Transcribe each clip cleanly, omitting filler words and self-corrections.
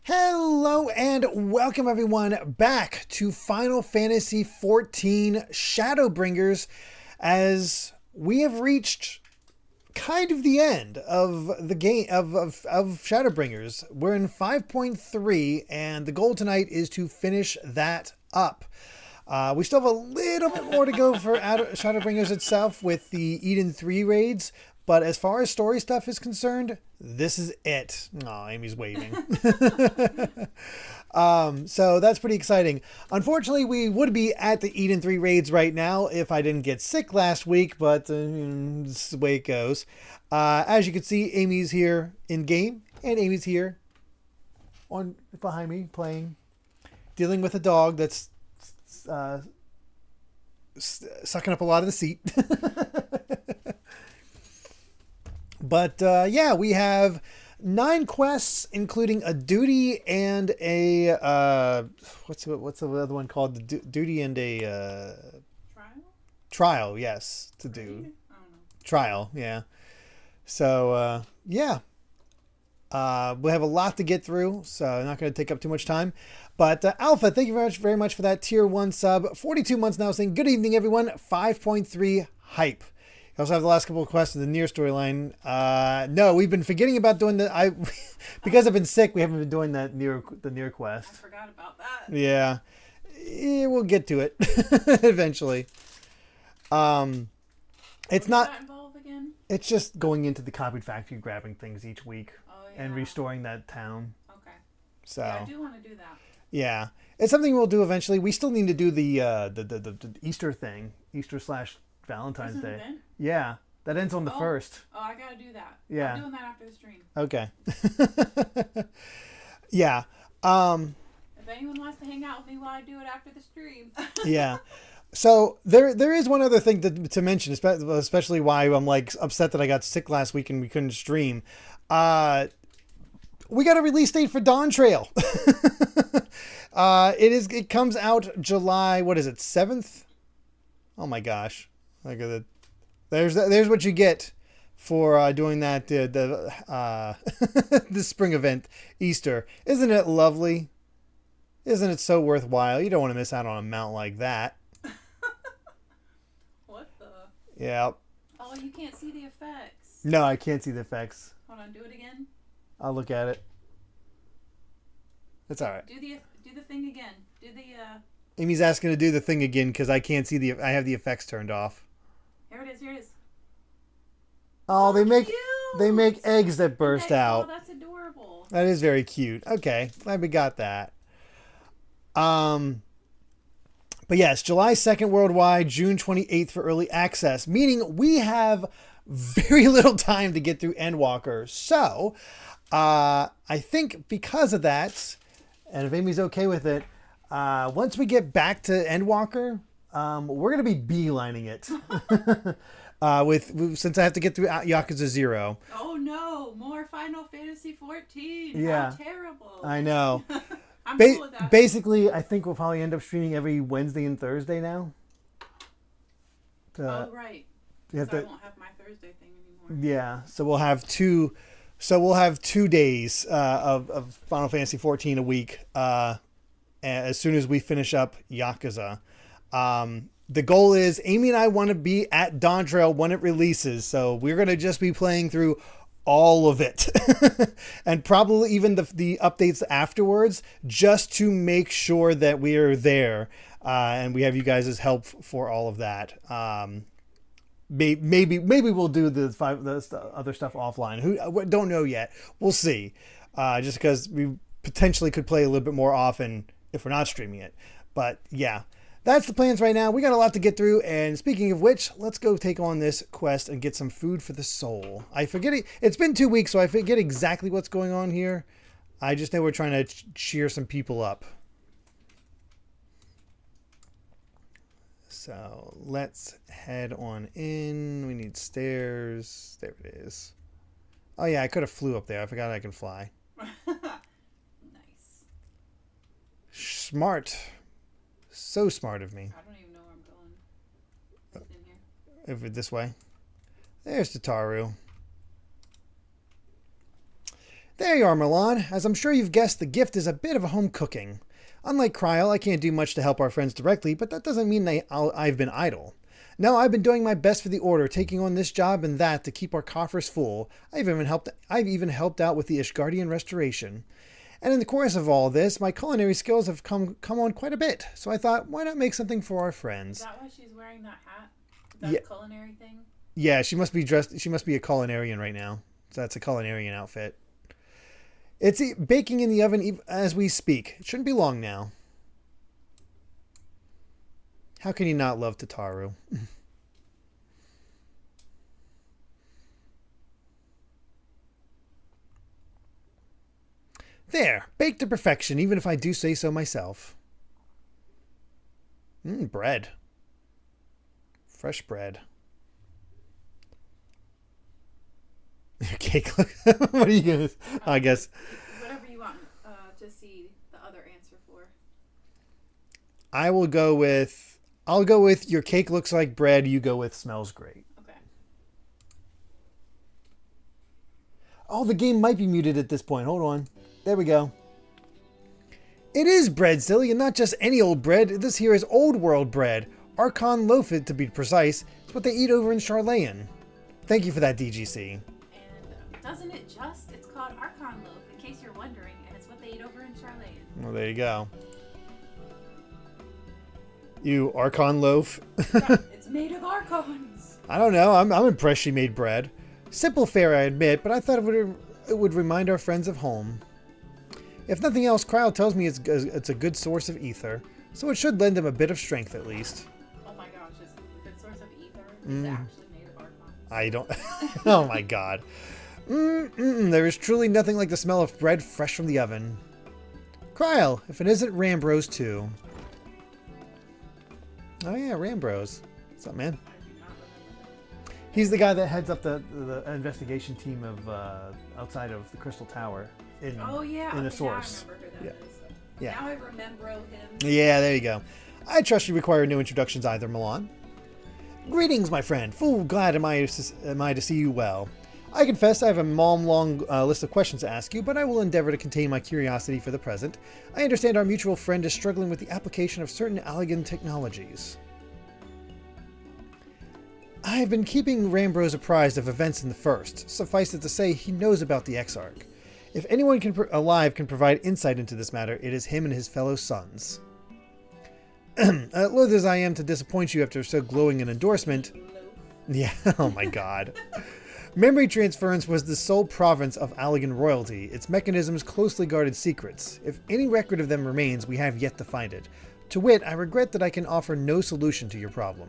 Hello and welcome everyone back to Final Fantasy XIV Shadowbringers, as we have reached kind of the end of the game of Shadowbringers. We're in 5.3 and the goal tonight is to finish that up. We still have a little bit more to go for Shadowbringers itself with the Eden 3 raids, but as far as story stuff is concerned, this is it. Oh, Amy's waving. So that's pretty exciting. Unfortunately, we would be at the Eden 3 raids right now if I didn't get sick last week, but this is the way it goes. As you can see, Amy's here in game, and Amy's here behind me playing, dealing with a dog that's sucking up a lot of the seat. But yeah, we have 9 quests, including a duty and a what's the other one called? The duty and a trial. Yes, to do. I don't know. Trial. Yeah. So yeah, we have a lot to get through, so I'm not going to take up too much time. But Alpha, thank you very much for that tier 1 sub. 42 months now, saying good evening, everyone. 5.3 hype. You also have the last couple of quests in the near storyline. No, we've been forgetting about doing because I've been sick. We haven't been doing the near quest. I forgot about that. Yeah, we'll get to it eventually. It's not. That involve again? It's just going into the copied factory, grabbing things each week, and restoring that town. Okay. So yeah, I do want to do that. Yeah, it's something we'll do eventually. We still need to do the Easter thing, Easter/Valentine's Day. Event? Yeah, that ends on the 1st. Oh, I gotta do that. Yeah, I'm doing that after the stream. Okay. Yeah. If anyone wants to hang out with me while I do it after the stream. Yeah. So there is one other thing to mention, especially why I'm like upset that I got sick last week and we couldn't stream. We got a release date for Dawn Trail. It comes out July, what is it, 7th? Oh my gosh. Look at it. There's what you get for doing that the spring event, Easter. Isn't it lovely? Isn't it so worthwhile? You don't want to miss out on a mount like that. What the? Yeah. Oh, you can't see the effects. No, I can't see the effects. Hold on, do it again. I'll look at it. It's all right. Do the thing again. Do the Amy's asking to do the thing again because I can't see I have the effects turned off. Here it is. Oh, they make eggs that burst out. Oh, that's adorable. That is very cute. Okay, glad we got that. But yes, July 2nd worldwide, June 28th for early access, meaning we have very little time to get through Endwalker. So, I think because of that, and if Amy's okay with it, once we get back to Endwalker, we're going to be beelining it. Since I have to get through Yakuza 0. Oh no, more Final Fantasy XIV. Yeah. How terrible. I know. I'm cool with that. Basically, I think we'll probably end up streaming every Wednesday and Thursday now. Oh, right. Because I won't have my Thursday thing anymore. Yeah, so we'll have 2 days of Final Fantasy XIV a week as soon as we finish up Yakuza. The goal is Amy and I want to be at Dawn Trail when it releases, so we're going to just be playing through all of it and probably even the updates afterwards, just to make sure that we are there and we have you guys' help for all of that. Maybe we'll do the other stuff offline. Who don't know yet. We'll see. Just because we potentially could play a little bit more often if we're not streaming it. But yeah, that's the plans right now. We got a lot to get through. And speaking of which, let's go take on this quest and get some food for the soul. I forget it. It's been 2 weeks, so I forget exactly what's going on here. I just know we're trying to cheer some people up. So let's head on in. We need stairs. There it is. Oh yeah, I could have flew up there. I forgot I can fly. Nice. Smart. So smart of me. I don't even know where I'm going. It's in here. Over this way. There's Tataru. There you are, Milan. As I'm sure you've guessed, the gift is a bit of a home cooking. Unlike Kryl, I can't do much to help our friends directly, but that doesn't mean I've been idle. No, I've been doing my best for the Order, taking on this job and that to keep our coffers full. I've even helped out with the Ishgardian restoration. And in the course of all this, my culinary skills have come on quite a bit. So I thought, why not make something for our friends? Is that why she's wearing that hat? That culinary thing? Yeah, she must be dressed. She must be a culinarian right now. So that's a culinarian outfit. It's baking in the oven as we speak. It shouldn't be long now. How can you not love Tataru? There, baked to perfection, even if I do say so myself. Bread. Fresh bread. Cake. What are you gonna? I guess. Whatever you want to see the other answer for. I'll go with your cake looks like bread. You go with smells great. Okay. Oh, the game might be muted at this point. Hold on. There we go. It is bread, silly, and not just any old bread. This here is old world bread. Archon loaf, to be precise. It's what they eat over in Charlayan. Thank you for that, DGC. And doesn't it just? It's called Archon loaf, in case you're wondering, and it's what they eat over in Charlayan. Well, there you go. You Archon loaf? Yeah, it's made of Archons. I don't know. I'm impressed she made bread. Simple fare, I admit, but I thought it would remind our friends of home. If nothing else, Kryl tells me it's a good source of ether, so it should lend him a bit of strength at least. Oh my gosh, it's a good source of ether. It's actually made of Archons. I don't... Oh my god. There is truly nothing like the smell of bread fresh from the oven. Kryl, if it isn't Rambros too. Oh yeah, Rambros. What's up, man? I do not remember that. He's the guy that heads up the investigation team of outside of the Crystal Tower in the Source. Yeah, I remember who that is. Yeah. Now I remember him. Yeah, there you go. I trust you require no introductions either, Milan. Greetings, my friend. Full glad am I to see you well. I confess I have a long list of questions to ask you, but I will endeavor to contain my curiosity for the present. I understand our mutual friend is struggling with the application of certain Allegan technologies. I have been keeping Rambros apprised of events in the First. Suffice it to say, he knows about the Exarch. If anyone alive can provide insight into this matter, it is him and his fellow sons. Loath as I am to disappoint you after so glowing an endorsement... Yeah, oh my god. Memory transference was the sole province of Allegan royalty, its mechanisms closely guarded secrets. If any record of them remains, we have yet to find it. To wit, I regret that I can offer no solution to your problem.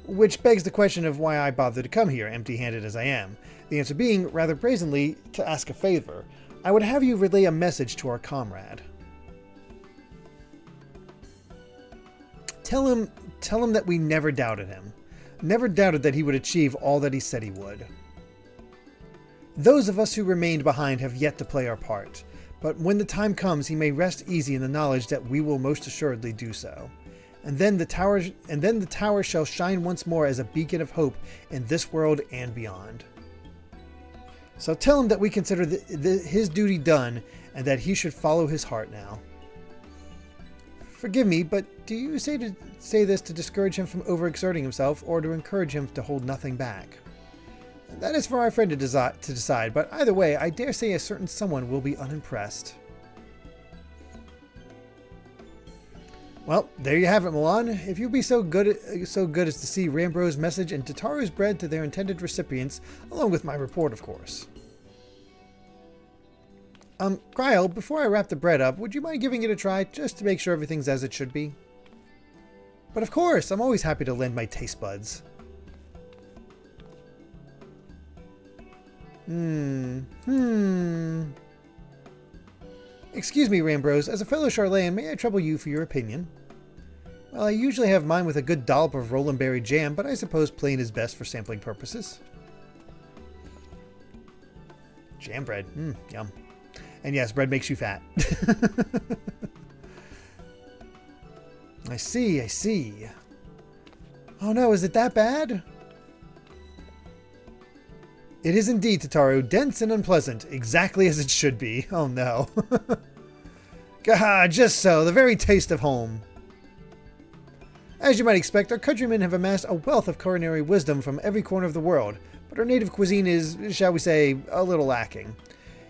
Which begs the question of why I bothered to come here, empty-handed as I am. The answer being, rather brazenly, to ask a favor. I would have you relay a message to our comrade. Tell him that we never doubted him. Never doubted that he would achieve all that he said he would. Those of us who remained behind have yet to play our part, but when the time comes he may rest easy in the knowledge that we will most assuredly do so. And then the tower shall shine once more as a beacon of hope in this world and beyond. So tell him that we consider his duty done and that he should follow his heart now. Forgive me, but do you say this to discourage him from overexerting himself or to encourage him to hold nothing back? That is for our friend to decide, but either way, I dare say a certain someone will be unimpressed. Well, there you have it, Milan. If you'll be so good as to see Rambros' message and Tataru's bread to their intended recipients, along with my report, of course. Kryl, before I wrap the bread up, would you mind giving it a try, just to make sure everything's as it should be? But of course, I'm always happy to lend my taste buds. Excuse me, Rambros, as a fellow Charlayan, may I trouble you for your opinion? Well, I usually have mine with a good dollop of Roland Berry jam, but I suppose plain is best for sampling purposes. Jam bread, yum. And yes, bread makes you fat. I see. Oh no, is it that bad? It is indeed, Tataru, dense and unpleasant, exactly as it should be. Oh no. Gah, just so, the very taste of home. As you might expect, our countrymen have amassed a wealth of culinary wisdom from every corner of the world, but our native cuisine is, shall we say, a little lacking.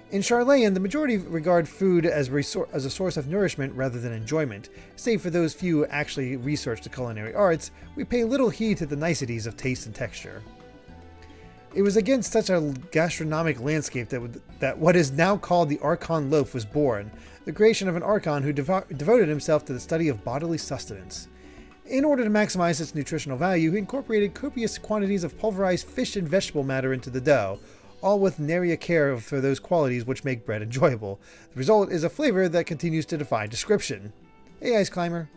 In Charlayan, the majority regard food as a source of nourishment rather than enjoyment. Save for those few who actually research the culinary arts, we pay little heed to the niceties of taste and texture. It was against such a gastronomic landscape that what is now called the Archon loaf was born, the creation of an Archon who devoted himself to the study of bodily sustenance. In order to maximize its nutritional value, he incorporated copious quantities of pulverized fish and vegetable matter into the dough, all with nary a care for those qualities which make bread enjoyable. The result is a flavor that continues to defy description. Hey, Ice Climber.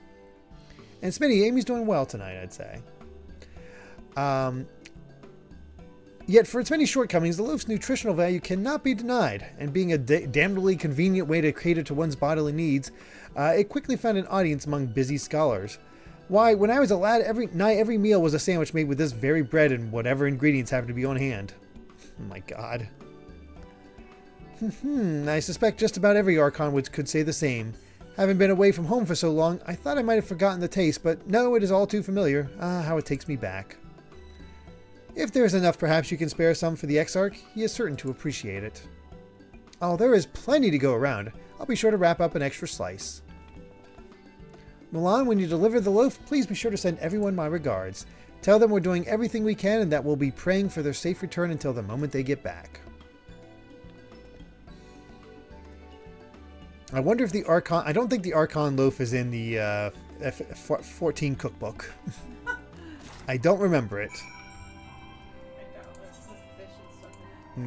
And Smitty, Amy's doing well tonight, I'd say. Yet for its many shortcomings, the loaf's nutritional value cannot be denied, and being a damnably convenient way to cater to one's bodily needs, it quickly found an audience among busy scholars. Why, when I was a lad, every meal was a sandwich made with this very bread and whatever ingredients happened to be on hand. Oh my god. I suspect just about every Archon could say the same. Having been away from home for so long, I thought I might have forgotten the taste, but no, it is all too familiar. Ah, how it takes me back. If there is enough, perhaps you can spare some for the Exarch. He is certain to appreciate it. Oh, there is plenty to go around. I'll be sure to wrap up an extra slice. Milan, when you deliver the loaf, please be sure to send everyone my regards. Tell them we're doing everything we can and that we'll be praying for their safe return until the moment they get back. I wonder if the Archon... I don't think the Archon loaf is in the F14 cookbook. I don't remember it.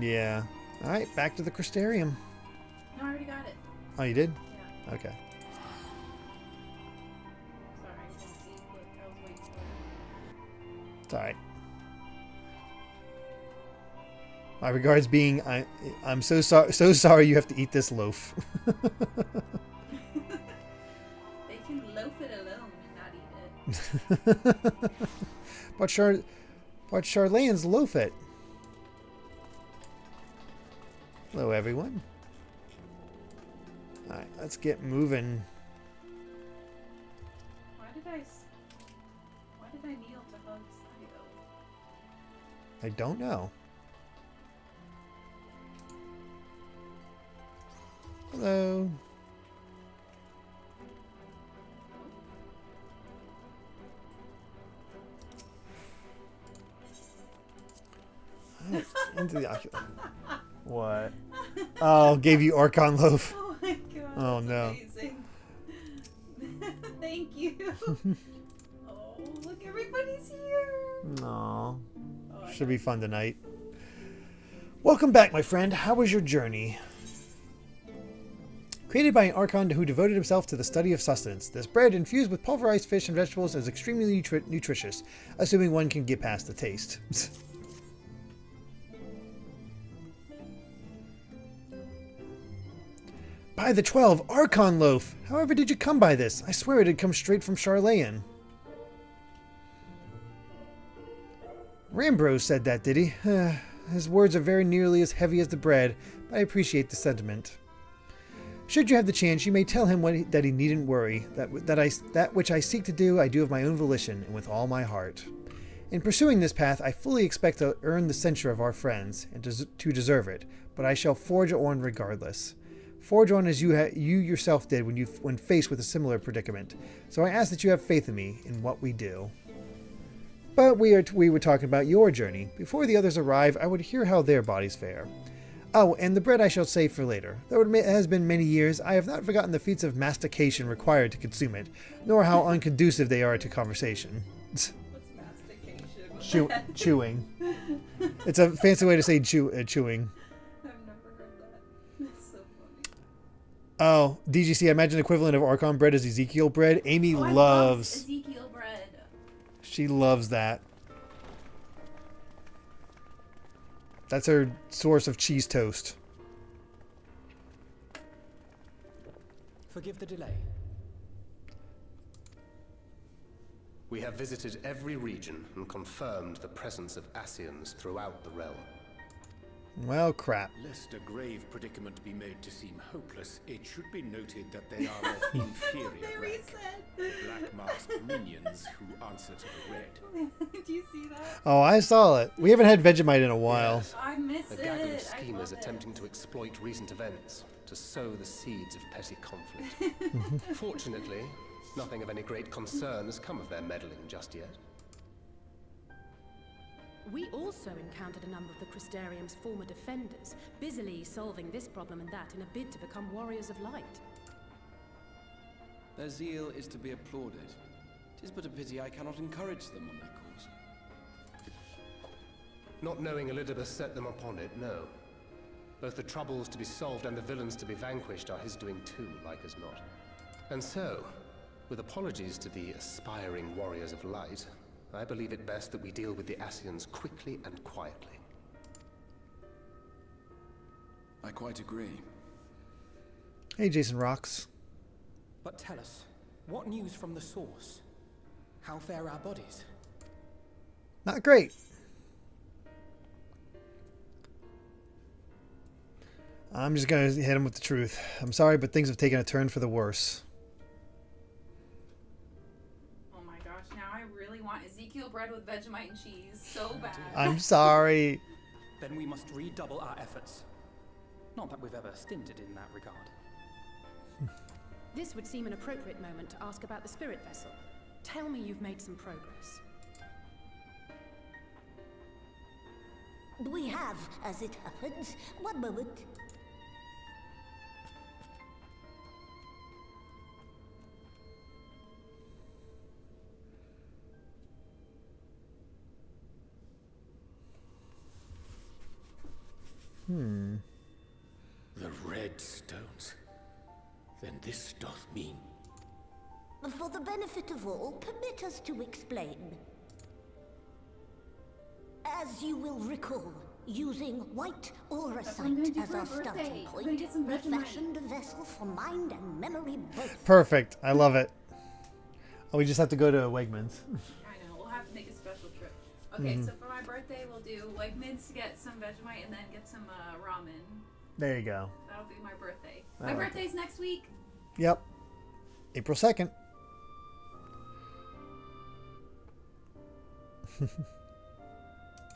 Yeah. Alright, back to the Crystarium. No, I already got it. Oh, you did? Yeah. Okay. Sorry, I didn't see what I was waiting for. It's alright. My regards being, I'm so sorry you have to eat this loaf. They can loaf it alone and not eat it. But Charlayan's loaf it. Hello, everyone. Alright, let's get moving. Why did I kneel to hug Sayo? I don't know. Hello. Into the ocular. What? Oh, gave you Archon loaf. Oh my god. Oh no. Amazing. Thank you. Oh, look, everybody's here. Aw. Oh, Should be fun tonight. Welcome back, my friend. How was your journey? Created by an Archon who devoted himself to the study of sustenance, this bread infused with pulverized fish and vegetables is extremely nutritious, assuming one can get past the taste. By the 12, Archon loaf! However did you come by this? I swear it had come straight from Charlayan. Rambrose said that, did he? His words are very nearly as heavy as the bread, but I appreciate the sentiment. Should you have the chance, you may tell him that he needn't worry. That which I seek to do, I do of my own volition, and with all my heart. In pursuing this path, I fully expect to earn the censure of our friends, and to deserve it, but I shall forge on regardless. Forge on as you yourself did when faced with a similar predicament. So I ask that you have faith in me, in what we do. But we were talking about your journey. Before the others arrive, I would hear how their bodies fare. Oh, and the bread I shall save for later. Though it has been many years, I have not forgotten the feats of mastication required to consume it, nor how unconducive they are to conversation. What's mastication? Chewing. It's a fancy way to say chewing. I've never heard that. That's so funny. Oh, DGC, I imagine the equivalent of Archon bread is Ezekiel bread. Amy loves Ezekiel bread. She loves that. That's her source of cheese toast. Forgive the delay. We have visited every region and confirmed the presence of Ascians throughout the realm. Well, crap. Lest a grave predicament be made to seem hopeless, it should be noted that they are of inferior rank. Black masked minions who answer to the red. Do you see that? Oh, I saw it. We haven't had Vegemite in a while. Yes. I miss A it. gaggle of I schemers love attempting it. to exploit recent events, to sow the seeds of petty conflict. Fortunately, nothing of any great concern has come of their meddling just yet. We also encountered a number of the Crystarium's former defenders, busily solving this problem and that in a bid to become warriors of light. Their zeal is to be applauded. 'Tis but a pity I cannot encourage them on their cause. Not knowing Elidibus set them upon it, no. Both the troubles to be solved and the villains to be vanquished are his doing too, like as not. And so, with apologies to the aspiring warriors of light, I believe it best that we deal with the Ascians quickly and quietly. I quite agree. Hey, Jason Rocks. But tell us, what news from the source? How fare our bodies? Not great. I'm just going to hit him with the truth. I'm sorry, but things have taken a turn for the worse. Oh my gosh, now I really want Ezekiel bread with Vegemite and cheese so bad. I'm sorry. Then we must redouble our efforts. Not that we've ever stinted in that regard. This would seem an appropriate moment to ask about the spirit vessel. Tell me you've made some progress. We have, as it happens. One moment. The red stones. Then this doth mean... For the benefit of all, permit us to explain. As you will recall, using white aura That's what I'm gonna sight do as for our my birthday. starting I'm gonna point, get some we Vegemite. fashioned a vessel for mind and memory both. Perfect. I love it. Oh, we just have to go to Wegmans. I know, we'll have to make a special trip. Okay, so for my birthday, we'll do Wegmans to get some Vegemite and then get some ramen. There you go. That'll be my birthday. I My like birthday's next week. Yep. April 2nd.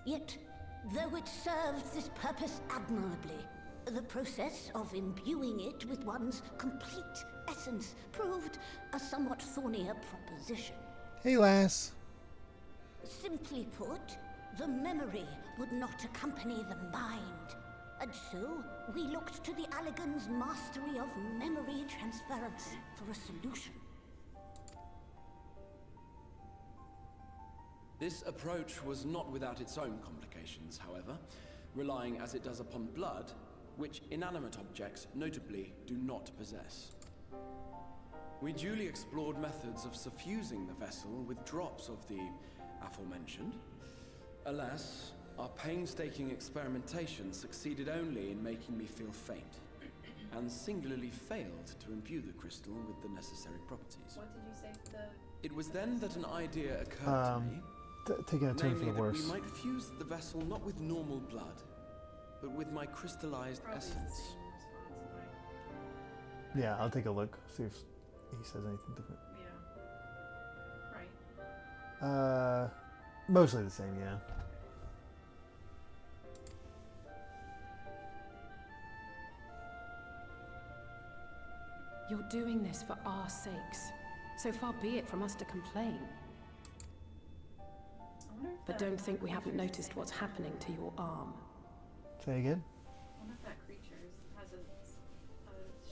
Yet, though it served this purpose admirably, the process of imbuing it with one's complete essence proved a somewhat thornier proposition. Hey, lass. Simply put, the memory would not accompany the mind. And so, we looked to the Allegan's mastery of memory transference for a solution. This approach was not without its own complications, however, relying as it does upon blood, which inanimate objects, notably, do not possess. We duly explored methods of suffusing the vessel with drops of the aforementioned. Alas, our painstaking experimentation succeeded only in making me feel faint, and singularly failed to imbue the crystal with the necessary properties. What did you say for the... It was then that an idea occurred to me. Taking a turn for Namely, the that worse. we might fuse the vessel not with normal blood, but with my crystallized Probably the essence. same response, right? Yeah, I'll take a look. See if he says anything different. Yeah. Right. Mostly the same, yeah. You're doing this for our sakes. So far be it from us to complain. I wonder if But that- don't think we haven't noticed what's happening to your arm. Say again? I wonder if that creature has a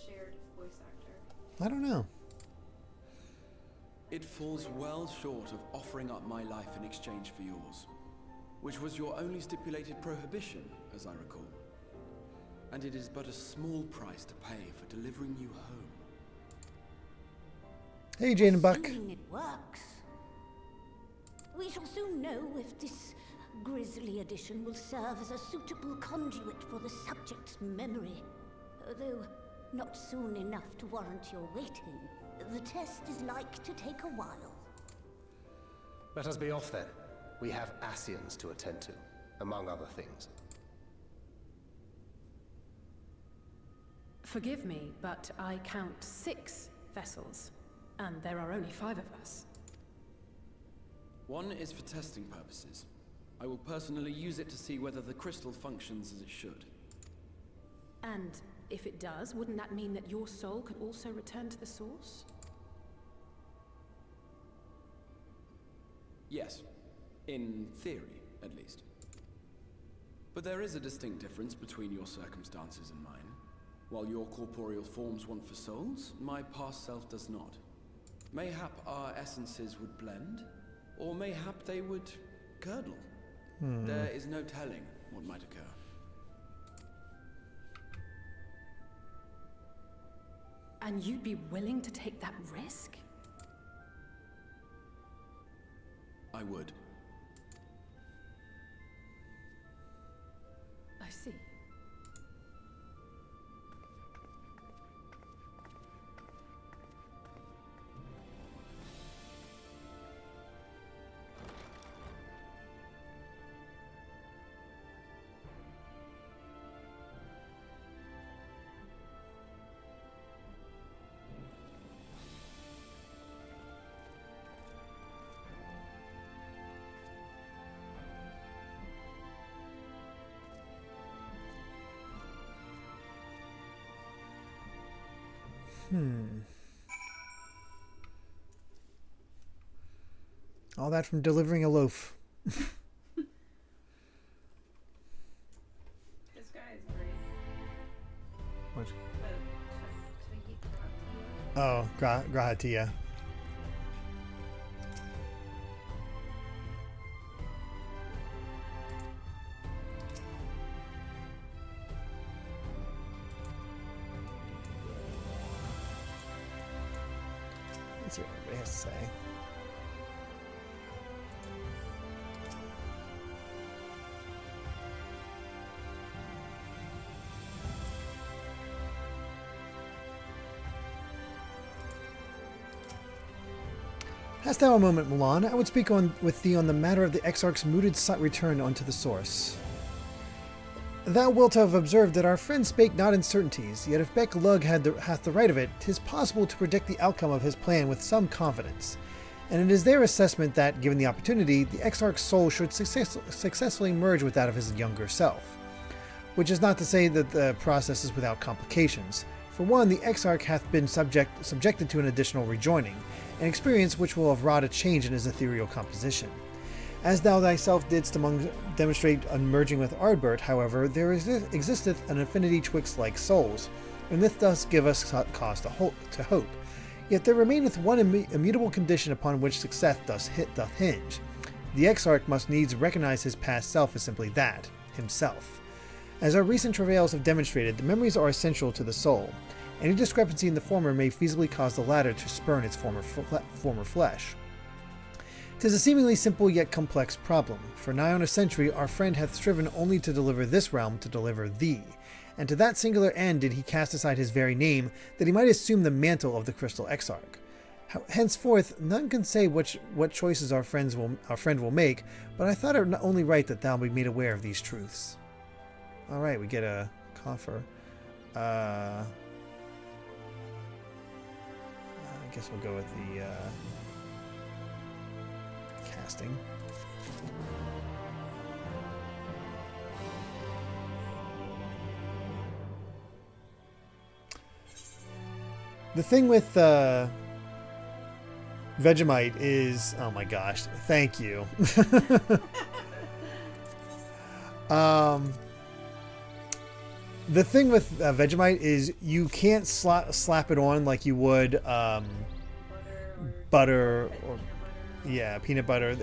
shared voice actor. I don't know. It falls well short of offering up my life in exchange for yours, which was your only stipulated prohibition, as I recall. And it is but a small price to pay for delivering you home. Hey, Jane and Buck. Assuming it works. We shall soon know if this grisly addition will serve as a suitable conduit for the subject's memory. Although not soon enough to warrant your waiting. The test is like to take a while. Let us be off then. We have Ascians to attend to, among other things. Forgive me, but I count 6 vessels, and there are only 5 of us. One is for testing purposes. I will personally use it to see whether the crystal functions as it should. And if it does, wouldn't that mean that your soul could also return to the source? Yes. In theory, at least. But there is a distinct difference between your circumstances and mine. While your corporeal forms want for souls, my past self does not. Mayhap our essences would blend, or mayhap they would curdle. There is no telling what might occur. And you'd be willing to take that risk? I would. I see. All that from delivering a loaf. This guy is great. What? The Oh, Grahatia. Let's see what everybody has to say. Hast thou a moment, Mulan? I would speak with thee on the matter of the Exarch's mooted return unto the source. Thou wilt have observed that our friend spake not in certainties, yet if Beck Lug hath the right of it, 'tis possible to predict the outcome of his plan with some confidence. And it is their assessment that, given the opportunity, the Exarch's soul should successfully merge with that of his younger self. Which is not to say that the process is without complications. For one, the Exarch hath been subjected to an additional rejoining, an experience which will have wrought a change in his ethereal composition. As thou thyself didst demonstrate on merging with Ardbert, however, there existeth an affinity twixt like souls, and this does give us cause to hope. Yet there remaineth one immutable condition upon which success doth hinge. The Exarch must needs recognize his past self as simply that, himself. As our recent travails have demonstrated, the memories are essential to the soul. Any discrepancy in the former may feasibly cause the latter to spurn its former flesh. 'Tis a seemingly simple yet complex problem. For nigh on a century our friend hath striven only to deliver this realm to deliver thee, and to that singular end did he cast aside his very name, that he might assume the mantle of the Crystal Exarch. Henceforth none can say what choices our friend will make, but I thought it only right that thou be made aware of these truths. Alright, we get a coffer. I guess we'll go with the casting. The thing with Vegemite is, oh my gosh, thank you. The thing with Vegemite is you can't slap it on like you would butter or yeah, peanut butter.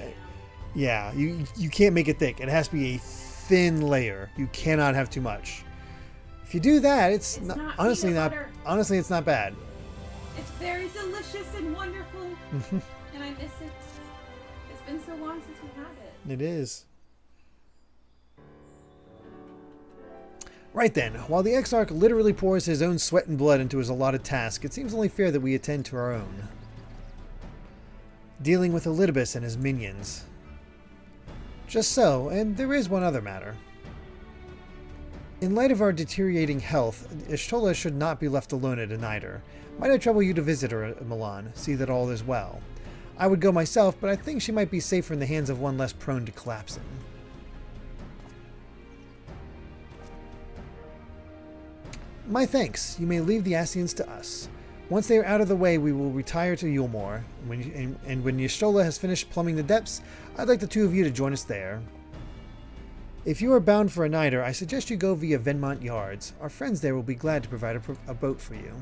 Yeah, you can't make it thick. It has to be a thin layer. You cannot have too much. If you do that, it's not honestly it's not bad. It's very delicious and wonderful, and I miss it. It's been so long since we had it. It is. Right then, while the Exarch literally pours his own sweat and blood into his allotted task, it seems only fair that we attend to our own. Dealing with Elidibus and his minions. Just so, and there is one other matter. In light of our deteriorating health, Y'shtola should not be left alone at a niter. Might I trouble you to visit her at Milan, see that all is well? I would go myself, but I think she might be safer in the hands of one less prone to collapsing. My thanks. You may leave the Ascians to us. Once they are out of the way, we will retire to Yulmore, and when Y'shtola has finished plumbing the depths, I'd like the two of you to join us there. If you are bound for a niter, I suggest you go via Venmont Yards. Our friends there will be glad to provide a boat for you.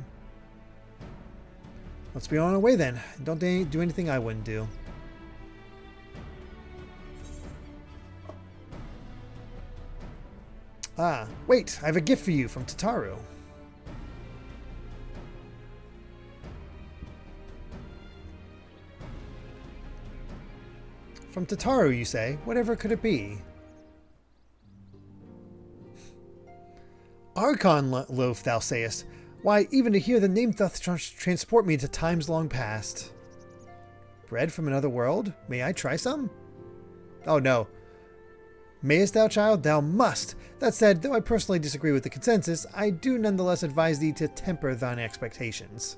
Let's be on our way then. Don't do anything I wouldn't do. Ah, wait, I have a gift for you from Tataru. From Tataru, you say? Whatever could it be? Archon loaf, thou sayest. Why, even to hear the name doth transport me to times long past. Bread from another world? May I try some? Oh no. Mayest thou, child? Thou must. That said, though I personally disagree with the consensus, I do nonetheless advise thee to temper thine expectations.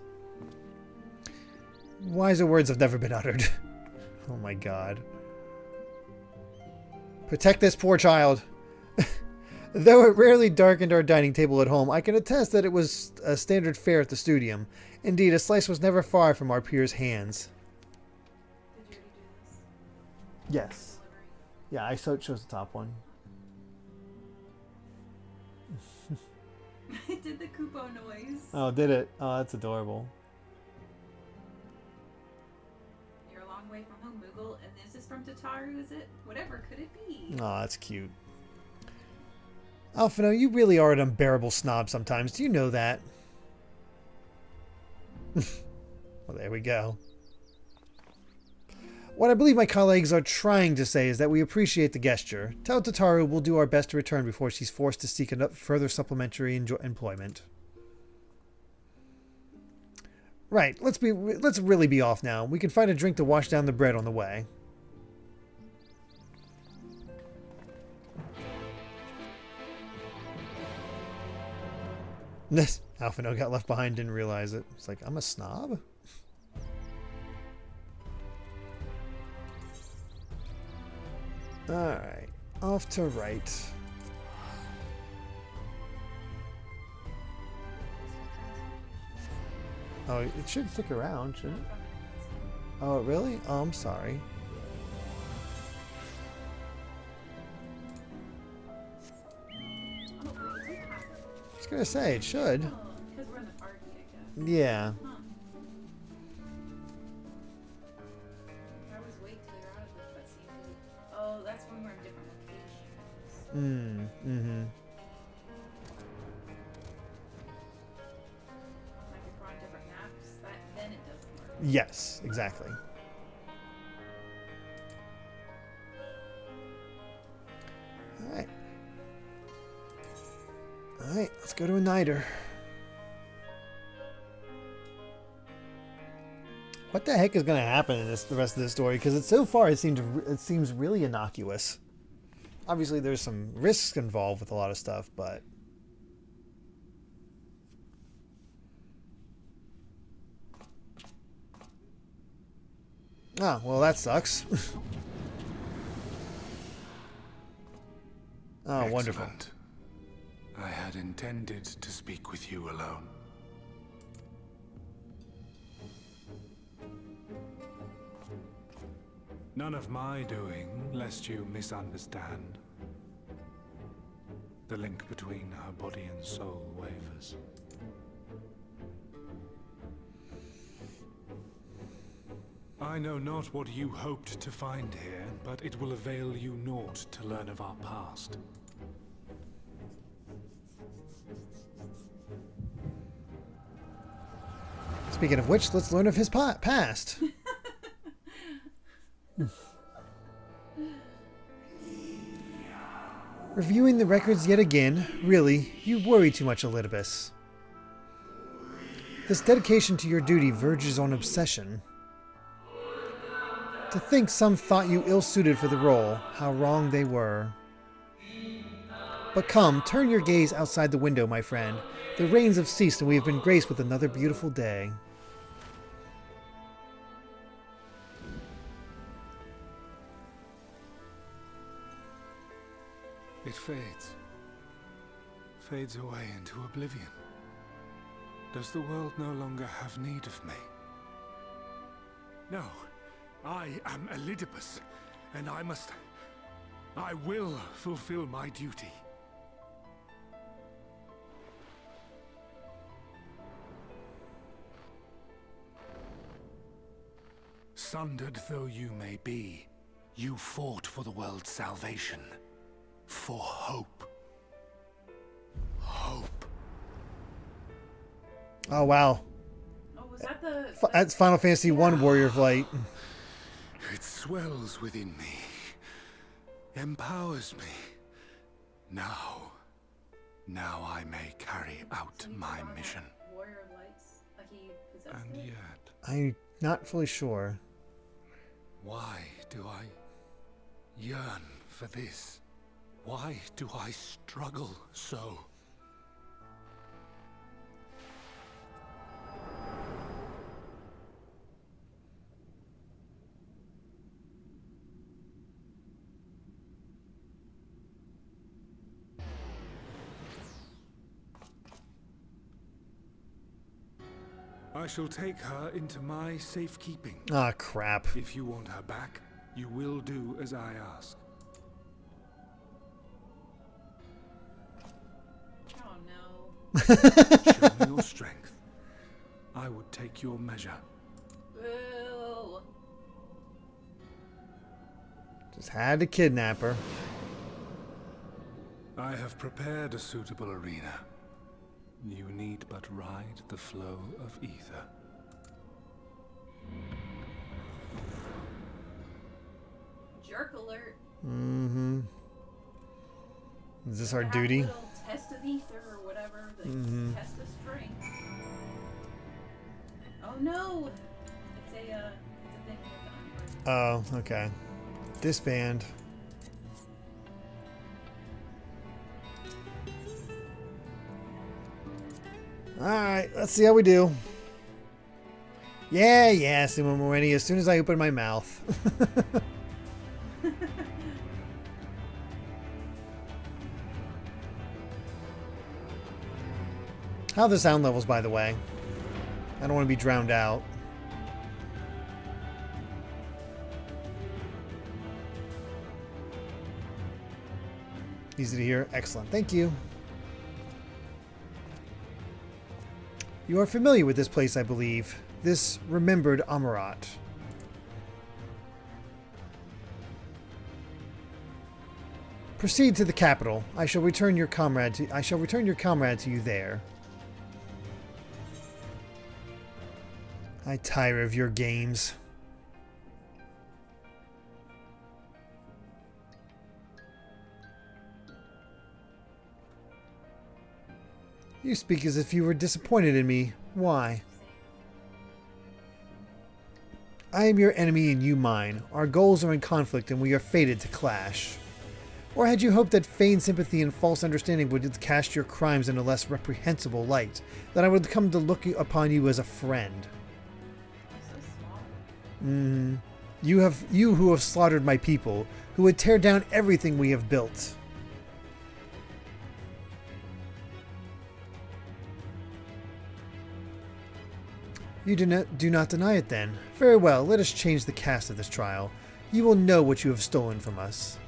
Wiser words have never been uttered. Oh my god. Protect this poor child. Though it rarely darkened our dining table at home, I can attest that it was a standard fare at the studium. Indeed, a slice was never far from our peers' hands. Did you already do this? Yes. Yeah, I chose the top one. It did the Kupo noise. Oh, did it? Oh, that's adorable. You're a long way from home, Moogle, and this is from Tataru, is it? Whatever could it be? Oh, that's cute. Alphino, you really are an unbearable snob sometimes. Do you know that? Well, there we go. What I believe my colleagues are trying to say is that we appreciate the gesture. Tell Tataru we'll do our best to return before she's forced to seek further supplementary employment. Right, let's really be off now. We can find a drink to wash down the bread on the way. Alphino got left behind, didn't realize it. It's like, I'm a snob? Alright, off to right. Oh, it should stick around, shouldn't it? Oh, really? Oh, I'm sorry. I was gonna say, it should. Because we're in the party, I guess. Yeah. Huh. I always wait till you're out of the cutscene. Oh, that's when we're in different locations. Mm-hmm. Like if we're on different maps, then it doesn't work. Yes, exactly. Alright. Alright, let's go to a niter. What the heck is going to happen in the rest of this story? Because so far it seems really innocuous. Obviously, there's some risks involved with a lot of stuff, but oh, well, that sucks. Oh, Excellent. wonderful. I had intended to speak with you alone. None of my doing, lest you misunderstand. The link between her body and soul wavers. I know not what you hoped to find here, but it will avail you naught to learn of our past. Speaking of which, let's learn of his past. Reviewing the records yet again, really, you worry too much, Elidibus. This dedication to your duty verges on obsession. To think some thought you ill-suited for the role, how wrong they were. But come, turn your gaze outside the window, my friend. The rains have ceased and we have been graced with another beautiful day. It fades. Fades away into oblivion. Does the world no longer have need of me? No. I am Elidibus, and I will fulfill my duty. Sundered though you may be, you fought for the world's salvation. For hope. Hope. Oh, wow. Oh, was that the... That's Final Fantasy I Warrior of Light. It swells within me. Empowers me. Now I may carry out my mission. Warrior of Lights? Like he possessed And it? yet, I'm not fully sure. why do I yearn for this? Why do I struggle so? I shall take her into my safekeeping. Ah, crap. If you want her back, you will do as I ask. Oh no. Show me your strength. I would take your measure. Boo. Just had to kidnap her. I have prepared a suitable arena. You need but ride the flow of ether. Jerk alert. Mm-hmm. Is this our Have duty? A little test of ether or whatever. The test of strength. Oh no! It's a thing with the Oh, okay. Disband. Alright, let's see how we do. Yeah, see when we're ready as soon as I open my mouth. How are the sound levels, by the way? I don't want to be drowned out. Easy to hear. Excellent. Thank you. You are familiar with this place, I believe. This remembered Amarat. Proceed to the capital. I shall return your comrade to you there. I tire of your games. You speak as if you were disappointed in me. Why? I am your enemy and you mine. Our goals are in conflict and we are fated to clash. Or had you hoped that feigned sympathy and false understanding would cast your crimes in a less reprehensible light, that I would come to look upon you as a friend? You who have slaughtered my people, who would tear down everything we have built. You do not deny it then. Very well, let us change the cast of this trial. You will know what you have stolen from us.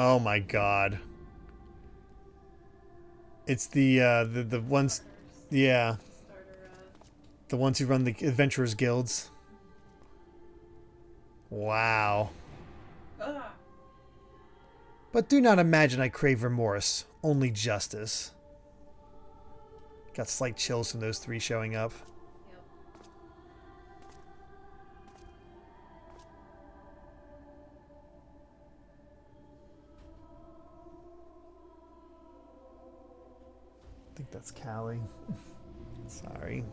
Oh my god. It's the ones, yeah, the ones who run the adventurers guilds. Wow. But do not imagine I crave remorse, only justice. Got slight chills from those three showing up. think that's Callie. Sorry.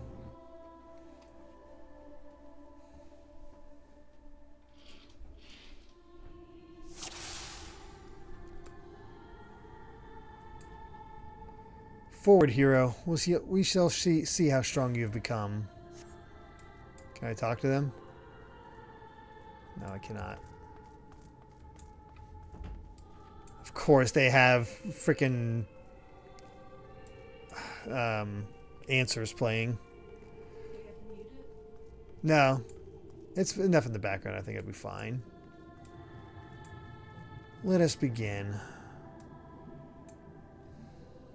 Forward, hero. We shall see how strong you have become. Can I talk to them? No, I cannot. Of course, they have freaking answers playing. No, it's enough in the background. I think it'll be fine. Let us begin.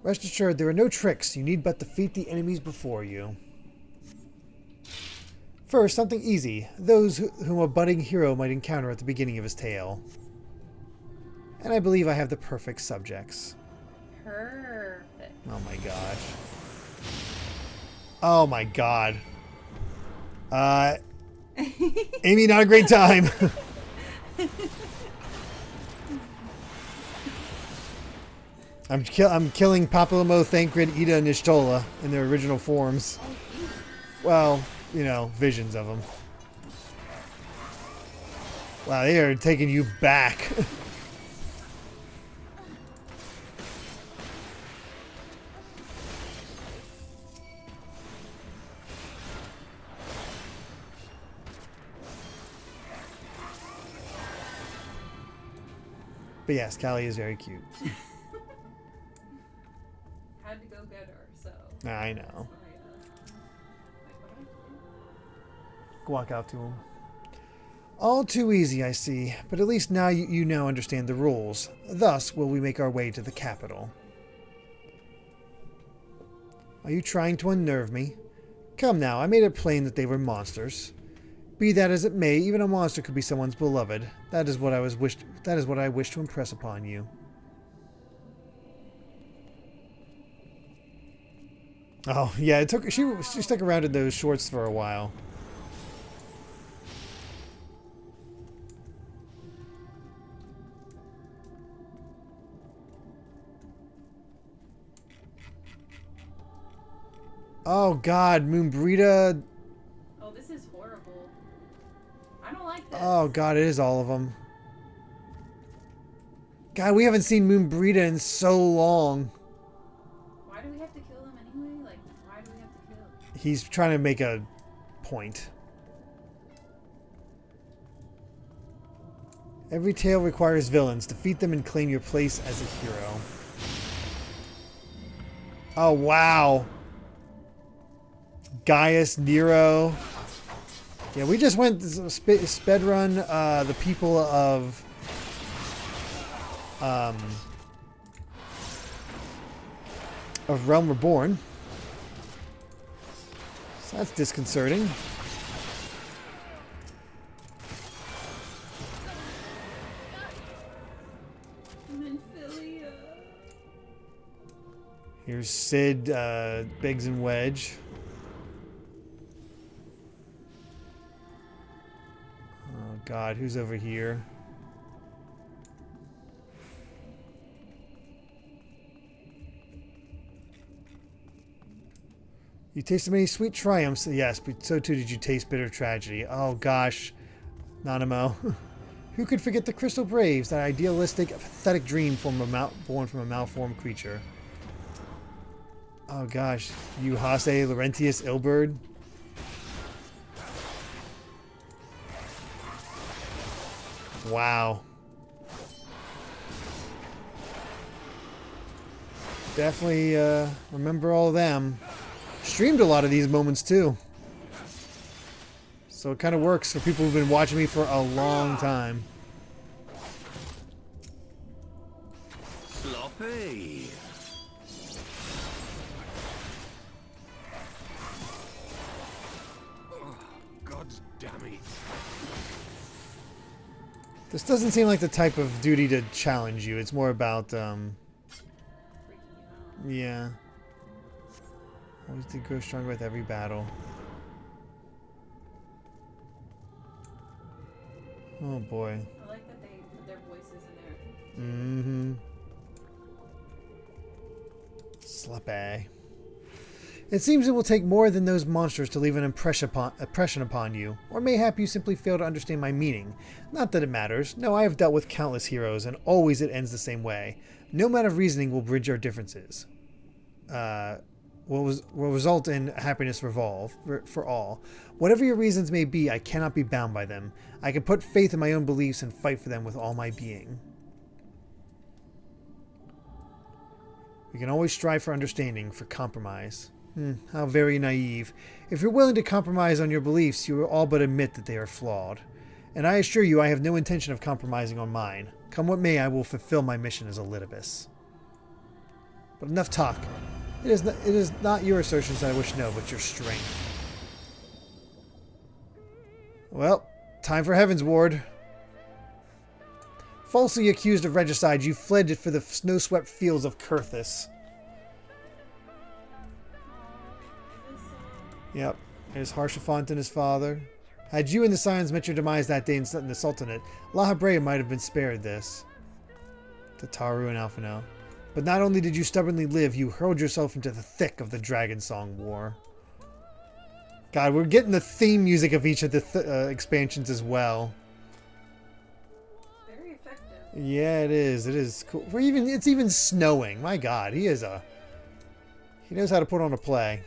Rest assured, there are no tricks. You need but defeat the enemies before you. First, something easy. Those whom a budding hero might encounter at the beginning of his tale. And I believe I have the perfect subjects. Perfect. Oh my gosh. Oh my god. Amy, not a great time. I'm killing Papalymo, Thancred, Ida, and Y'shtola in their original forms. Well, you know, visions of them. Wow, they are taking you back. But yes, Callie is very cute. Had to go get her, so. I know. Walk out to him. All too easy, I see, but at least now you now understand the rules. Thus will we make our way to the capital. Are you trying to unnerve me? Come now, I made it plain that they were monsters. Be that as it may, even a monster could be someone's beloved. That is what I wish to impress upon you. Oh yeah, it took she stuck around in those shorts for a while. Oh god, Moonbrita. Oh, this is horrible. I don't like this. Oh god, it is all of them. God, we haven't seen Moonbrita in so long. Why do we have to kill him anyway? Like, why do we have to kill him? He's trying to make a point. Every tale requires villains. Defeat them and claim your place as a hero. Oh, wow. Gaius, Nero. Yeah, we just went sped run the people of Realm Reborn. So that's disconcerting. And then Philia. Here's Sid, Biggs, and Wedge. Oh god, who's over here? You tasted many sweet triumphs, yes, but so too did you taste bitter tragedy. Oh gosh, Nanamo. Who could forget the Crystal Braves, that idealistic, pathetic dream born from a malformed creature? Oh gosh, you Hase, Laurentius, Ilberd. Wow. Definitely remember all of them. Streamed a lot of these moments too. So it kind of works for people who've been watching me for a long time. Sloppy. Oh, God damn it. This doesn't seem like the type of duty to challenge you. It's more about, yeah. Always did grow stronger with every battle. Oh boy. I like that they put their voices in there. Mm-hmm. Slappy. It seems it will take more than those monsters to leave an impression upon you, or mayhap you simply fail to understand my meaning. Not that it matters. No, I have dealt with countless heroes, and always it ends the same way. No amount of reasoning will bridge our differences. Will result in happiness for all. Whatever your reasons may be, I cannot be bound by them. I can put faith in my own beliefs and fight for them with all my being. We can always strive for understanding, for compromise. How very naive. If you're willing to compromise on your beliefs, you will all but admit that they are flawed. And I assure you I have no intention of compromising on mine. Come what may, I will fulfill my mission as Elidibus. But enough talk. It is not your assertions that I wish to know, but your strength. Well, time for Heaven's Ward. Falsely accused of regicide, you fled for the snow-swept fields of Kurthus. Yep, there's Harshaphant and his father. Had you and the Scions met your demise that day in the Sultanate, La Habrea might have been spared this. Tataru and Alphino. But not only did you stubbornly live, you hurled yourself into the thick of the Dragon Song War. God, we're getting the theme music of each of the expansions as well. Very effective. Yeah, it is. It is cool. It's even snowing. My God, he knows how to put on a play.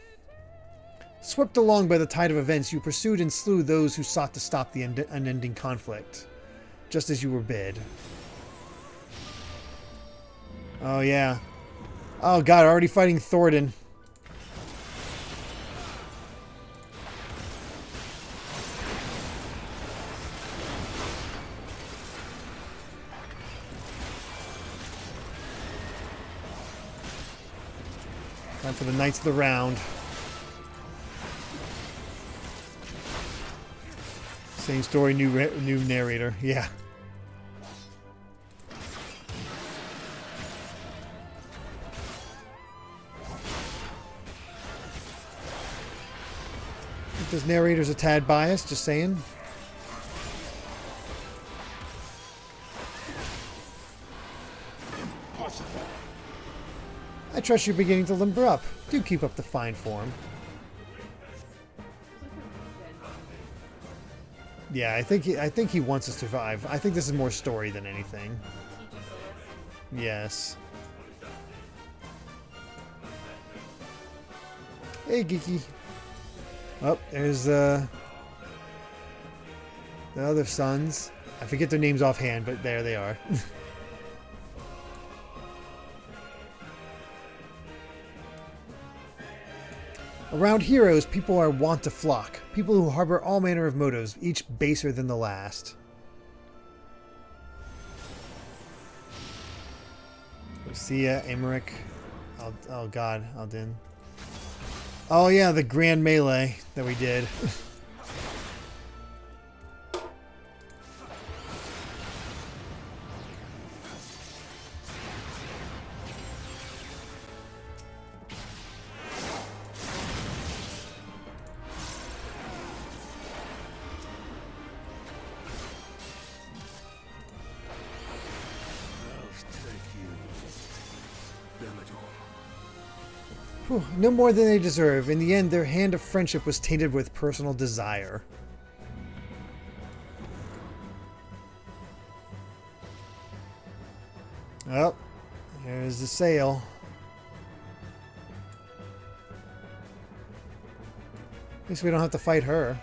Swept along by the tide of events, you pursued and slew those who sought to stop the unending conflict, just as you were bid. Oh, yeah. Oh, God, already fighting Thordan. Time for the Knights of the Round. Same story, new narrator. Yeah. I think this narrator's a tad biased, just saying. Impossible. I trust you're beginning to limber up. Do keep up the fine form. Yeah, I think he wants to survive. I think this is more story than anything. Yes. Hey, Geeky. Oh, there's the other sons. I forget their names offhand, but there they are. Around heroes, people are wont to flock. People who harbor all manner of motives, each baser than the last. Lucia, Emmerich. Oh God, Aldin. Oh yeah, the grand melee that we did. Whew, no more than they deserve. In the end, their hand of friendship was tainted with personal desire. Oh, here's the sail. At least we don't have to fight her.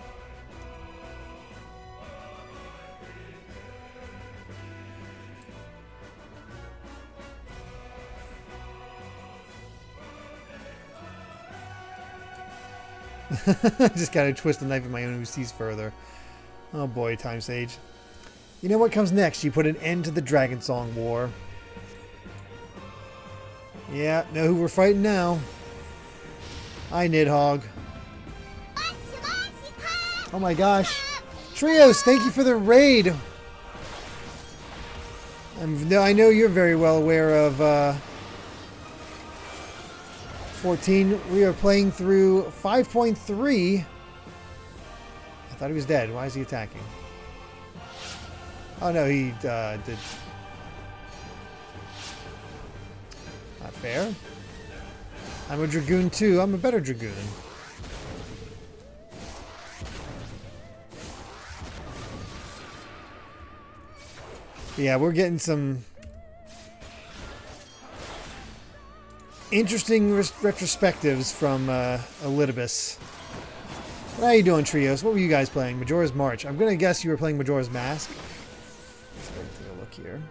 Just gotta twist the knife in my own who sees further. Oh boy, Time Sage. You know what comes next? You put an end to the Dragon Song War. Yeah, know who we're fighting now. Hi, Nidhogg. Oh my gosh. Trios, thank you for the raid. I know you're very well aware of 14. We are playing through 5.3. I thought he was dead. Why is he attacking? Oh no, he did. Not fair. I'm a Dragoon too. I'm a better Dragoon. Yeah, we're getting some interesting retrospectives from Elidibus. How you doing, Trios? What were you guys playing? Majora's March. I'm going to guess you were playing Majora's Mask. Let's go take a look here.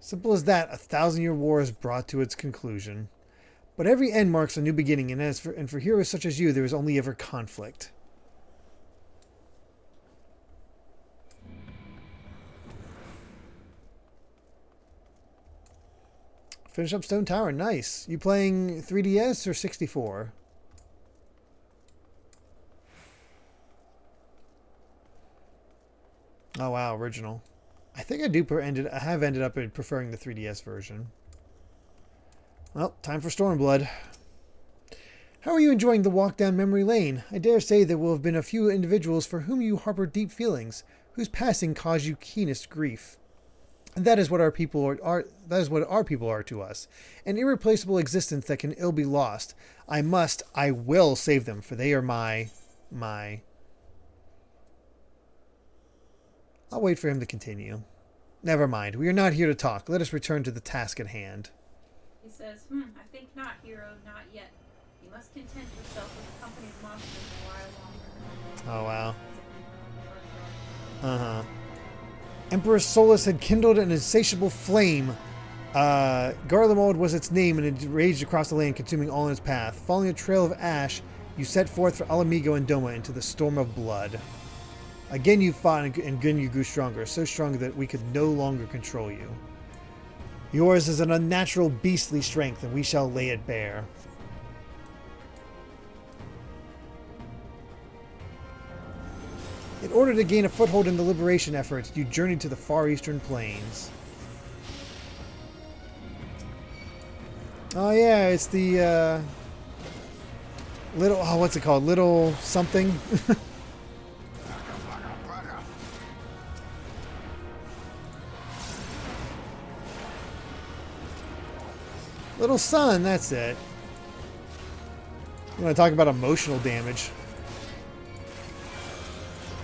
Simple as that, 1,000-year war is brought to its conclusion. But every end marks a new beginning, and for heroes such as you, there is only ever conflict. Finish up Stone Tower. Nice. You playing 3DS or 64? Oh wow, original. I think I have ended up preferring the 3DS version. Well, time for Stormblood. How are you enjoying the walk down memory lane? I dare say there will have been a few individuals for whom you harbor deep feelings, whose passing caused you keenest grief. And that is what our people are. That is what our people are to us. An irreplaceable existence that can ill be lost. I will save them, for they are my. I'll wait for him to continue. Never mind. We are not here to talk. Let us return to the task at hand. He says, I think not, hero, not yet. You must content yourself with the company of monsters a while longer. Oh, wow. Emperor Solus had kindled an insatiable flame. Garlemald was its name, and it raged across the land, consuming all in its path. Following a trail of ash, you set forth for Alamigo and Doma into the storm of blood. Again you fought, and again you grew stronger, so strong that we could no longer control you. Yours is an unnatural beastly strength, and we shall lay it bare. In order to gain a foothold in the liberation efforts, you journeyed to the far eastern plains. Oh yeah, it's the little, what's it called? Little something? Little sun, that's it. You want to talk about emotional damage?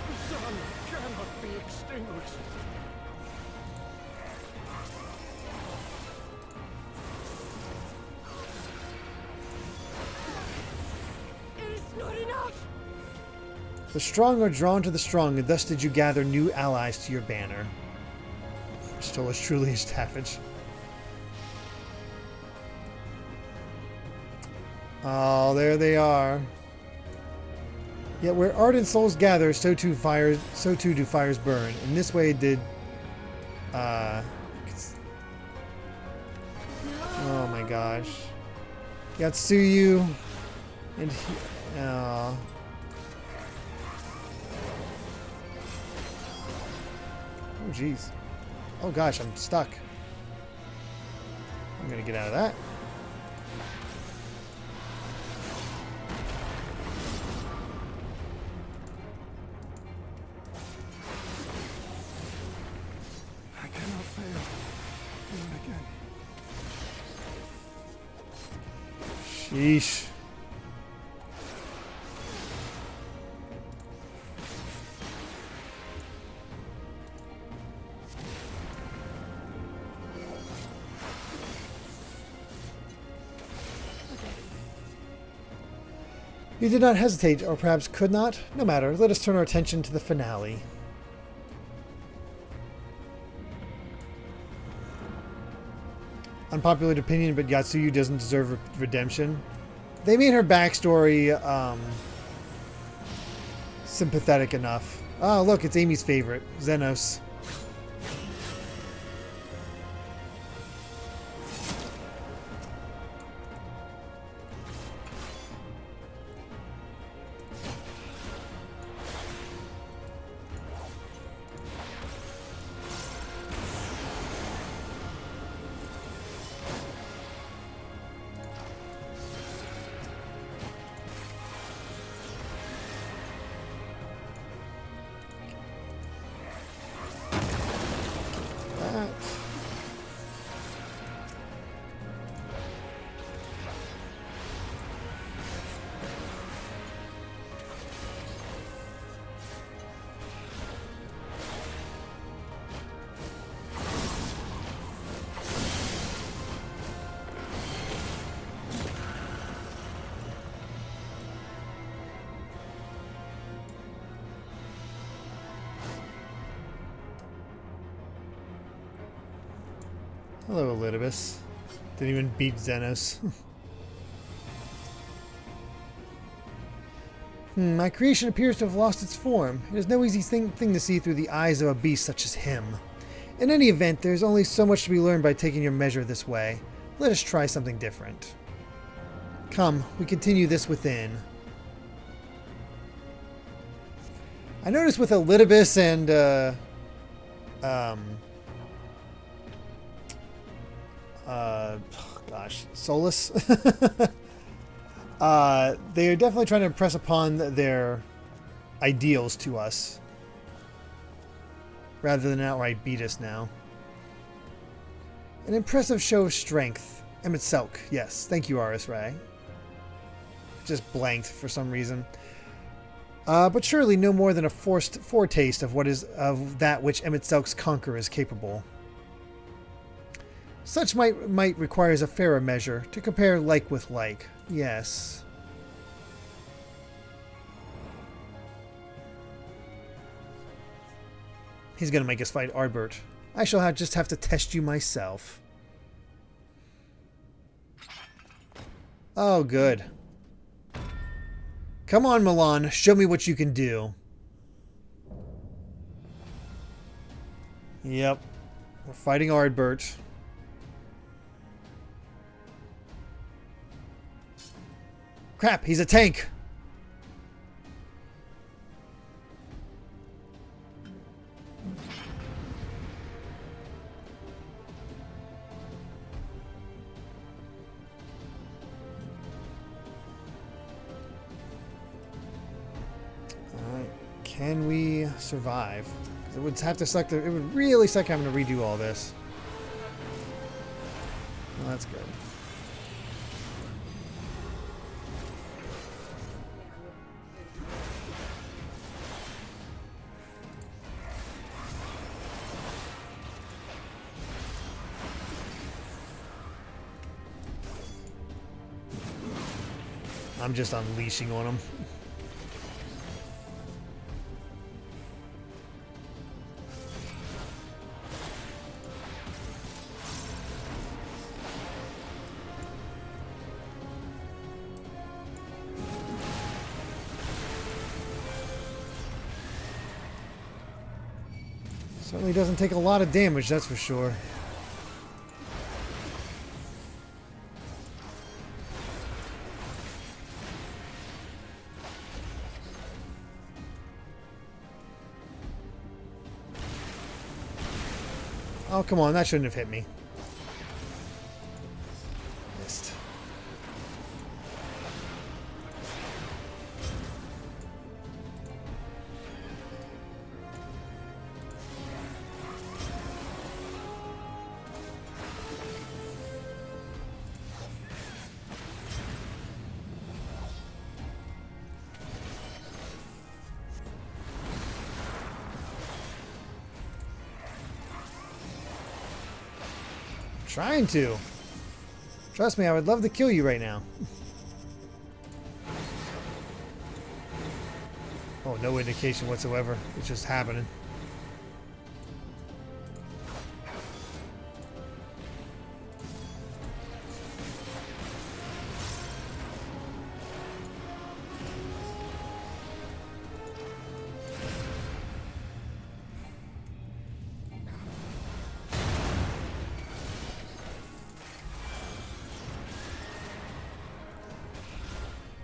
The sun cannot be extinguished. It's not enough. The strong are drawn to the strong, and thus did you gather new allies to your banner. Still is truly savage. Oh, there they are. Yet where ardent souls gather, so too do fires burn. In this way did oh my gosh. Yatsuyu and oh. Oh jeez. Oh gosh, I'm stuck. I'm gonna get out of that. Sheesh. You did not hesitate, or perhaps could not? No matter, let us turn our attention to the finale. Unpopular opinion, but Yatsuyu doesn't deserve redemption. They made her backstory sympathetic enough. Oh, look, it's Amy's favorite, Xenos. Hello, Elidibus. Didn't even beat Xenos. My creation appears to have lost its form. It is no easy thing to see through the eyes of a beast such as him. In any event, there is only so much to be learned by taking your measure this way. Let us try something different. Come, we continue this within. I noticed with Elidibus and Solus. They are definitely trying to impress upon their ideals to us, rather than outright beat us now. An impressive show of strength. Emetselk, yes. Thank you, Aris Ray. Just blanked for some reason. But surely no more than a forced foretaste of that which Emetselk's conqueror is capable. Such might requires a fairer measure, to compare like with like. Yes. He's gonna make us fight Ardbert. I shall just have to test you myself. Oh, good. Come on, Milan. Show me what you can do. Yep. We're fighting Ardbert. Crap, he's a tank. Alright, can we survive? It would have to suck. It would really suck having to redo all this. Well, that's good. I'm just unleashing on him. Certainly doesn't take a lot of damage, that's for sure. Oh, come on, that shouldn't have hit me. Missed. Trying to. Trust me, I would love to kill you right now. Oh, no indication whatsoever. It's just happening.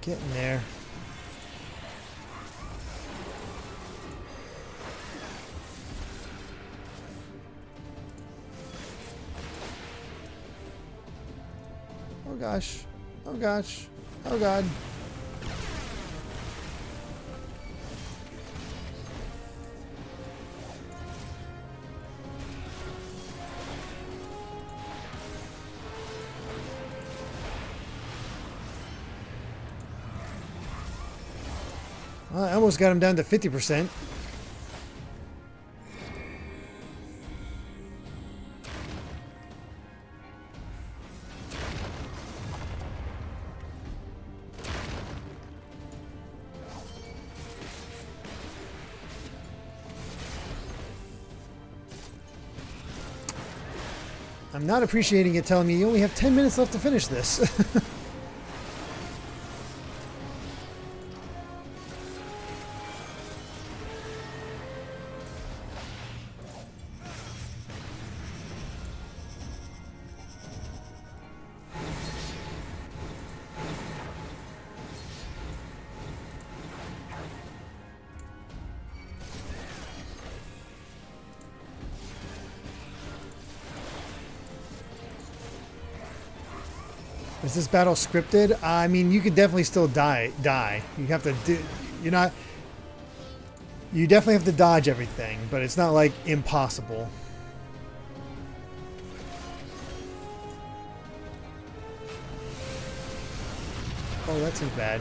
Getting there. Oh gosh. Oh gosh. Oh god. Well, I almost got him down to 50%. I'm not appreciating it telling me you only have 10 minutes left to finish this. Is this battle scripted? I mean, you could definitely still die. You have to do. You're not. You definitely have to dodge everything, but it's not like impossible. Oh, that seems bad.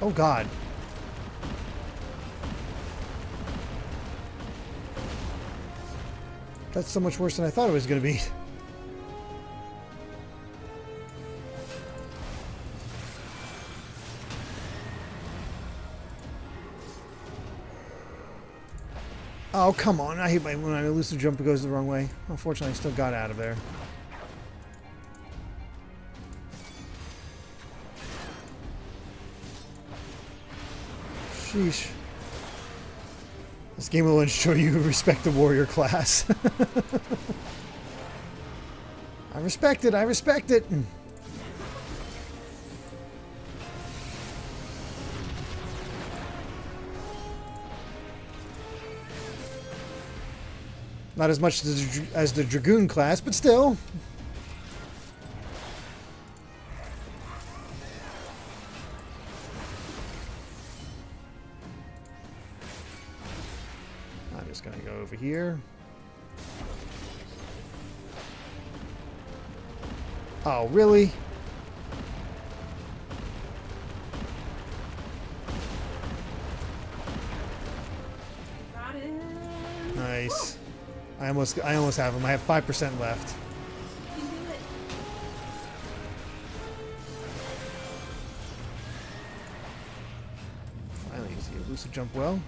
Oh God. That's so much worse than I thought it was going to be. Oh, come on. I hate when my elusive jump goes the wrong way. Unfortunately, I still got out of there. Sheesh. This game will ensure you respect the warrior class. I respect it. I respect it. Not as much as the Dragoon class, but still. I'm just going to go over here. Oh, really? Got it. Nice. I almost have him. I have 5% left. You can do it. Finally, use the elusive jump well.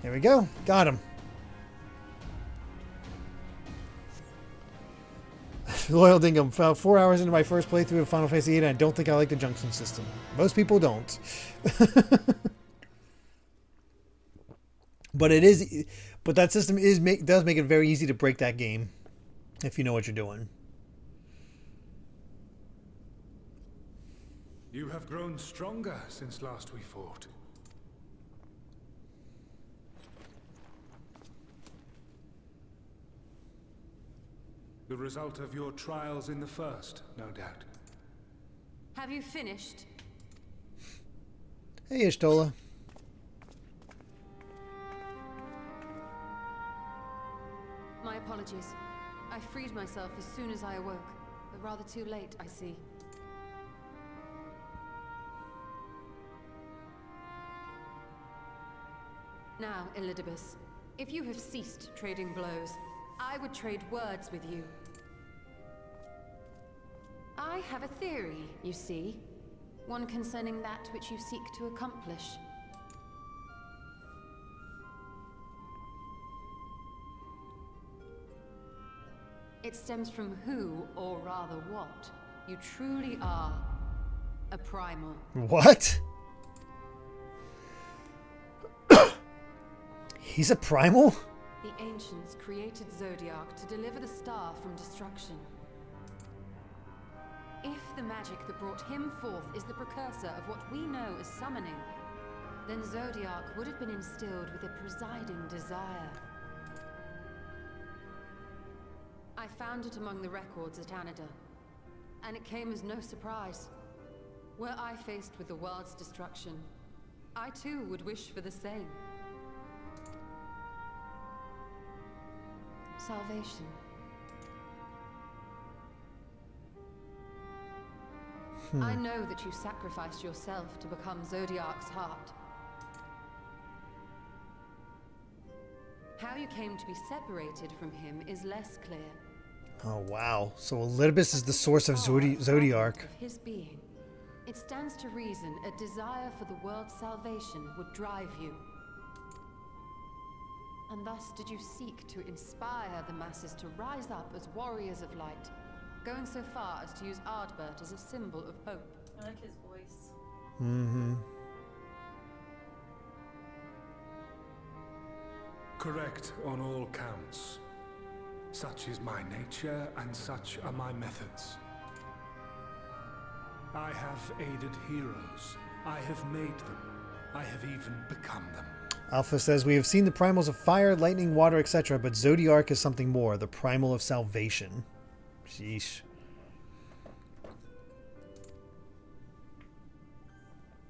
There we go. Got him. Loyal Dingham. About 4 hours into my first playthrough of Final Fantasy VIII, and I don't think I like the junction system. Most people don't. But it is. But that system does make it very easy to break that game, if you know what you're doing. You have grown stronger since last we fought. The result of your trials in the first, no doubt. Have you finished? Hey, Ishtola. My apologies. I freed myself as soon as I awoke, but rather too late, I see. Now, Elidibus, if you have ceased trading blows, I would trade words with you. I have a theory, you see. One concerning that which you seek to accomplish. It stems from who, or rather what, you truly are. A primal. What? He's a primal? The ancients created Zodiac to deliver the star from destruction. If the magic that brought him forth is the precursor of what we know as summoning, then Zodiac would have been instilled with a presiding desire. I found it among the records at Anida, and it came as no surprise. Were I faced with the world's destruction, I too would wish for the same. Salvation. I know that you sacrificed yourself to become Zodiark's heart. How you came to be separated from him is less clear. Oh, wow. So Elidibus is the source of Zodiark. Of his being. It stands to reason a desire for the world's salvation would drive you. And thus did you seek to inspire the masses to rise up as warriors of light, going so far as to use Ardbert as a symbol of hope. I like his voice. Mm-hmm. Correct on all counts. Such is my nature, and such are my methods. I have aided heroes. I have made them. I have even become them. Alpha says, we have seen the primals of fire, lightning, water, etc., but Zodiark is something more, the primal of salvation. Sheesh.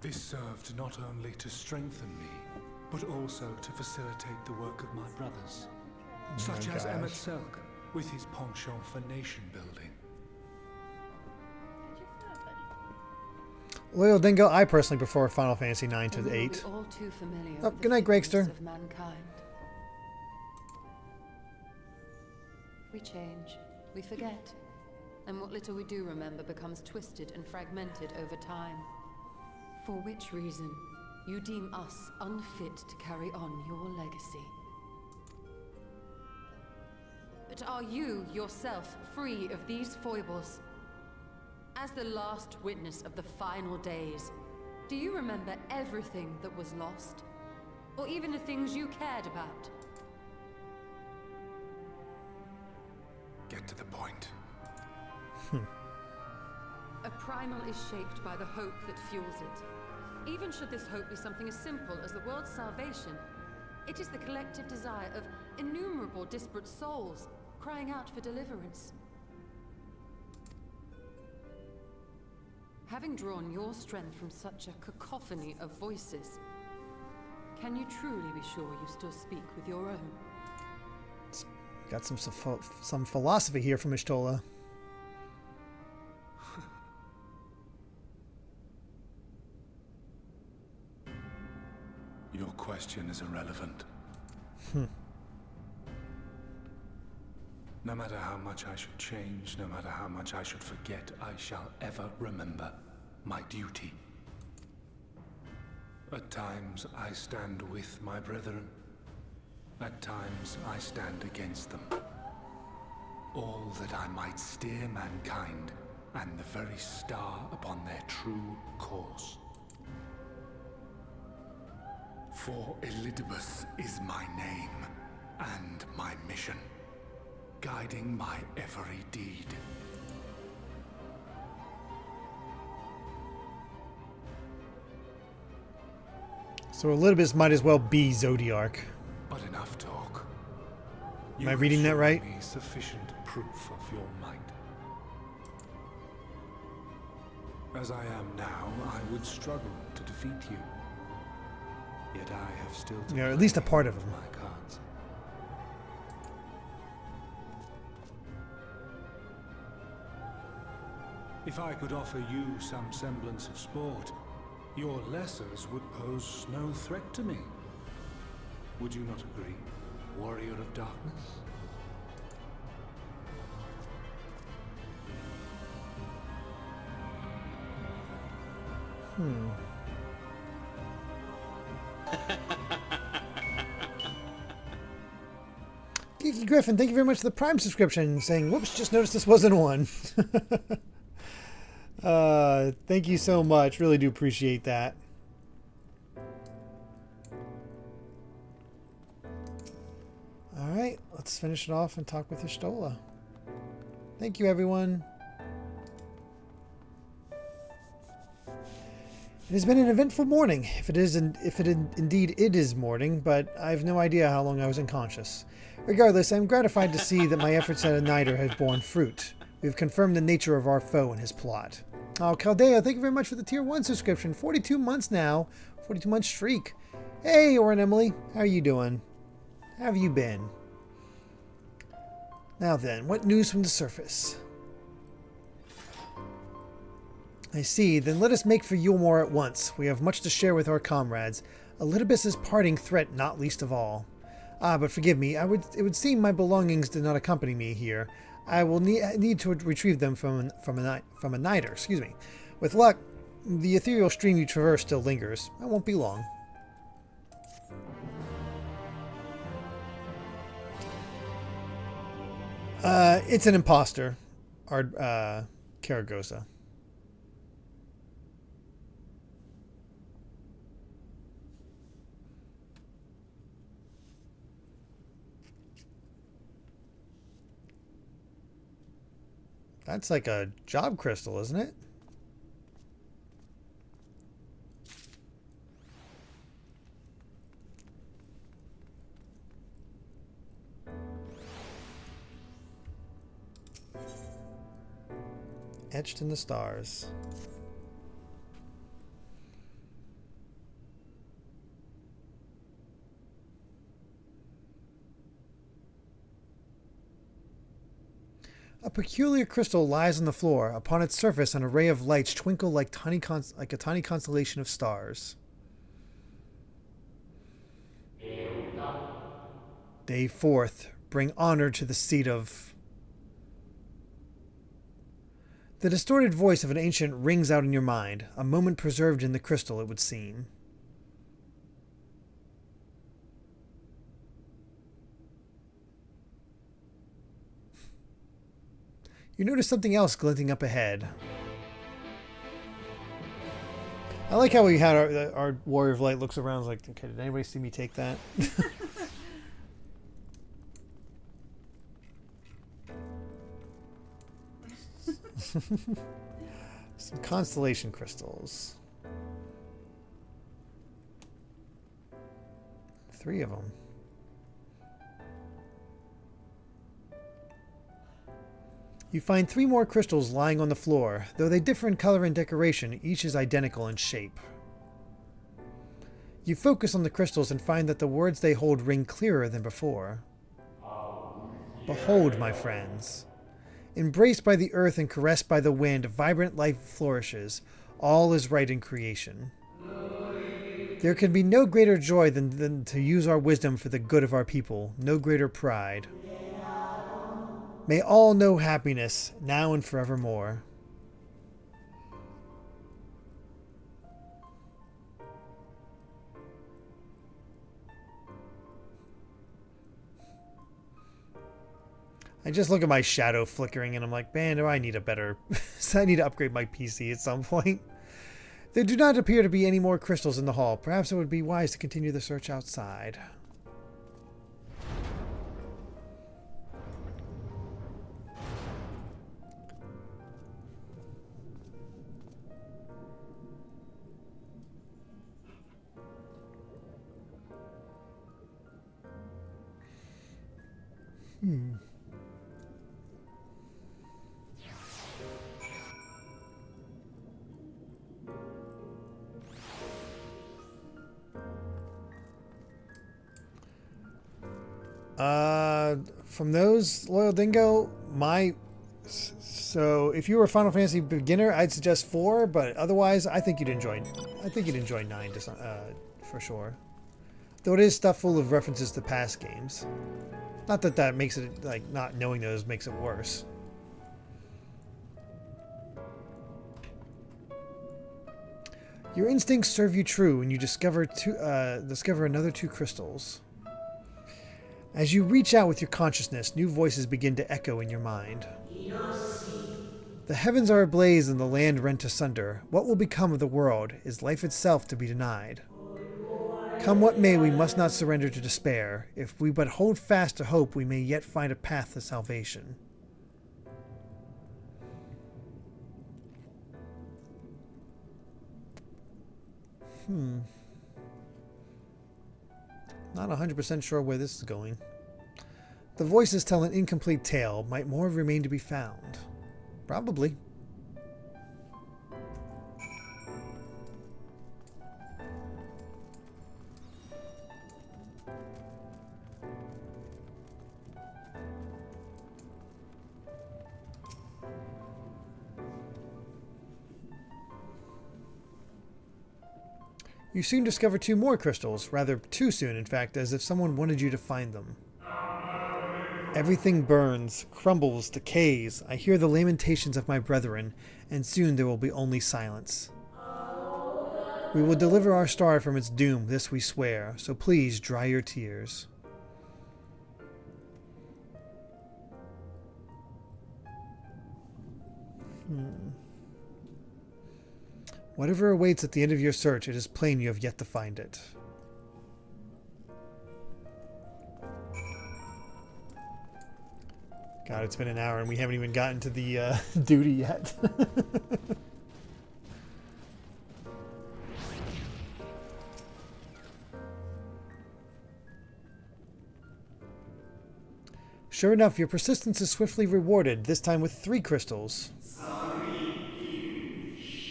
This served not only to strengthen me, but also to facilitate the work of my brothers, such as Emmett Selk, with his penchant for nation building. Loyal Dingo, I personally prefer Final Fantasy IX to 8. All too familiar Oh, with good the night, Gregster. of mankind. We change, we forget, and what little we do remember becomes twisted and fragmented over time. For which reason, you deem us unfit to carry on your legacy. But are you, yourself, free of these foibles? As the last witness of the final days, do you remember everything that was lost? Or even the things you cared about? Get to the point. A primal is shaped by the hope that fuels it. Even should this hope be something as simple as the world's salvation, it is the collective desire of innumerable disparate souls crying out for deliverance. Having drawn your strength from such a cacophony of voices, can you truly be sure you still speak with your own? Got some philosophy here from Ishtola. Your question is irrelevant. No matter how much I should change, no matter how much I should forget, I shall ever remember my duty. At times I stand with my brethren. At times I stand against them. All that I might steer mankind and the very star upon their true course. For Elidibus is my name and my mission, guiding my every deed. So Elidibus might as well be Zodiark. But enough talk. Am I reading that right? You have shown me sufficient proof of your might. As I am now, I would struggle to defeat you. Yet I have still to Yeah, at least a play part of him. my cards. If I could offer you some semblance of sport, your lessers would pose no threat to me. Would you not agree, warrior of darkness? Geeky Griffin, thank you very much for the Prime subscription, saying, whoops, just noticed this wasn't one. Thank you so much. Really do appreciate that. Alright, let's finish it off and talk with Ishtola. Thank you, everyone. It has been an eventful morning, if it indeed is morning, but I have no idea how long I was unconscious. Regardless, I am gratified to see that my efforts at a Niter have borne fruit. We have confirmed the nature of our foe and his plot. Oh, Caldea, thank you very much for the Tier 1 subscription. 42 months now. 42-month streak. Hey, Orin Emily. How are you doing? How have you been? Now then, what news from the surface? I see. Then let us make for Yulmore at once. We have much to share with our comrades. Elidibus' parting threat not least of all. Ah, but forgive me. It would seem my belongings did not accompany me here. I will need to retrieve them from a niter. Excuse me. With luck, the ethereal stream you traverse still lingers. I won't be long. It's an imposter. Karagosa. That's like a job crystal, isn't it? Etched in the stars. A peculiar crystal lies on the floor. Upon its surface, an array of lights twinkle like a tiny constellation of stars. Day 4th. Bring honor to the seat of... The distorted voice of an ancient rings out in your mind, a moment preserved in the crystal, it would seem. You notice something else glinting up ahead. I like how we had our Warrior of Light looks around like, okay, did anybody see me take that? Some constellation crystals. 3 of them. You find 3 more crystals lying on the floor. Though they differ in color and decoration, each is identical in shape. You focus on the crystals and find that the words they hold ring clearer than before. Behold, my friends. Embraced by the earth and caressed by the wind, vibrant life flourishes. All is right in creation. There can be no greater joy than to use our wisdom for the good of our people, no greater pride. May all know happiness, now and forevermore. I just look at my shadow flickering and I'm like, man, do I need a better... I need to upgrade my PC at some point. There do not appear to be any more crystals in the hall. Perhaps it would be wise to continue the search outside. From those, Loyal Dingo, so if you were a Final Fantasy beginner, I'd suggest 4, but otherwise, I think you'd enjoy 9 for sure. Though it is stuff full of references to past games. Not that that makes it, like, not knowing those makes it worse. Your instincts serve you true when you discover another 2 crystals. As you reach out with your consciousness, new voices begin to echo in your mind. The heavens are ablaze and the land rent asunder. What will become of the world? Is life itself to be denied? Come what may, we must not surrender to despair. If we but hold fast to hope, we may yet find a path to salvation. Not 100% sure where this is going. The voices tell an incomplete tale. Might more remain to be found? Probably. You soon discover 2 more crystals, rather too soon, in fact, as if someone wanted you to find them. Everything burns, crumbles, decays. I hear the lamentations of my brethren, and soon there will be only silence. We will deliver our star from its doom, this we swear, so please dry your tears. Whatever awaits at the end of your search, it is plain you have yet to find it. God, it's been an hour and we haven't even gotten to the duty yet. Sure enough, your persistence is swiftly rewarded, this time with 3 crystals.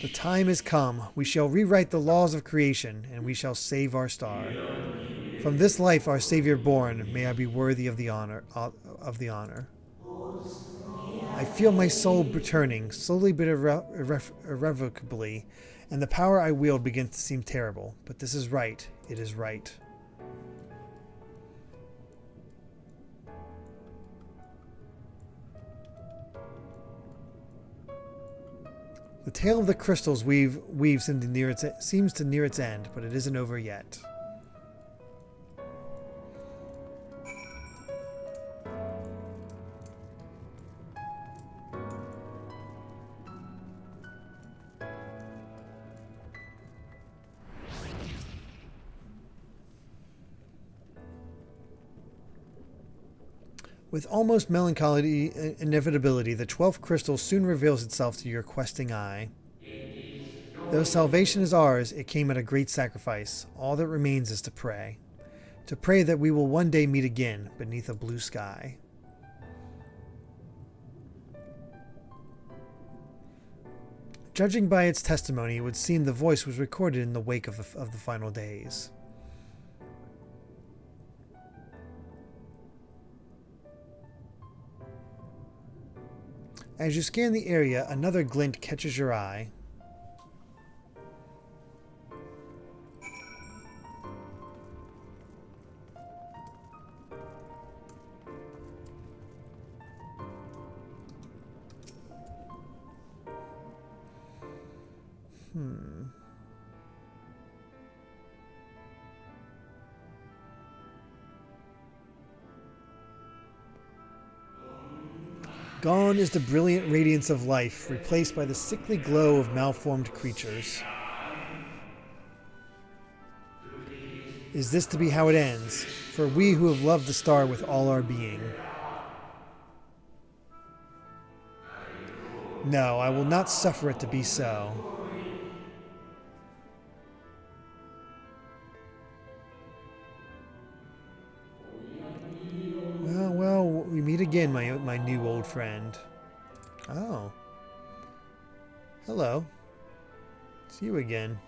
The time has come. We shall rewrite the laws of creation, and we shall save our star. From this life our Savior born, may I be worthy of the honor. I feel my soul returning, slowly but irrevocably, and the power I wield begins to seem terrible. But this is right. It is right. The tale of the crystals weaves seems to near its end, but it isn't over yet. With almost melancholy inevitability, the 12th crystal soon reveals itself to your questing eye. Though salvation is ours, it came at a great sacrifice. All that remains is to pray. To pray that we will one day meet again beneath a blue sky. Judging by its testimony, it would seem the voice was recorded in the wake of the final days. As you scan the area, another glint catches your eye. Gone is the brilliant radiance of life, replaced by the sickly glow of malformed creatures. Is this to be how it ends, for we who have loved the star with all our being? No, I will not suffer it to be so. Well, we meet again, my new old friend. Oh. Hello. It's you again.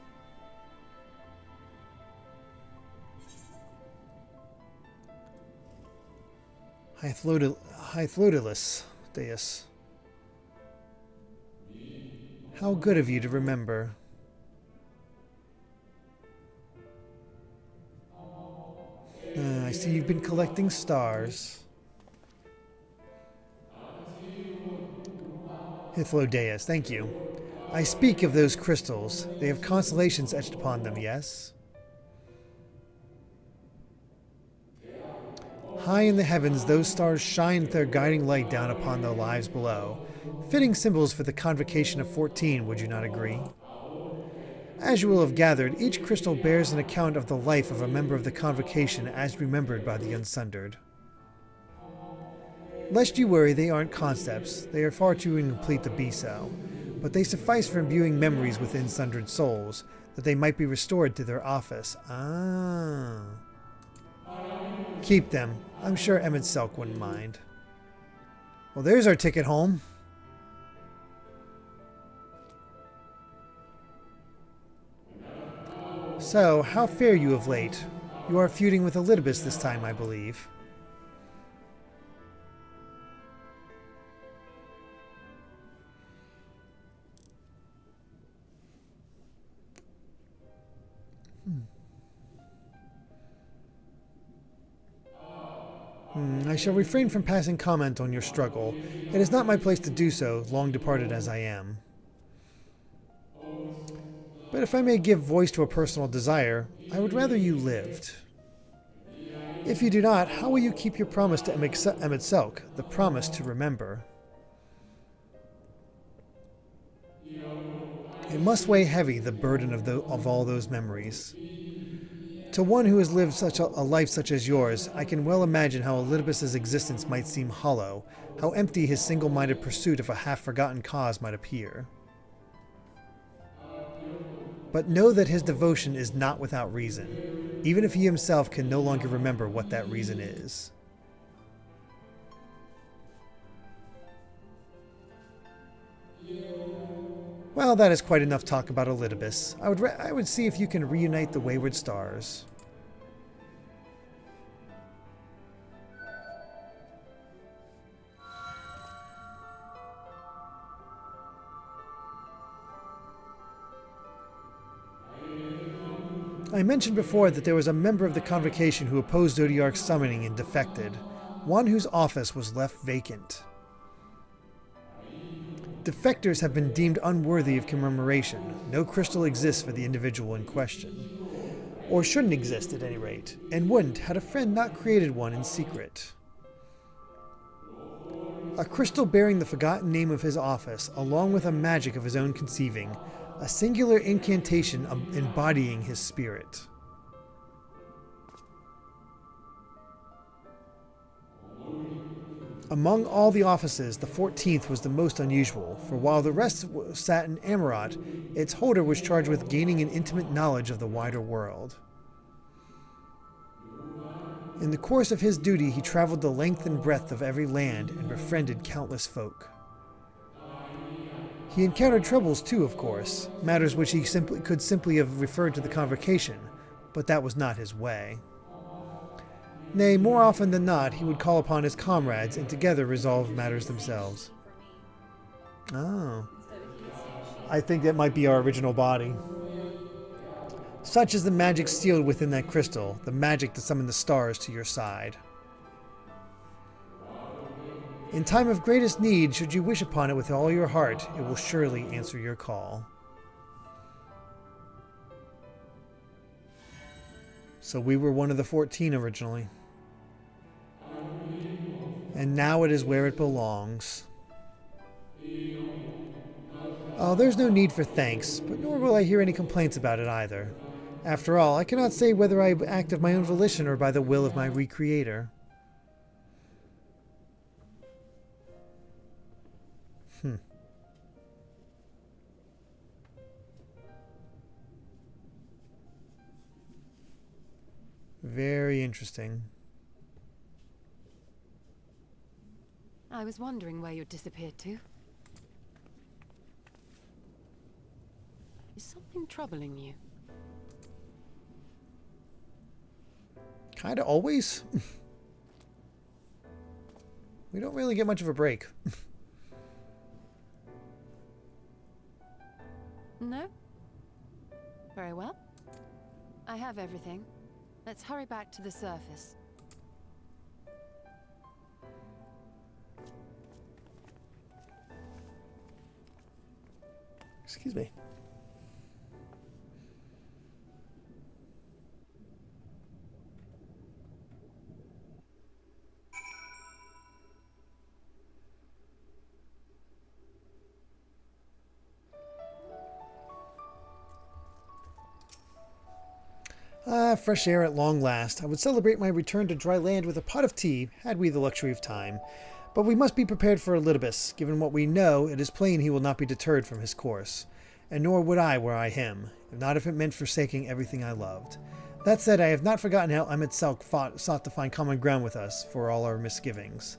Hythlodilus, Deus. How good of you to remember. I see you've been collecting stars. Hythlodeus, thank you. I speak of those crystals. They have constellations etched upon them, yes? High in the heavens, those stars shine their guiding light down upon the lives below. Fitting symbols for the Convocation of 14, would you not agree? As you will have gathered, each crystal bears an account of the life of a member of the Convocation as remembered by the unsundered. Lest you worry, they aren't concepts. They are far too incomplete to be so. But they suffice for imbuing memories within sundered souls, that they might be restored to their office. Ah. Keep them. I'm sure Emmett Selk wouldn't mind. Well, there's our ticket home. So, how fare you of late? You are feuding with Elidibus this time, I believe. I shall refrain from passing comment on your struggle. It is not my place to do so, long departed as I am. But if I may give voice to a personal desire, I would rather you lived. If you do not, how will you keep your promise to Emet-Selch, the promise to remember? It must weigh heavy, the burden of all those memories. To one who has lived such a life such as yours, I can well imagine how Elidibus's existence might seem hollow, how empty his single-minded pursuit of a half-forgotten cause might appear. But know that his devotion is not without reason, even if he himself can no longer remember what that reason is. Well, that is quite enough talk about Elidibus. I would see if you can reunite the wayward stars. I mentioned before that there was a member of the Convocation who opposed Zodiark's summoning and defected, one whose office was left vacant. Defectors have been deemed unworthy of commemoration. No crystal exists for the individual in question. Or shouldn't exist at any rate, and wouldn't had a friend not created one in secret. A crystal bearing the forgotten name of his office, along with a magic of his own conceiving, a singular incantation embodying his spirit. Among all the offices, the 14th was the most unusual, for while the rest sat in Amarot, its holder was charged with gaining an intimate knowledge of the wider world. In the course of his duty, he traveled the length and breadth of every land and befriended countless folk. He encountered troubles too, of course, matters which he could simply have referred to the Convocation, but that was not his way. Nay, more often than not, he would call upon his comrades and together resolve matters themselves. Oh. I think that might be our original body. Such is the magic sealed within that crystal, the magic to summon the stars to your side. In time of greatest need, should you wish upon it with all your heart, it will surely answer your call. So we were one of the 14 originally. And now it is where it belongs. Oh, there's no need for thanks, but nor will I hear any complaints about it either. After all, I cannot say whether I act of my own volition or by the will of my recreator. Very interesting. I was wondering where you'd disappeared to. Is something troubling you? Kinda always. We don't really get much of a break. No? Very well. I have everything. Let's hurry back to the surface. Excuse me. Fresh air at long last. I would celebrate my return to dry land with a pot of tea, had we the luxury of time. But we must be prepared for Elidibus. Given what we know, it is plain he will not be deterred from his course. And nor would I were I him, not if it meant forsaking everything I loved. That said, I have not forgotten how Emet-Selch sought to find common ground with us, for all our misgivings.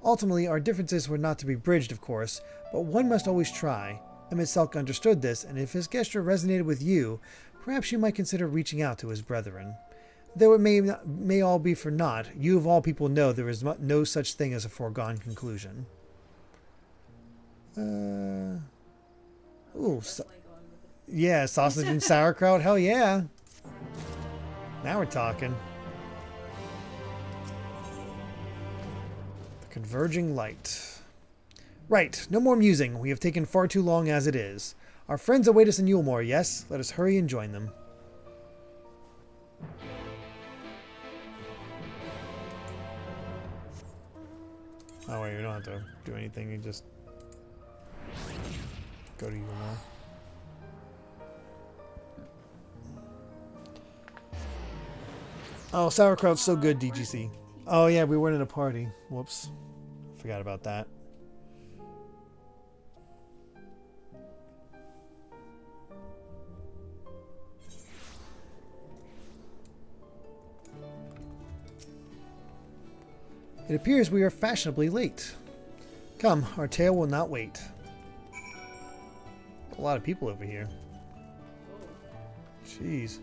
Ultimately, our differences were not to be bridged, of course, but one must always try. Emet-Selch understood this, and if his gesture resonated with you, perhaps you might consider reaching out to his brethren. Though it may all be for naught, you of all people know there is no such thing as a foregone conclusion. Yeah, sausage and sauerkraut, hell yeah. Now we're talking. Converging light. Right, no more musing. We have taken far too long as it is. Our friends await us in Yulmore, yes? Let us hurry and join them. Oh wait, we don't have to do anything, you just go to Yulmore. Oh, sauerkraut's so good, DGC. Oh yeah, we weren't in a party. Whoops. Forgot about that. It appears we are fashionably late. Come, our tale will not wait. A lot of people over here. Jeez.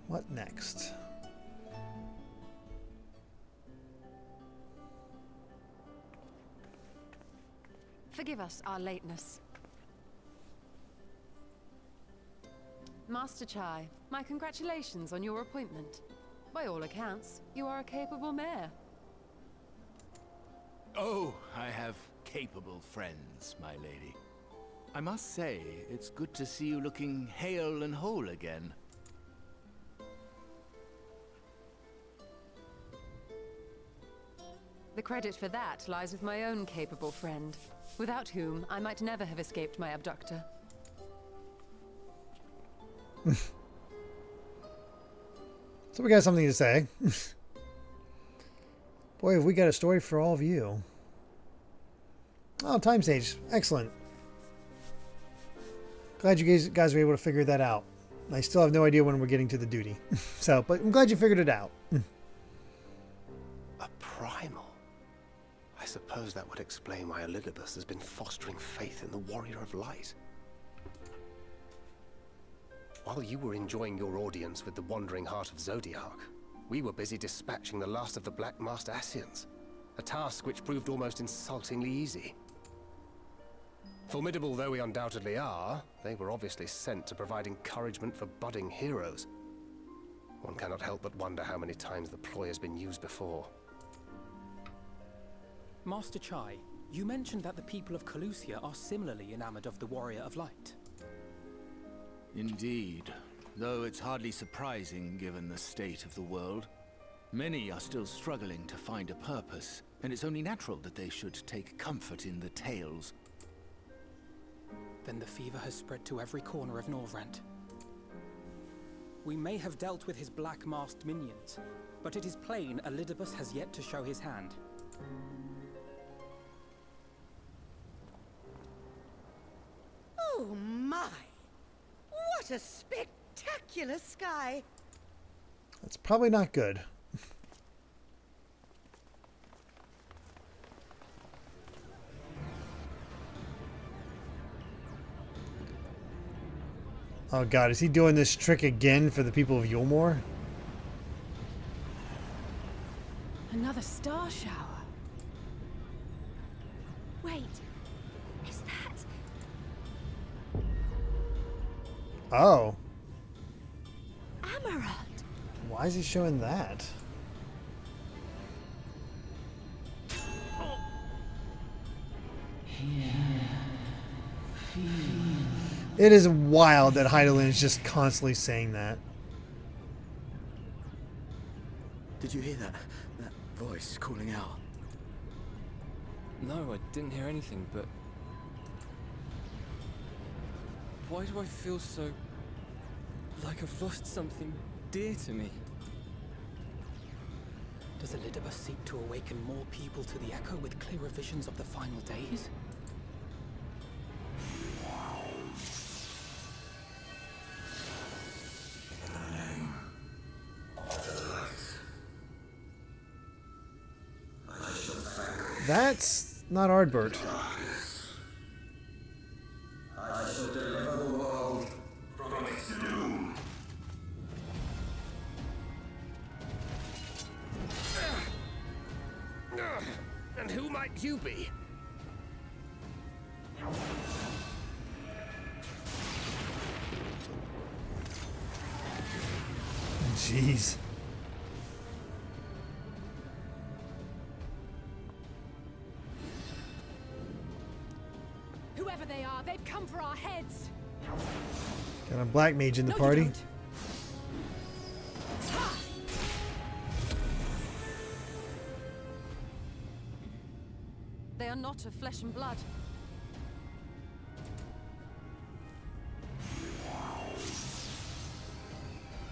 What next? Forgive us our lateness. Master Chai, my congratulations on your appointment. By all accounts, you are a capable mayor. Oh, I have capable friends, my lady. I must say, it's good to see you looking hale and whole again. The credit for that lies with my own capable friend, without whom I might never have escaped my abductor. So we got something to say. Boy, have we got a story for all of you. Oh, time stage. Excellent. Glad you guys were able to figure that out. I still have no idea when we're getting to the duty. So, but I'm glad you figured it out. A primal? I suppose that would explain why Elidibus has been fostering faith in the Warrior of Light. While you were enjoying your audience with the Wandering Heart of Zodiac, we were busy dispatching the last of the Black Master Ascians, a task which proved almost insultingly easy. Formidable though we undoubtedly are, they were obviously sent to provide encouragement for budding heroes. One cannot help but wonder how many times the ploy has been used before. Master Chai, you mentioned that the people of Calusia are similarly enamored of the Warrior of Light. Indeed, though it's hardly surprising given the state of the world. Many are still struggling to find a purpose, and it's only natural that they should take comfort in the tales. Then the fever has spread to every corner of Norvrant. We may have dealt with his black-masked minions, but it is plain Elidibus has yet to show his hand. Oh my! What a spectacular sky! That's probably not good. Oh god, is he doing this trick again for the people of Yulmore? Another star shower. Wait, is that... Oh. Amaranth? Why is he showing that? It is wild that Heidelin is just constantly saying that. Did you hear that? That voice calling out? No, I didn't hear anything, but... Why do I feel so... like I've lost something dear to me? Does Elidibus seek to awaken more people to the Echo with clearer visions of the final days? That's not Ardbert. I shall deliver the world from its doom. And who might you be? Jeez. Whoever they are, they've come for our heads. Got a black mage in the No, party. you don't. They are not of flesh and blood.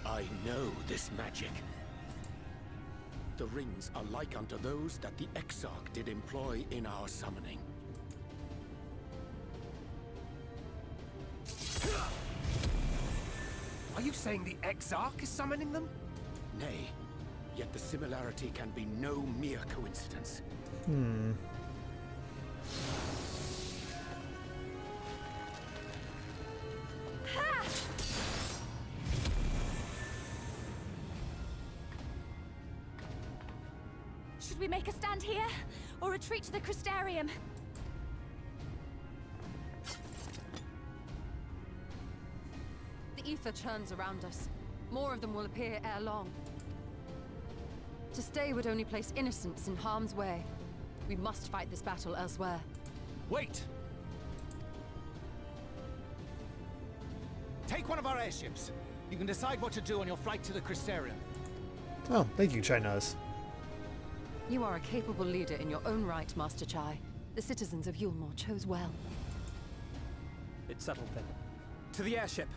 I know this magic. The rings are like unto those that the Exarch did employ in our summoning. Are you saying the Exarch is summoning them? Nay, yet the similarity can be no mere coincidence. Hmm. Should we make a stand here, or retreat to the Crystarium? The ether churns around us. More of them will appear ere long. To stay would only place innocents in harm's way. We must fight this battle elsewhere. Wait! Take one of our airships. You can decide what to do on your flight to the Crystarium. Oh, thank you, Chinaz. You are a capable leader in your own right, Master Chai. The citizens of Yulmore chose well. It's settled then. To the airship!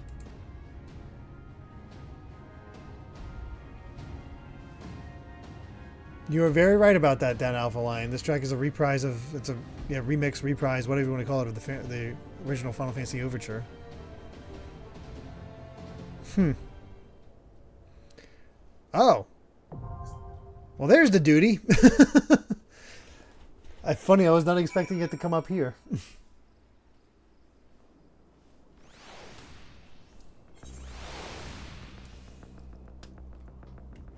You are very right about that, Dan Alpha Lion. This track is a reprise of, it's a remix, reprise, whatever you want to call it, of the original Final Fantasy Overture. Oh. Well, there's the duty. Funny, I was not expecting it to come up here.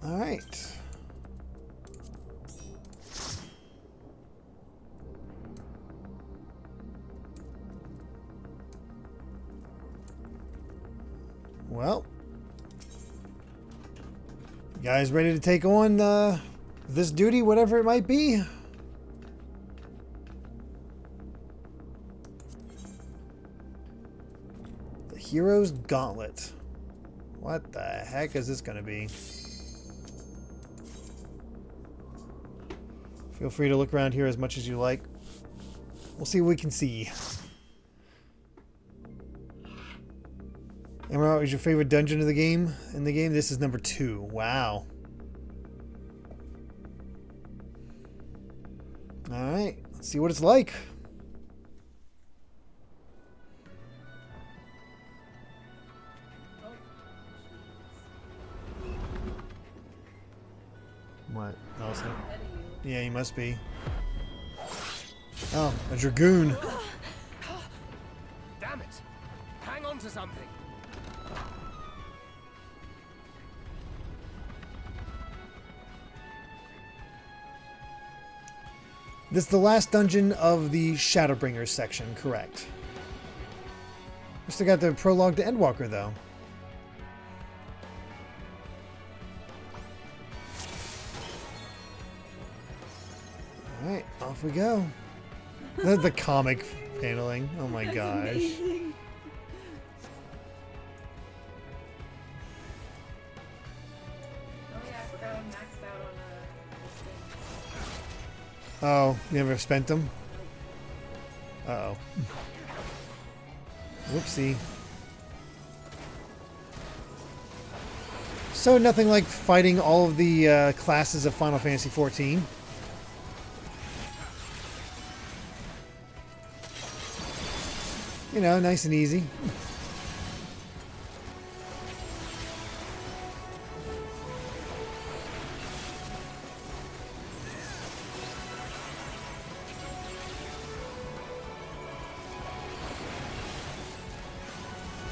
All right. Well, you guys ready to take on this duty, whatever it might be? The Hero's Gauntlet. What the heck is this going to be? Feel free to look around here as much as you like. We'll see what we can see. Emerald, what was your favorite dungeon of the game? In the game, this is number 2. Wow. All right, let's see what it's like. What? Also, yeah, you must be. Oh, a dragoon. Damn it! Hang on to something. This is the last dungeon of the Shadowbringers section, correct? We still got the prologue to Endwalker, though. Alright, off we go. The comic paneling. Oh my gosh. Amazing. Oh yeah, I forgot I'm maxed out on this thing. Oh, you never spent them? Uh-oh. Whoopsie. So nothing like fighting all of the classes of Final Fantasy XIV. You know, nice and easy.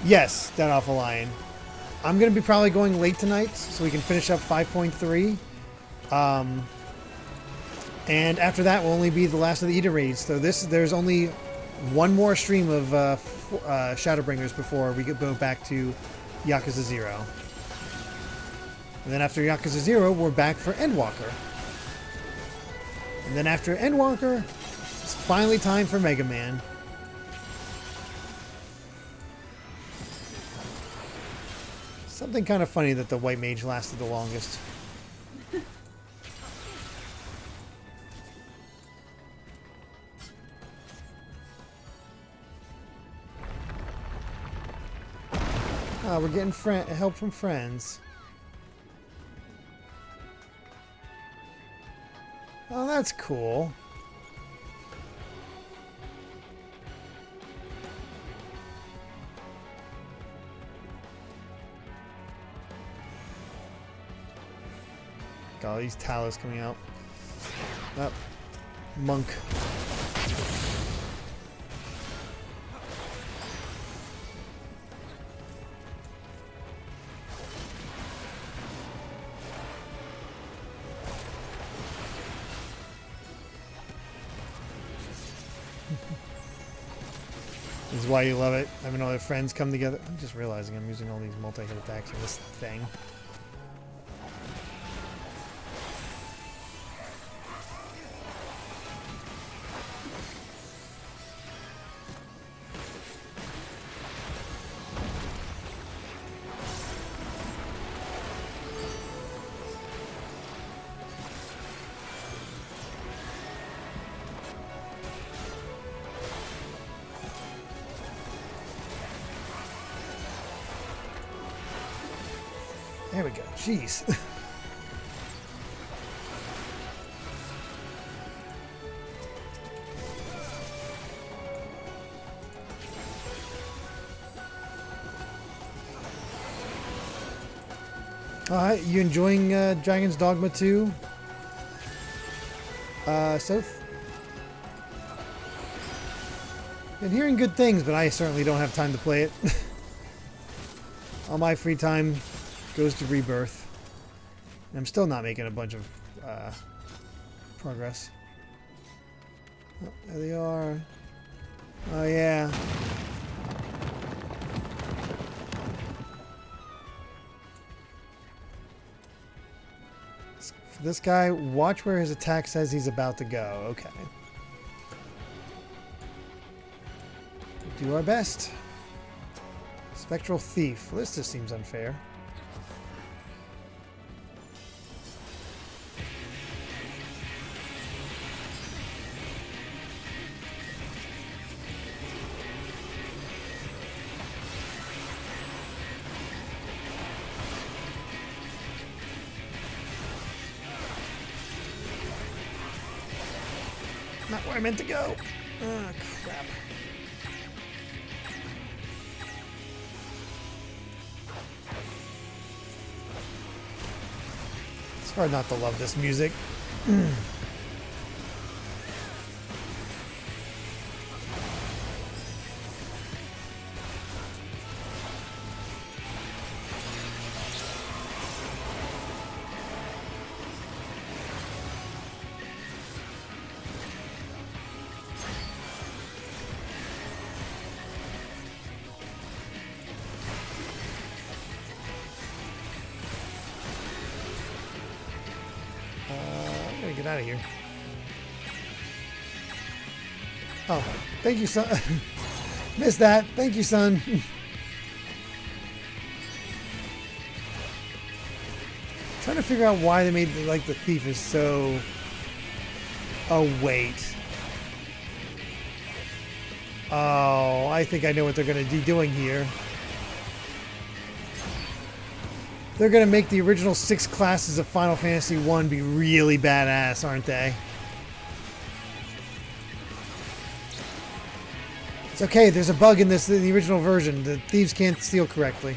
Yes, Dead Off a Lion. I'm going to be probably going late tonight so we can finish up 5.3. And after that will only be the last of the Eden raids. So there's only one more stream of Shadowbringers before we go back to Yakuza 0. And then after Yakuza 0, we're back for Endwalker. And then after Endwalker, it's finally time for Mega Man. Something kind of funny that the White Mage lasted the longest. Oh, we're getting help from friends. Oh, that's cool. Got all these talos coming out. Oh, monk. This is why you love it. Having all their friends come together. I'm just realizing I'm using all these multi-hit attacks on this thing. There we go. Jeez. Alright, you enjoying Dragon's Dogma 2? Soph? Been hearing good things, but I certainly don't have time to play it. All my free time goes to Rebirth. And I'm still not making a bunch of progress. Oh, there they are. Oh yeah. For this guy, watch where his attack says he's about to go. Okay. We'll do our best. Spectral Thief. Well, this just seems unfair. Not where I meant to go. Ah, crap. It's hard not to love this music. Get out of here. Oh, thank you, son. Missed that. Thank you, son. Trying to figure out why they made like the thief is so. Oh wait. Oh, I think I know what they're going to be doing here. They're going to make the original 6 classes of Final Fantasy I be really badass, aren't they? It's okay, there's a bug in the original version. The thieves can't steal correctly.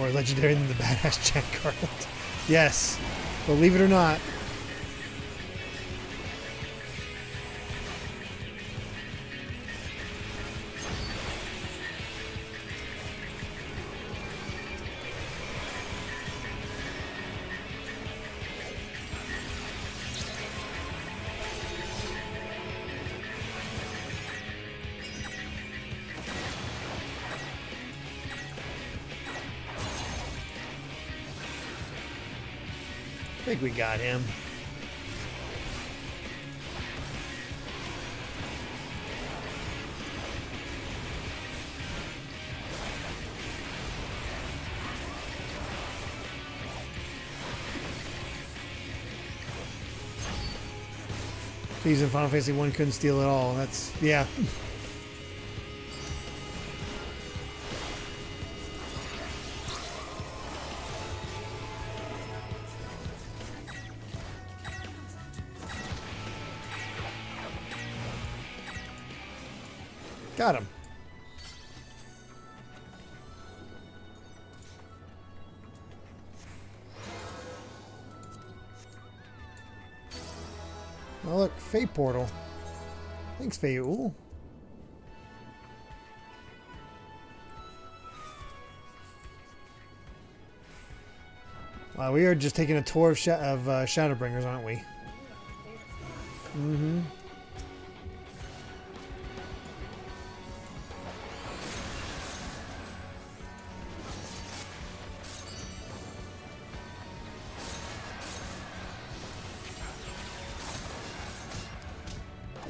More legendary than the badass Jack Garland. Yes. Believe it or not. I think we got him. Thieves in Final Fantasy 1 couldn't steal at all. That's, yeah. Got him. Oh look, Fate Portal. Thanks, Fate. Ooh. Wow, we are just taking a tour of, Shadowbringers, aren't we? Mm-hmm.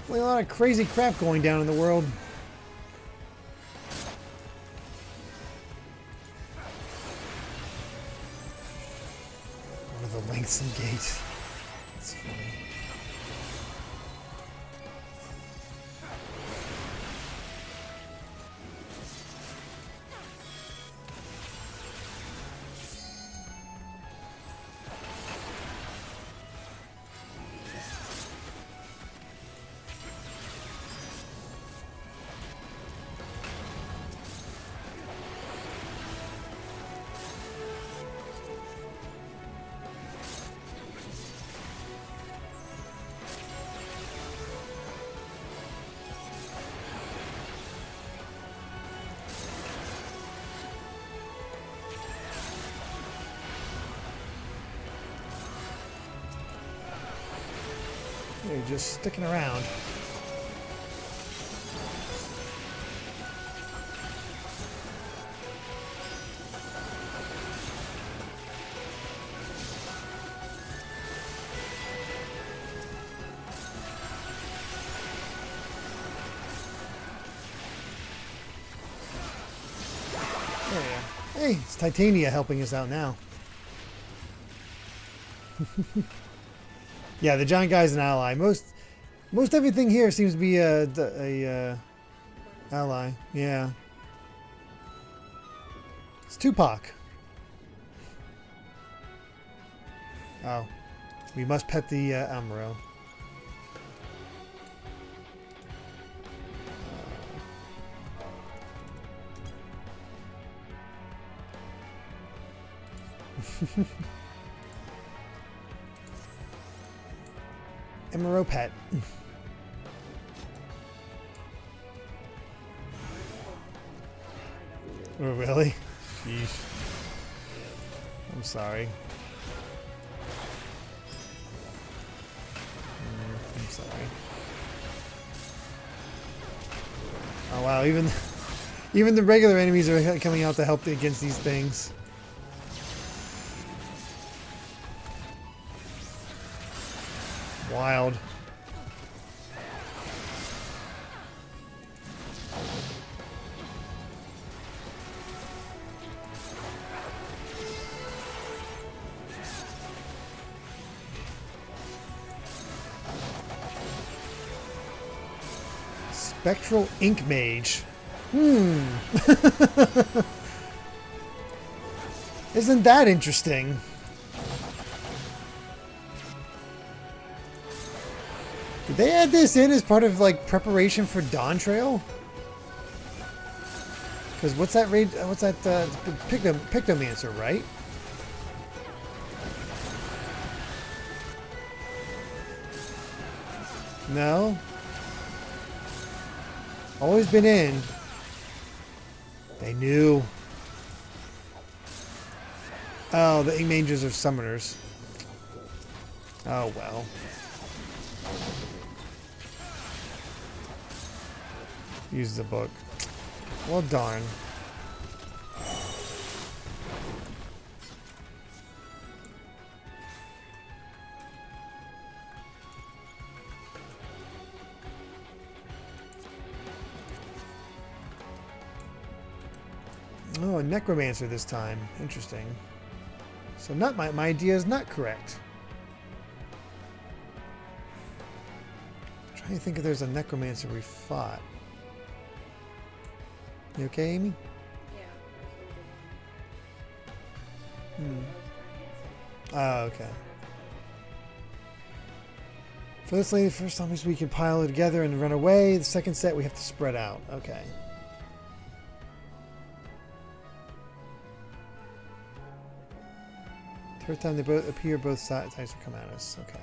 A lot of crazy crap going down in the world. One of the Langston Gate. That's funny. They're just sticking around. There we go. Hey, it's Titania helping us out now. Yeah, the giant guy's an ally. Most everything here seems to be a ally. Yeah. It's Tupac. Oh. We must pet the Amuro. Amuro pet. Oh, really? Sheesh. I'm sorry. I'm sorry. Oh wow, even the regular enemies are coming out to help against these things. Wild. Spectral Ink Mage. Isn't that interesting? Did they add this in as part of like preparation for Dawn Trail? Because what's that raid? What's that? Pictomancer, right? No. Always been in. They knew. Oh, the Mangers are summoners. Oh well. Use the book. Well, darn. Oh, a necromancer this time. Interesting. So not my idea is not correct. I'm trying to think if there's a necromancer we fought. You okay, Amy? Yeah. Oh, okay. For this lady, the first time we can pile it together and run away. The second set, we have to spread out. Okay. Third time they both appear, both sides will come at us. Okay.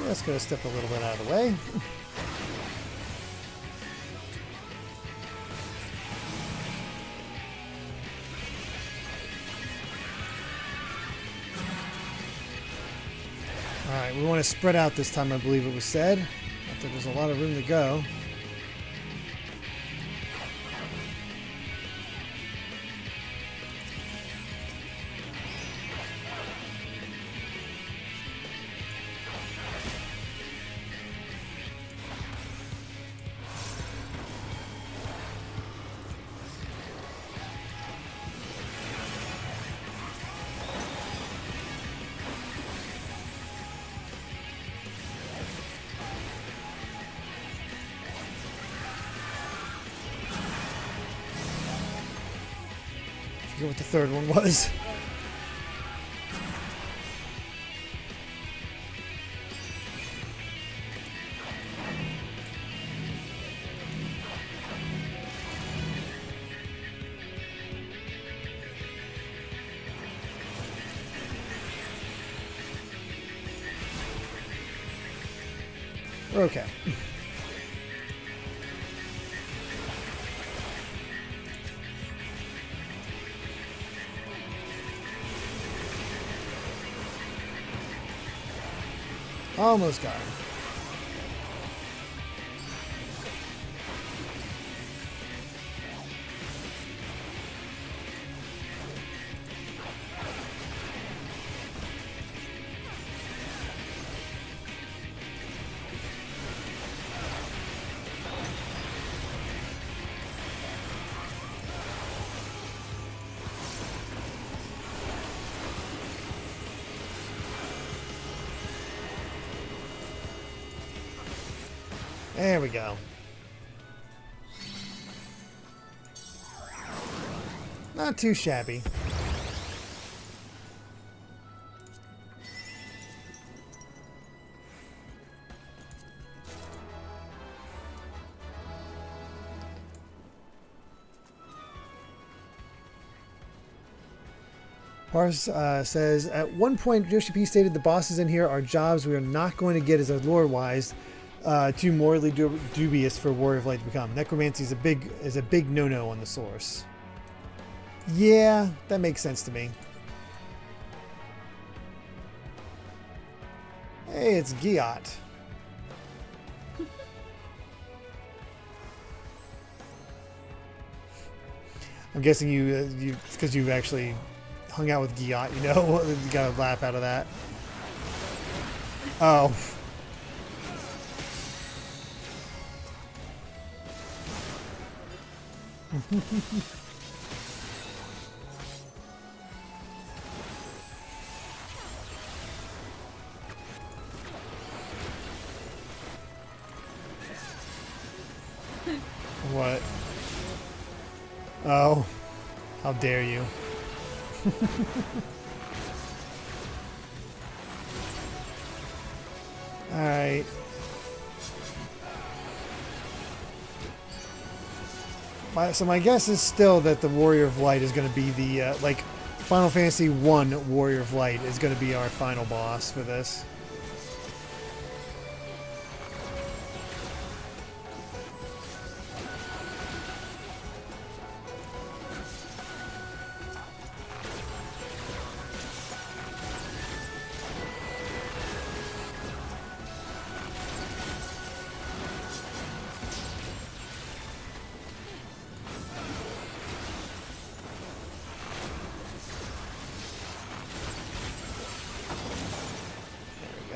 Just gonna step a little bit out of the way. Alright, we want to spread out this time, I believe it was said. Not that there's a lot of room to go. I forget what the third one was. Okay. Almost got him. There we go. Not too shabby. Pars says, at one point, Yoshi P stated the bosses in here are jobs we are not going to get as a lore-wise. Too morally dubious for Warrior of Light to become. Necromancy is a big no-no on the source. Yeah, that makes sense to me. Hey, it's Giot. I'm guessing you because you've actually hung out with Giot, you know, you got a laugh out of that. Oh. What? Oh, how dare you. Alright. So my guess is still that the Warrior of Light is going to be the, like, Final Fantasy I Warrior of Light is going to be our final boss for this.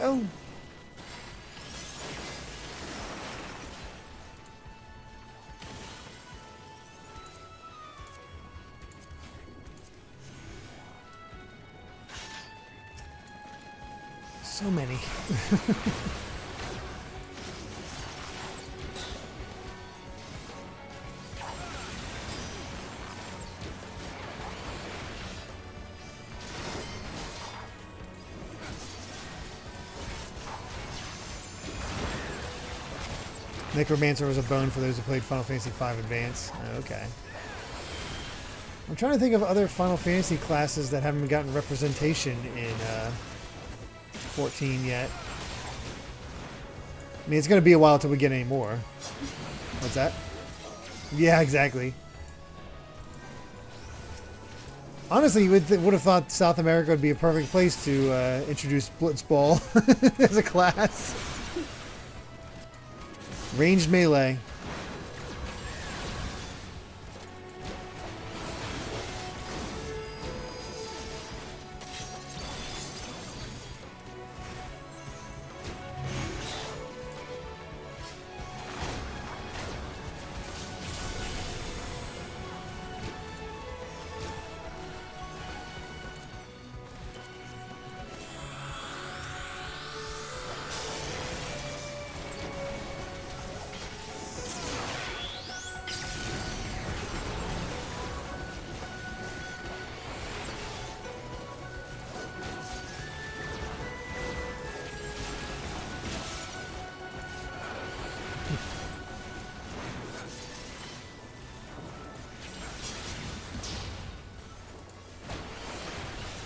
There we go. So many. Necromancer was a bone for those who played Final Fantasy V Advance. Okay. I'm trying to think of other Final Fantasy classes that haven't gotten representation in 14 yet. I mean, it's going to be a while till we get any more. What's that? Yeah, exactly. Honestly, you would have thought South America would be a perfect place to introduce Blitzball as a class. Ranged melee.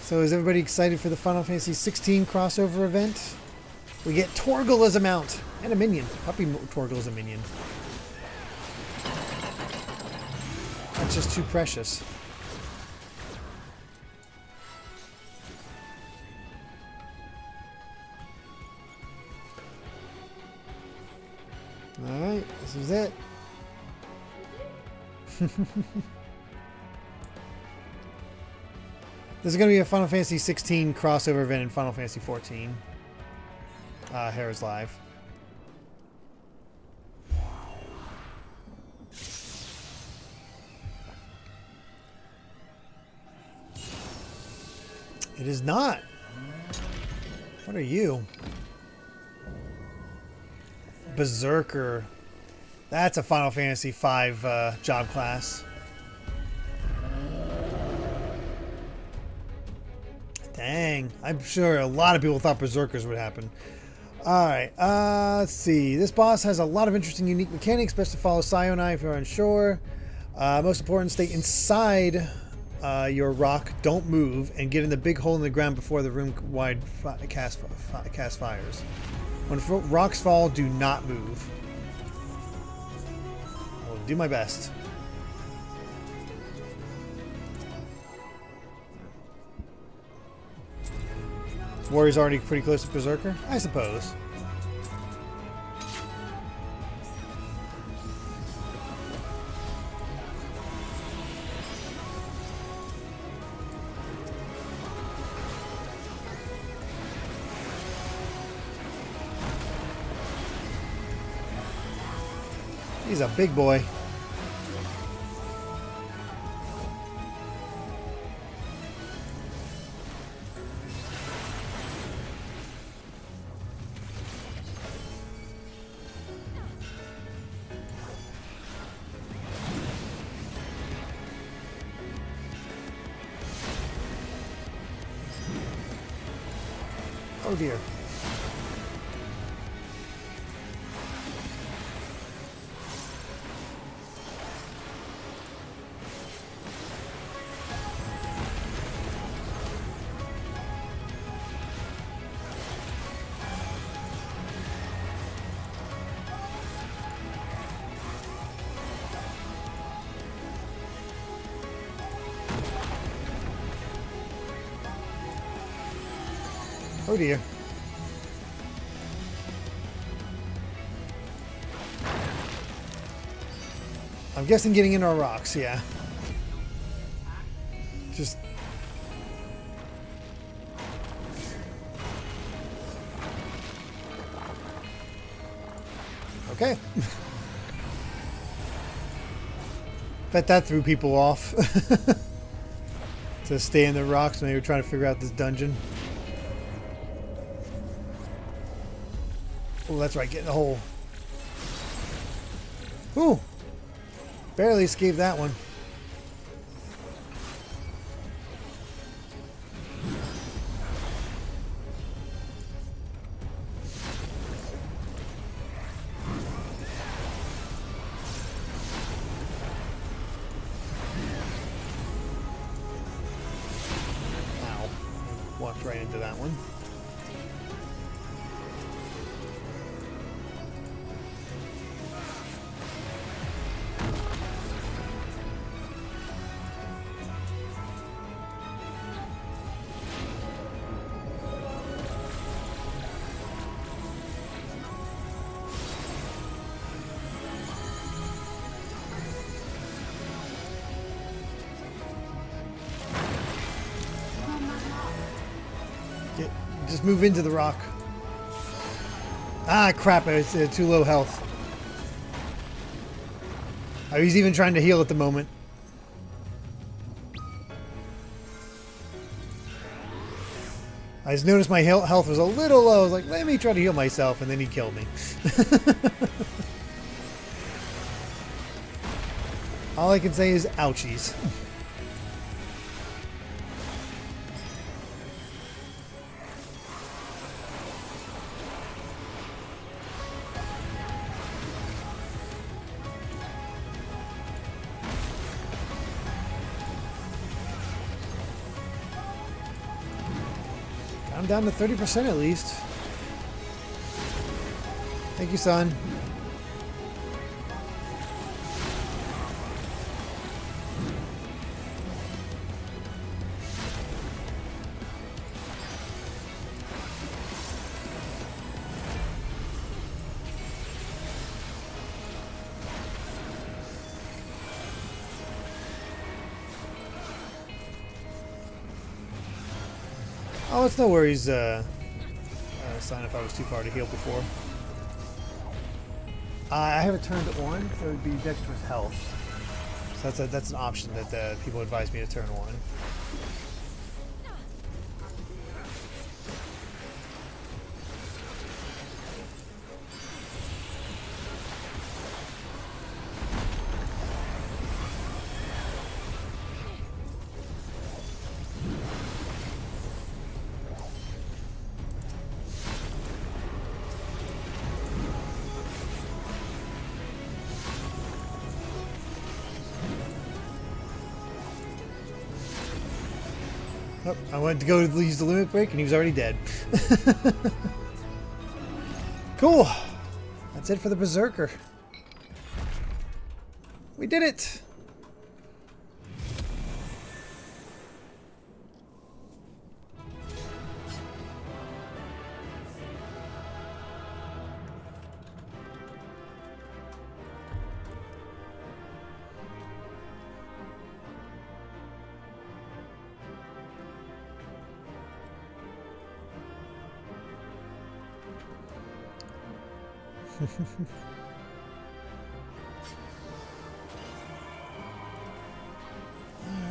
So is everybody excited for the Final Fantasy XVI crossover event? We get Torgal as a mount and a minion. Puppy Torgal as a minion. That's just too precious. Alright, this is it. This is going to be a Final Fantasy XVI crossover event in Final Fantasy XIV. Harris Live. It is not. What are you? Berserker. That's a Final Fantasy V job class. Dang. I'm sure a lot of people thought Berserkers would happen. Alright, let's see. This boss has a lot of interesting, unique mechanics. Best to follow Scion if you're unsure. Most important, stay inside your rock. Don't move. And get in the big hole in the ground before the room-wide cast fires. When rocks fall, do not move. I'll do my best. Warrior's already pretty close to Berserker, I suppose. He's a big boy. Oh dear. Oh dear. I'm guessing getting into our rocks, yeah. Just... Okay. Bet that threw people off. To stay in the rocks when they were trying to figure out this dungeon. Oh, that's right, get in the hole. Ooh! Barely escaped that one. Ow. Walked right into that one. Just move into the rock. Ah, crap. It's too low health. Oh, he's even trying to heal at the moment. I just noticed my health was a little low. I was like, let me try to heal myself, and then he killed me. All I can say is ouchies. I'm down to 30% at least. Thank you, son. Oh, it's no worries, sign if I was too far to heal before. I have it turned on, so it would be dexterous health. So that's an option that people advise me to turn on. Oh, I went to go use the limit break and he was already dead. Cool. That's it for the Berserker. We did it.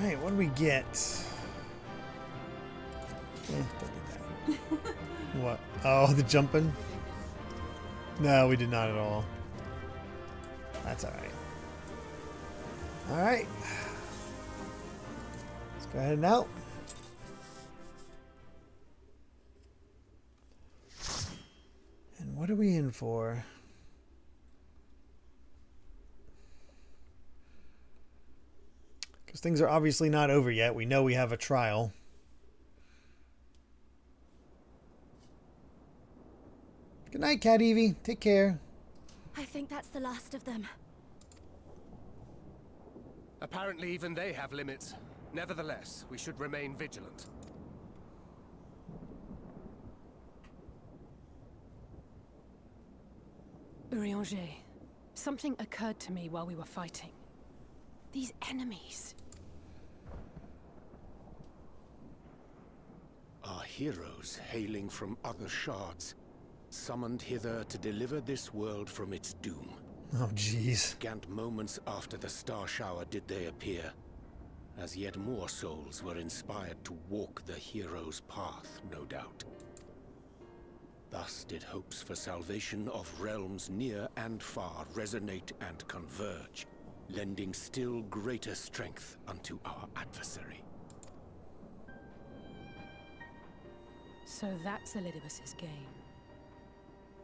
Alright, what do we get? Don't do that. What? Oh, the jumping? No, we did not at all. That's alright. Alright. Let's go ahead and out. And what are we in for? Because things are obviously not over yet. We know we have a trial. Good night, Cat Evie. Take care. I think that's the last of them. Apparently even they have limits. Nevertheless, we should remain vigilant. Urianger, something occurred to me while we were fighting. These enemies. Are heroes hailing from other shards, summoned hither to deliver this world from its doom. Oh, jeez. Scant moments after the star shower did they appear, as yet more souls were inspired to walk the hero's path, no doubt. Thus did hopes for salvation of realms near and far resonate and converge, lending still greater strength unto our adversary. So that's Elidibus's game.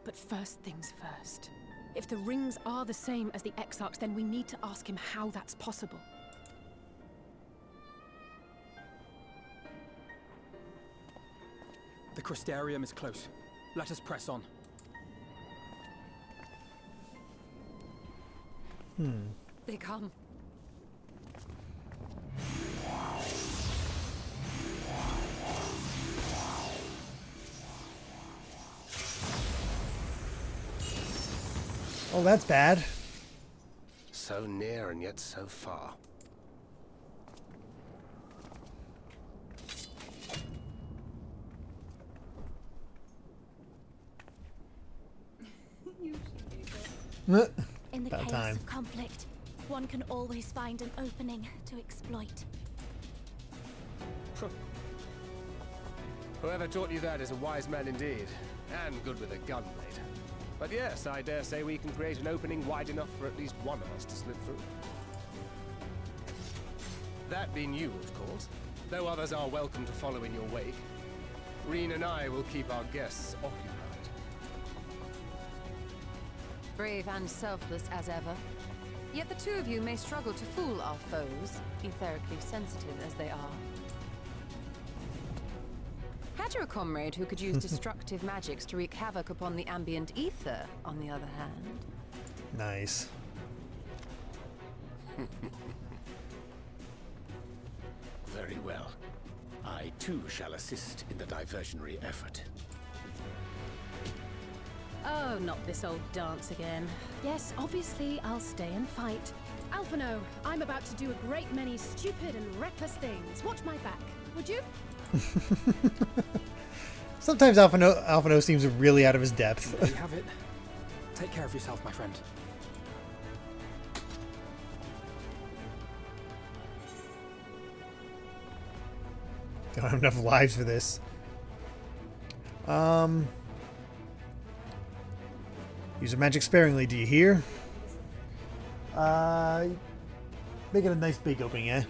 But first things first. If the rings are the same as the Exarchs, then we need to ask him how that's possible. The Crystarium is close. Let us press on. They come. Oh, that's bad. So near and yet so far. In the About chaos time. of conflict, one can always find an opening to exploit. Whoever taught you that is a wise man indeed, and good with a gun, mate. But yes, I dare say we can create an opening wide enough for at least one of us to slip through. That being you, of course, though others are welcome to follow in your wake. Reen and I will keep our guests occupied. Brave and selfless as ever. Yet the two of you may struggle to fool our foes, etherically sensitive as they are. Had you a comrade who could use destructive magics to wreak havoc upon the ambient ether, on the other hand? Nice. Very well. I too shall assist in the diversionary effort. Oh, not this old dance again. Yes, obviously I'll stay and fight. Alphino, I'm about to do a great many stupid and reckless things. Watch my back, would you? Sometimes Alphino seems really out of his depth. There you have it. Take care of yourself, my friend. Don't have enough lives for this. Use your magic sparingly, do you hear? Make it a nice big opening, eh?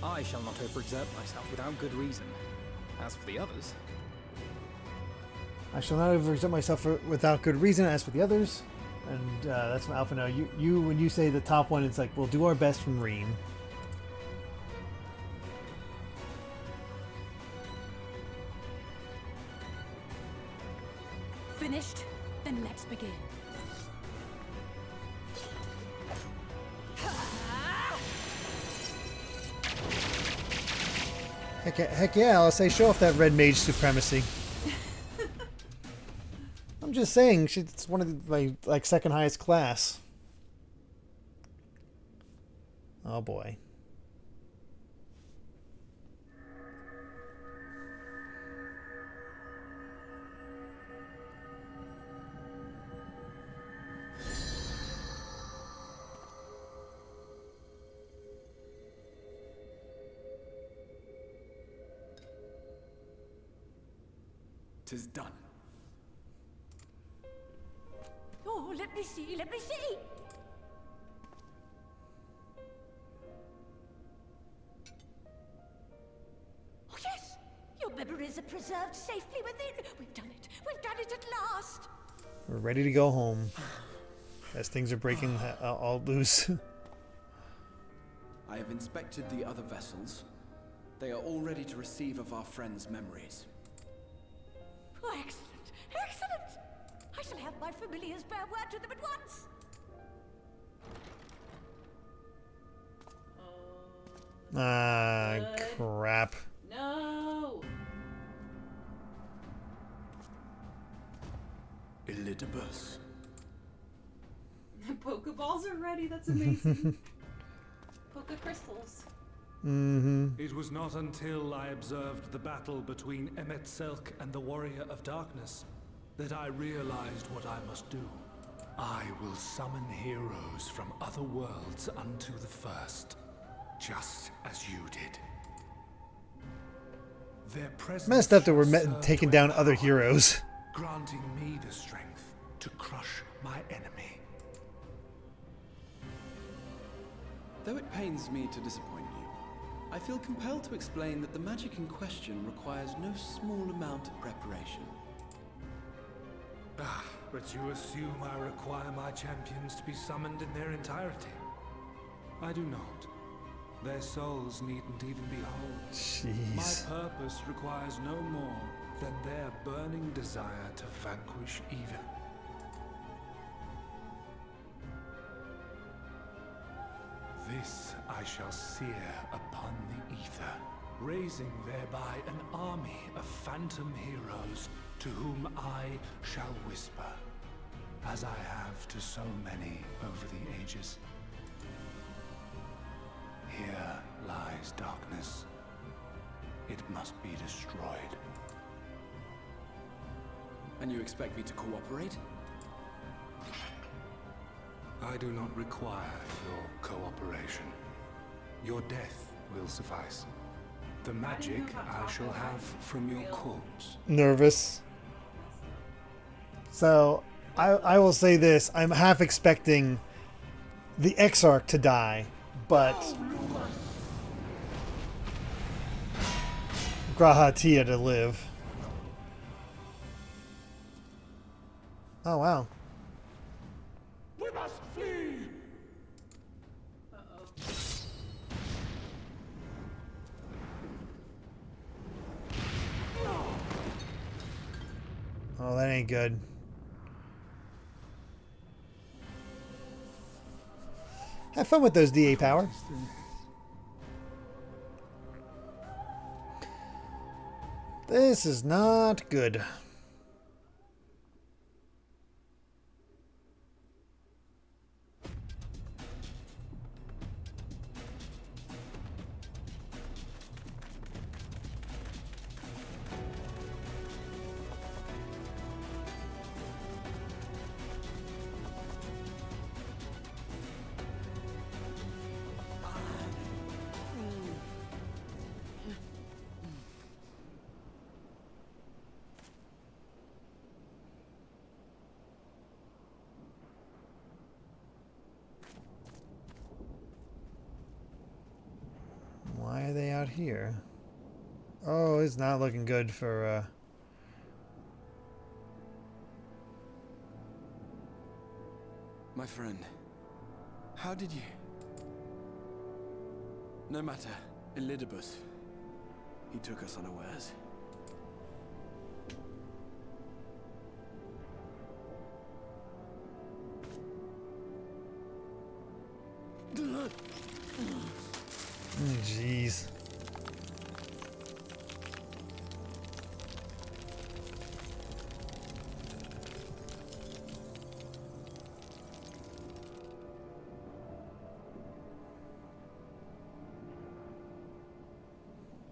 I shall not overexert myself without good reason. As for the others... I shall not overexert myself without good reason, as for the others. And that's from Alphino. You, when you say the top one, it's like, we'll do our best from Reen. Finished? Then let's begin. Heck yeah, I'll say show off that red mage supremacy. I'm just saying, she's one of my second highest class. Oh boy. 'tis done. Oh, let me see, let me see! Oh, yes! Your memories are preserved safely within. We've done it at last! We're ready to go home. As things are breaking all loose. I have inspected the other vessels. They are all ready to receive of our friends' memories. Oh, excellent! Excellent! I shall have my familiars bear word to them at once! Ah, crap. No! Elidibus. Pokeballs are ready, that's amazing. Poke crystals. It was not until I observed the battle between Emmet Selk and the Warrior of Darkness that I realized what I must do. I will summon heroes from other worlds unto the first, just as you did. Their presence Messed up that we're shall serve taking to down empower, other heroes. granting me the strength to crush my enemy. Though it pains me to disappoint you, I feel compelled to explain that the magic in question requires no small amount of preparation. Ah, but you assume I require my champions to be summoned in their entirety. I do not. Their souls needn't even be whole. Jeez. My purpose requires no more than their burning desire to vanquish evil. This I shall sear upon the ether, raising thereby an army of phantom heroes to whom I shall whisper, as I have to so many over the ages. Here lies darkness. It must be destroyed. And you expect me to cooperate? I do not require your cooperation. Your death will suffice. The magic I shall have from your corpse. Nervous. So, I will say this. I'm half expecting the Exarch to die, but Grahatia to live. Oh, wow. We must flee! Oh, that ain't good. Have fun with those DA power. This is not good. Why are they out here? Oh, it's not looking good for, My friend, how did you... No matter, Elidibus. He took us unawares. Jeez.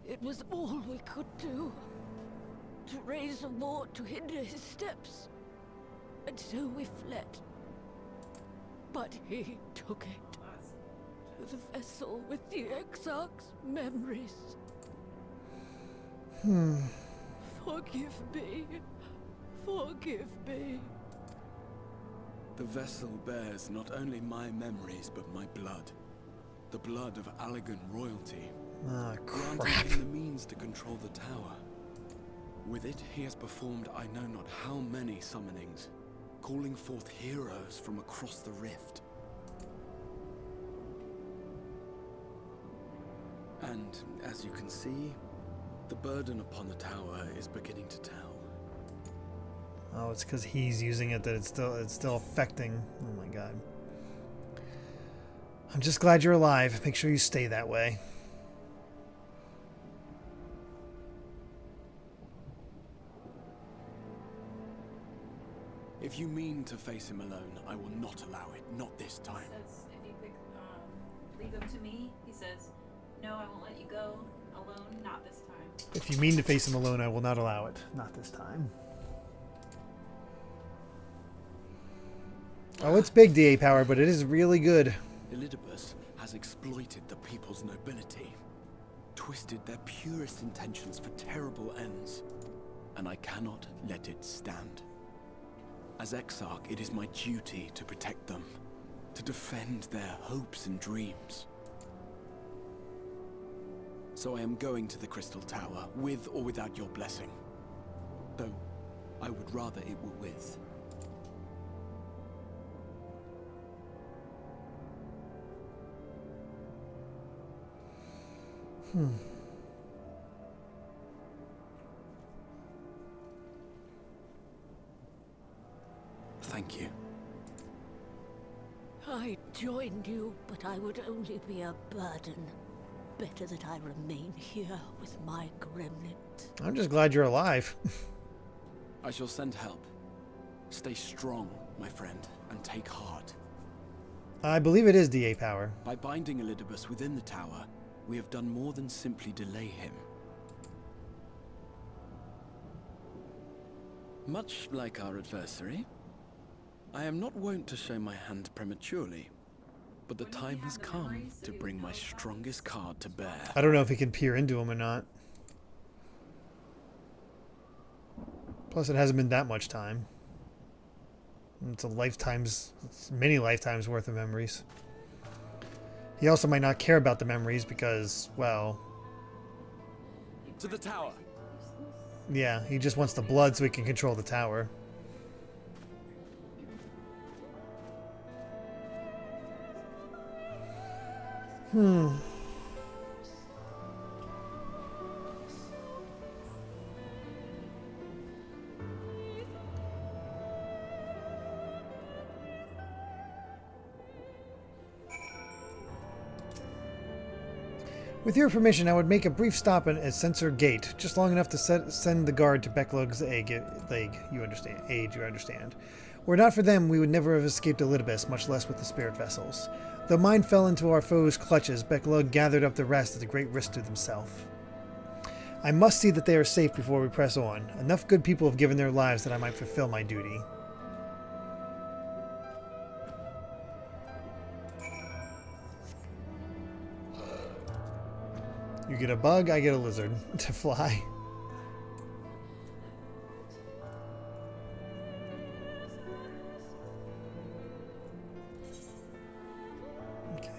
It was all we could do. To raise a war to hinder his steps. And so we fled. But he took it. To the vessel with the Exarch's memories. Forgive me. Forgive me. The vessel bears not only my memories, but my blood. The blood of Allegan royalty. Ah, granting crap. him the means to control the tower. With it, he has performed I know not how many summonings, calling forth heroes from across the rift. And, as you can see, the burden upon the tower is beginning to tell. Oh, it's because he's using it that it's still affecting. Oh my god. I'm just glad you're alive. Make sure you stay that way. If you mean to face him alone, I will not allow it. Not this time. He says, if you could leave him to me, he says, no, I won't let you go alone, not this time. If you mean to face him alone, I will not allow it. Not this time. Oh, it's big DA power, but it is really good. Elidibus has exploited the people's nobility, twisted their purest intentions for terrible ends, and I cannot let it stand. As Exarch, it is my duty to protect them, to defend their hopes and dreams. So I am going to the Crystal Tower, with or without your blessing. Though, I would rather it were with. Thank you. I joined you, but I would only be a burden. Better that I remain here with my gremlins. I'm just glad you're alive. I shall send help. Stay strong, my friend, and take heart. I believe it is DA power. By binding Elidibus within the tower, we have done more than simply delay him. Much like our adversary, I am not wont to show my hand prematurely, but the time has come to bring my strongest card to bear. I don't know if he can peer into him or not. Plus, it hasn't been that much time. It's many lifetimes worth of memories. He also might not care about the memories because, well... To the tower! Yeah, he just wants the blood so he can control the tower. With your permission, I would make a brief stop at Censor Gate, just long enough to send the guard to Becklug's aid, you understand. Were it not for them, we would never have escaped Elidibus, much less with the spirit vessels. Though mine fell into our foes' clutches, Becklug gathered up the rest at a great risk to himself. I must see that they are safe before we press on. Enough good people have given their lives that I might fulfill my duty. You get a bug, I get a lizard to fly. Okay.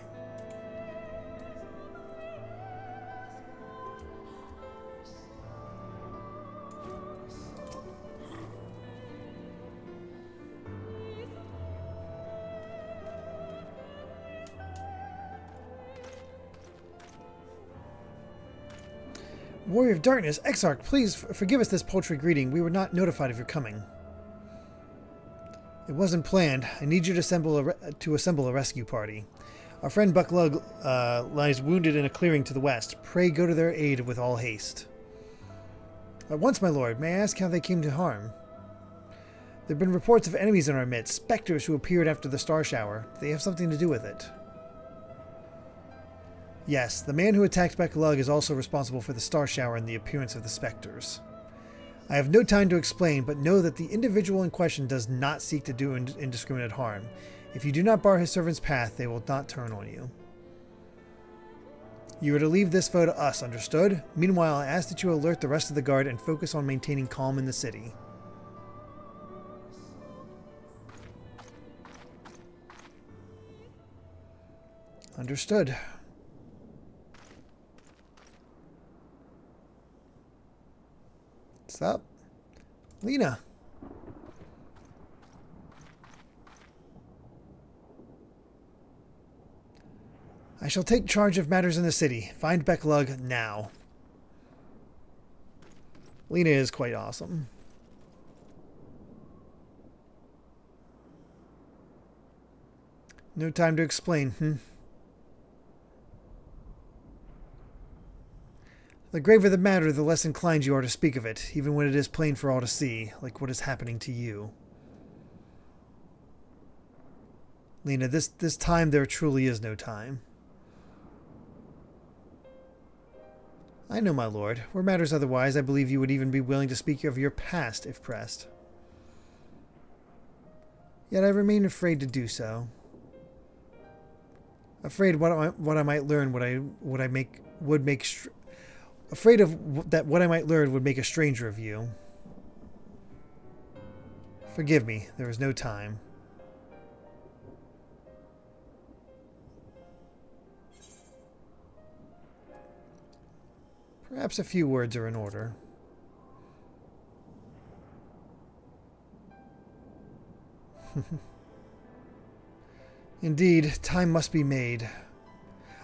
Warrior of Darkness, Exarch, please forgive us this paltry greeting. We were not notified of your coming. It wasn't planned. I need you to assemble a rescue party. Our friend Becklug lies wounded in a clearing to the west. Pray go to their aid with all haste. At once, my lord, may I ask how they came to harm? There have been reports of enemies in our midst, specters who appeared after the star shower. They have something to do with it. Yes, the man who attacked Becklug is also responsible for the star shower and the appearance of the specters. I have no time to explain, but know that the individual in question does not seek to do indiscriminate harm. If you do not bar his servant's path, they will not turn on you. You are to leave this foe to us, understood? Meanwhile, I ask that you alert the rest of the guard and focus on maintaining calm in the city. Understood. What's up? Lena. I shall take charge of matters in the city. Find Becklug now. Lena is quite awesome. No time to explain, The graver the matter, the less inclined you are to speak of it, even when it is plain for all to see, like what is happening to you. Lena, this time there truly is no time. I know, my lord. Were matters otherwise, I believe you would even be willing to speak of your past if pressed. Yet I remain afraid to do so. Afraid what I might learn afraid of that what I might learn would make a stranger of you. Forgive me, there is no time. Perhaps a few words are in order. Indeed, time must be made.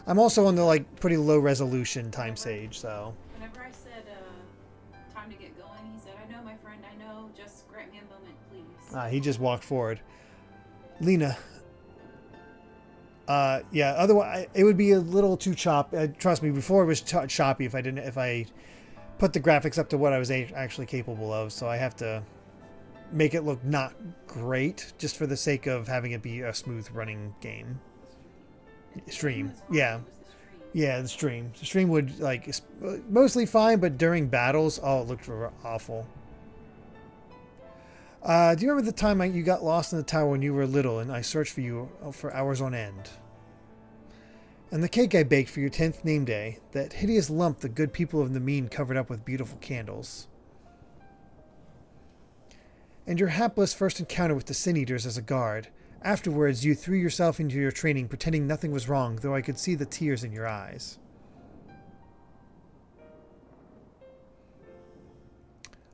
I'm also on the pretty low resolution time sage, so. Whenever I said time to get going, he said, "I know, my friend, I know. Just grant me a moment, please." He just walked forward. Lena. Yeah. Otherwise, it would be a little too choppy. Trust me, before it was choppy if I put the graphics up to what I was actually capable of. So I have to make it look not great, just for the sake of having it be a smooth running game. Stream, yeah, the stream. The stream would mostly fine, but during battles, oh, it looked awful. Do you remember the time you got lost in the tower when you were little and I searched for you for hours on end? And the cake I baked for your 10th name day, that hideous lump the good people of the mean covered up with beautiful candles. And your hapless first encounter with the Sin Eaters as a guard. Afterwards, you threw yourself into your training, pretending nothing was wrong, though I could see the tears in your eyes.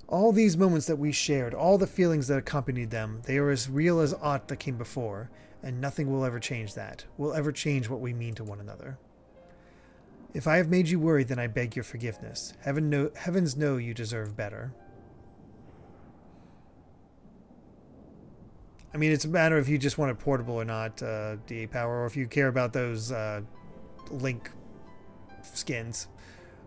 All these moments that we shared, all the feelings that accompanied them, they are as real as aught that came before, and nothing will ever change that, will ever change what we mean to one another. If I have made you worry, then I beg your forgiveness. Heavens know you deserve better. I mean, it's a matter if you just want it portable or not, DA Power, or if you care about those Link skins,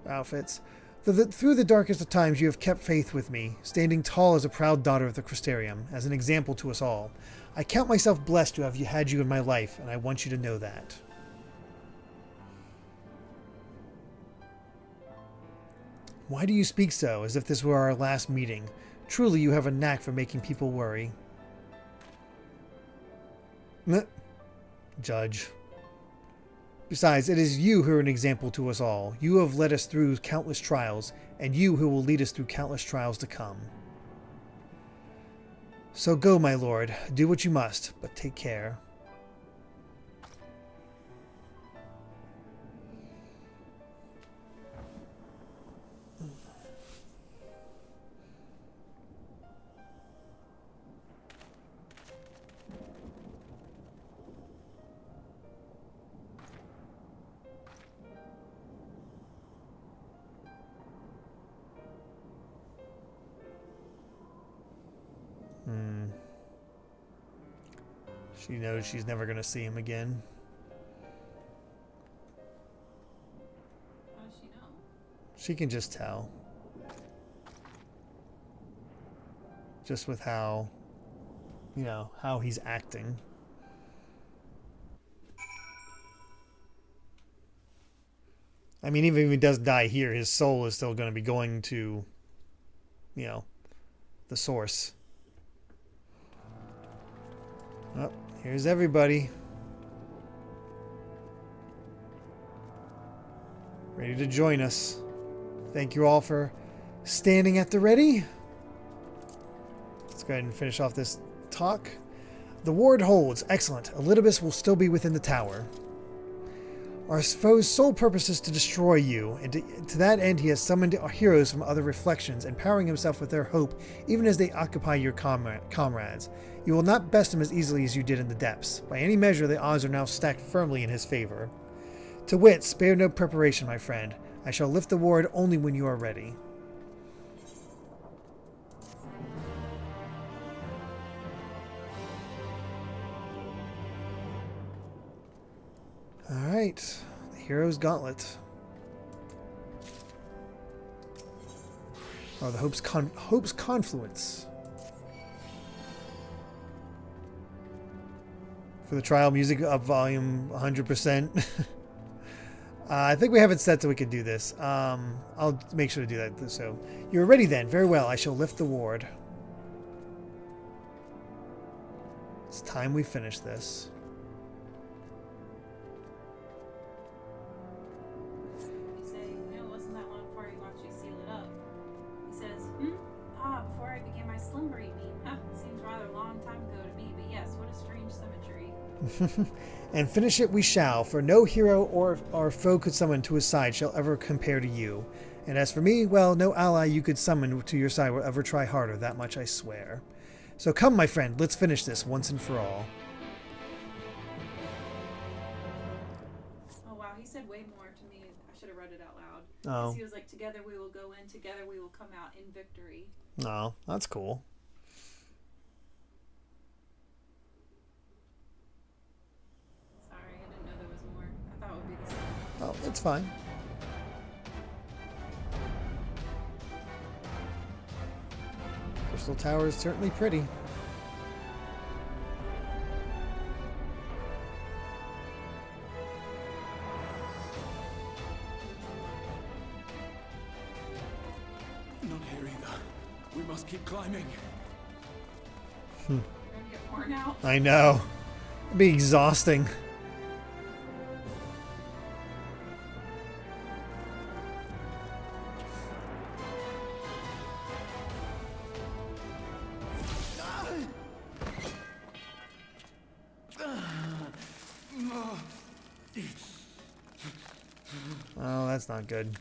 outfits. Through the darkest of times, you have kept faith with me, standing tall as a proud daughter of the Crystarium, as an example to us all. I count myself blessed to have had you in my life, and I want you to know that. Why do you speak so, as if this were our last meeting? Truly, you have a knack for making people worry. Judge. Besides, it is you who are an example to us all. You have led us through countless trials, and you who will lead us through countless trials to come. So go, my lord. Do what you must, but take care. She knows she's never going to see him again. How does she know? She can just tell. Just with how, how he's acting. I mean, even if he does die here, his soul is still going to be going to, the source. Oh, here's everybody. ready to join us. Thank you all for standing at the ready. Let's go ahead and finish off this talk. The ward holds. Excellent. Elidibus will still be within the tower. Our foe's sole purpose is to destroy you, and to that end he has summoned heroes from other reflections, empowering himself with their hope even as they occupy your comrades. You will not best him as easily as you did in the depths. By any measure, the odds are now stacked firmly in his favor. To wit, spare no preparation, my friend. I shall lift the ward only when you are ready. Alright, the Hero's Gauntlet. Oh, the Hope's Confluence. For the trial music up volume 100%. I think we have it set so we can do this. I'll make sure to do that. So, you're ready then. Very well. I shall lift the ward. It's time we finish this. You say, no, it wasn't that long before you actually seal it up. He says, before I began my slumber, you mean? Huh, seems rather a long time ago to me, but yes, what a strange symmetry. And finish it we shall, for no hero or foe could summon to his side shall ever compare to you. And as for me, well, no ally you could summon to your side will ever try harder, that much I swear. So come, my friend, let's finish this once and for all. Oh wow, he said way more to me. I should have read it out loud. Oh. He was like, together we will go in, together we will come out in victory. Oh, that's cool. Oh, it's fine. Crystal Tower is certainly pretty. Not here either. We must keep climbing. We're gonna get worn out. I know. It'd be exhausting. Oh, that's not good.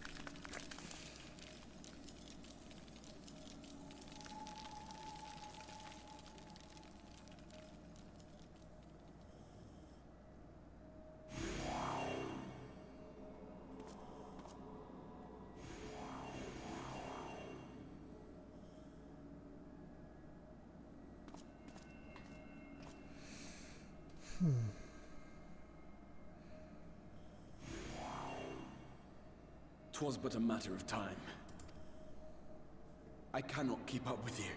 Twas but a matter of time. I cannot keep up with you,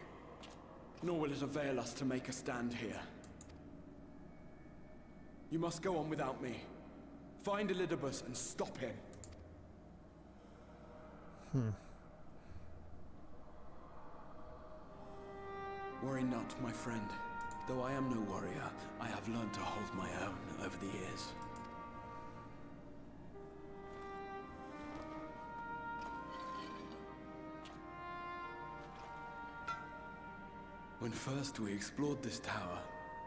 nor will it avail us to make a stand here. You must go on without me. Find Elidibus and stop him. Worry not, my friend. Though I am no warrior, I have learned to hold my own over the years. When first we explored this tower,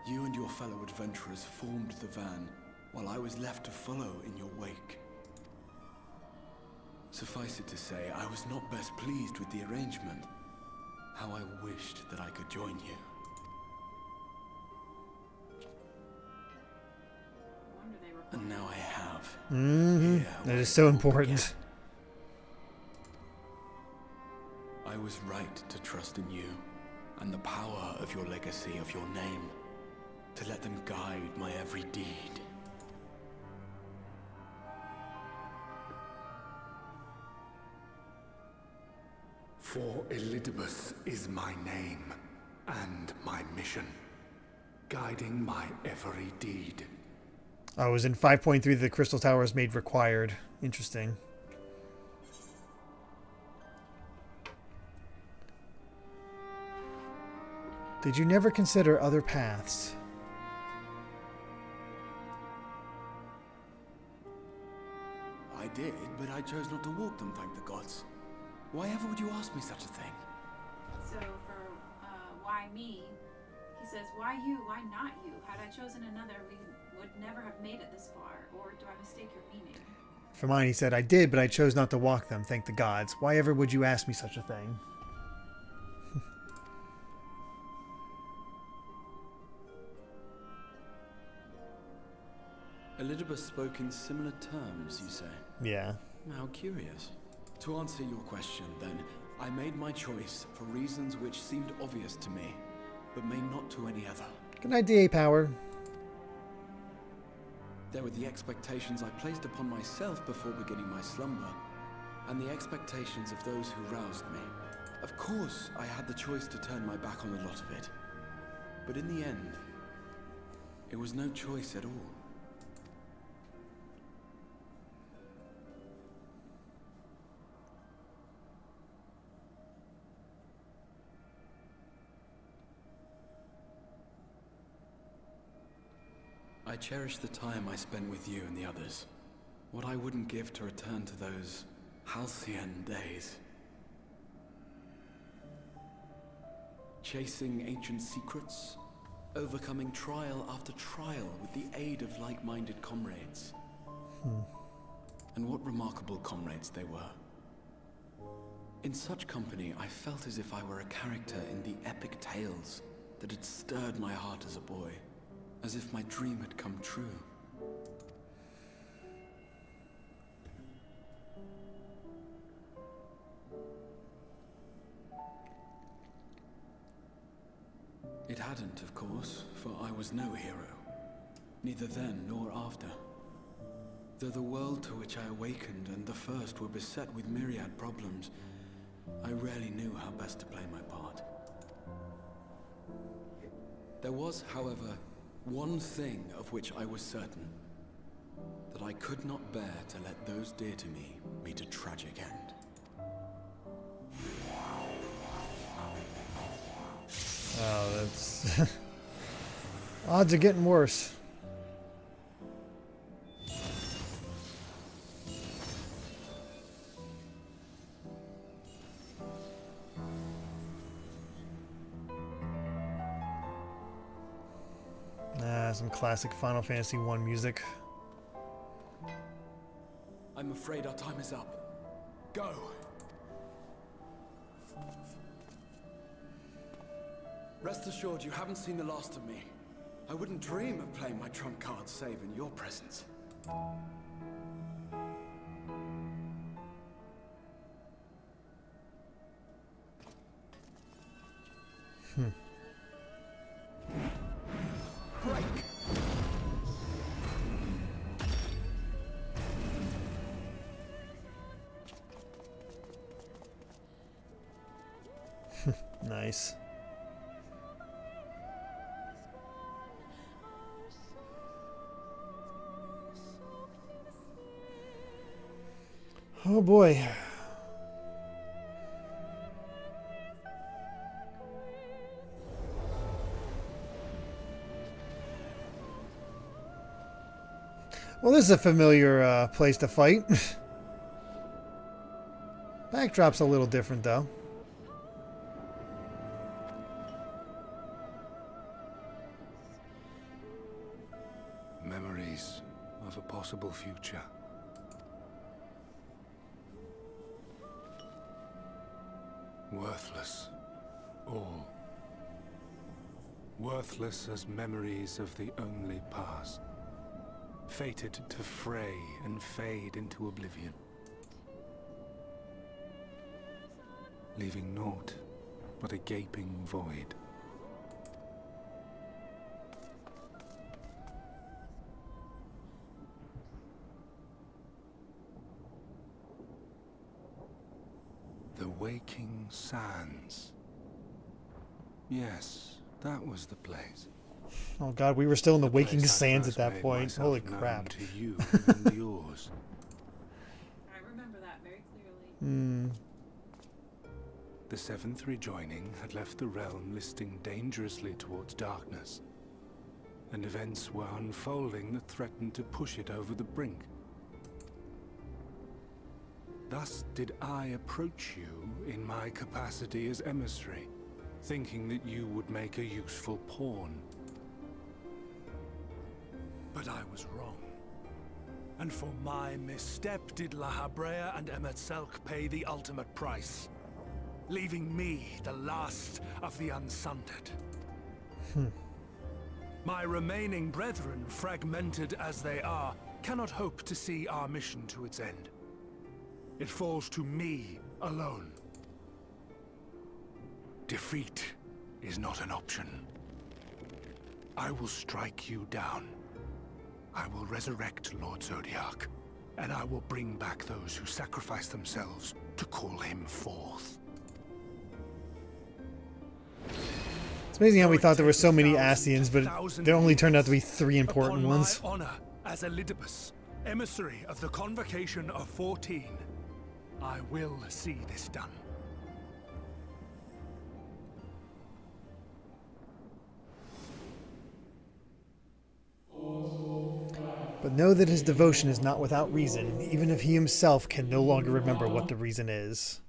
you and your fellow adventurers formed the van, while I was left to follow in your wake. Suffice it to say, I was not best pleased with the arrangement. How I wished that I could join you. And now I have. That is so important. I was right to trust in you, and the power of your legacy, of your name, to let them guide my every deed. For Elidibus is my name, and my mission, guiding my every deed. I was in 5.3 the Crystal Tower is made required. Interesting. Did you never consider other paths? I did, but I chose not to walk them, thank the gods. Why ever would you ask me such a thing? So for why me, he says, why you, why not you? Had I chosen another, we would never have made it this far. Or do I mistake your meaning? For mine, he said, I did, but I chose not to walk them, thank the gods. Why ever would you ask me such a thing? Elidibus spoke in similar terms, you say? Yeah. How curious. To answer your question, then, I made my choice for reasons which seemed obvious to me, but may not to any other. Good night, DA Power. There were the expectations I placed upon myself before beginning my slumber, and the expectations of those who roused me. Of course, I had the choice to turn my back on a lot of it, but in the end, it was no choice at all. I cherish the time I spent with you and the others. What I wouldn't give to return to those halcyon days. Chasing ancient secrets, overcoming trial after trial with the aid of like-minded comrades. And what remarkable comrades they were. In such company, I felt as if I were a character in the epic tales that had stirred my heart as a boy. As if my dream had come true. It hadn't, of course, for I was no hero. Neither then nor after. Though the world to which I awakened and the first were beset with myriad problems, I rarely knew how best to play my part. There was, however, one thing of which I was certain, that I could not bear to let those dear to me meet a tragic end. Oh, that's... Odds are getting worse. Some classic Final Fantasy I music. I'm afraid our time is up. Go! Rest assured you haven't seen the last of me. I wouldn't dream of playing my trump card save in your presence. Nice. Oh boy. Well, this is a familiar place to fight. Backdrop's a little different, though. Memories of a possible future. Worthless. All. Worthless as memories of the only past. Fated to fray and fade into oblivion. Leaving naught but a gaping void. The Waking Sands. Yes, that was the place. Oh god, we were still in the Waking place I Sands at first that made point. myself Holy known crap. To you and yours. I remember that very clearly. The Seventh Rejoining had left the realm listing dangerously towards darkness, and events were unfolding that threatened to push it over the brink. Thus did I approach you in my capacity as emissary, thinking that you would make a useful pawn. But I was wrong. And for my misstep did La Habrea and Emet-Selch pay the ultimate price, leaving me the last of the unsundered. My remaining brethren, fragmented as they are, cannot hope to see our mission to its end. It falls to me alone. Defeat is not an option. I will strike you down. I will resurrect Lord Zodiac, and I will bring back those who sacrifice themselves to call him forth. It's amazing how we thought there were so many Ascians, but there only turned out to be 3 important ones. Upon my honor as Elidibus, emissary of the Convocation of 14, I will see this done. But know that his devotion is not without reason, even if he himself can no longer remember what the reason is.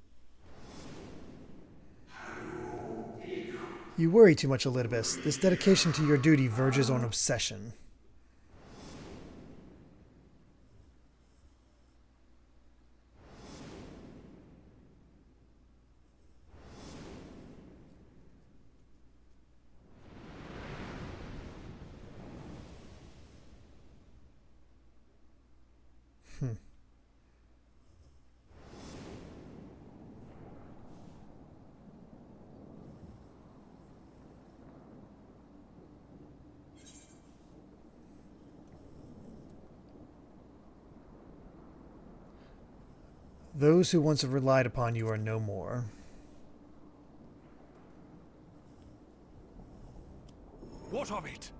You worry too much, Elidibus. This dedication to your duty verges on obsession. Those who once have relied upon you are no more. What of it?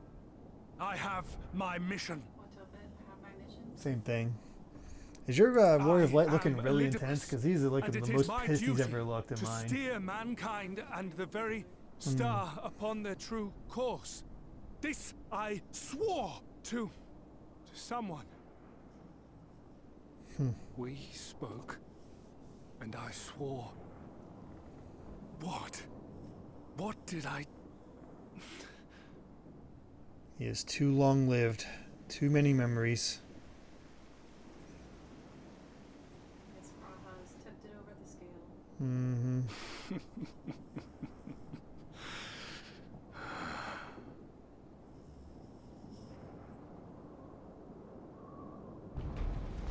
I have my mission. What of it? Have my mission? Same thing. Is your Warrior of Light looking really intense? Because he's looking the most pissed he's ever looked in mine. To steer mankind and the very star upon their true course. This I swore to someone. We spoke, and I swore. What? What did I... He is too long-lived. Too many memories. Miss Raha's tipped it over the scale. Mm-hmm.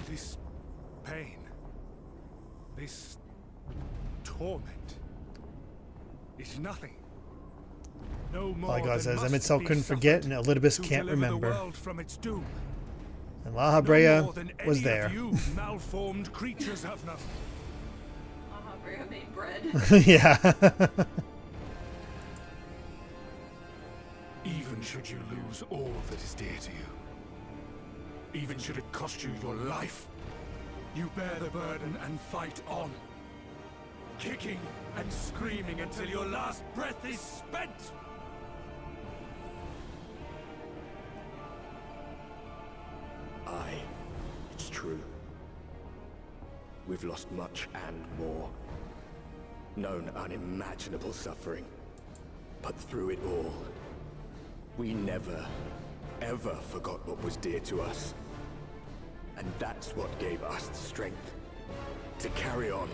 This pain, this torment, is nothing. No more. All God says, Emet-Selch couldn't forget, and Elidibus can't remember. And La Habrea was there. You malformed creatures have known. La Habrea made bread. Yeah. Even should you lose all that is dear to you, even should it cost you your life, you bear the burden and fight on. Kicking and screaming until your last breath is spent! Aye, it's true. We've lost much and more. Known unimaginable suffering. But through it all, we never, ever forgot what was dear to us. And that's what gave us the strength to carry on.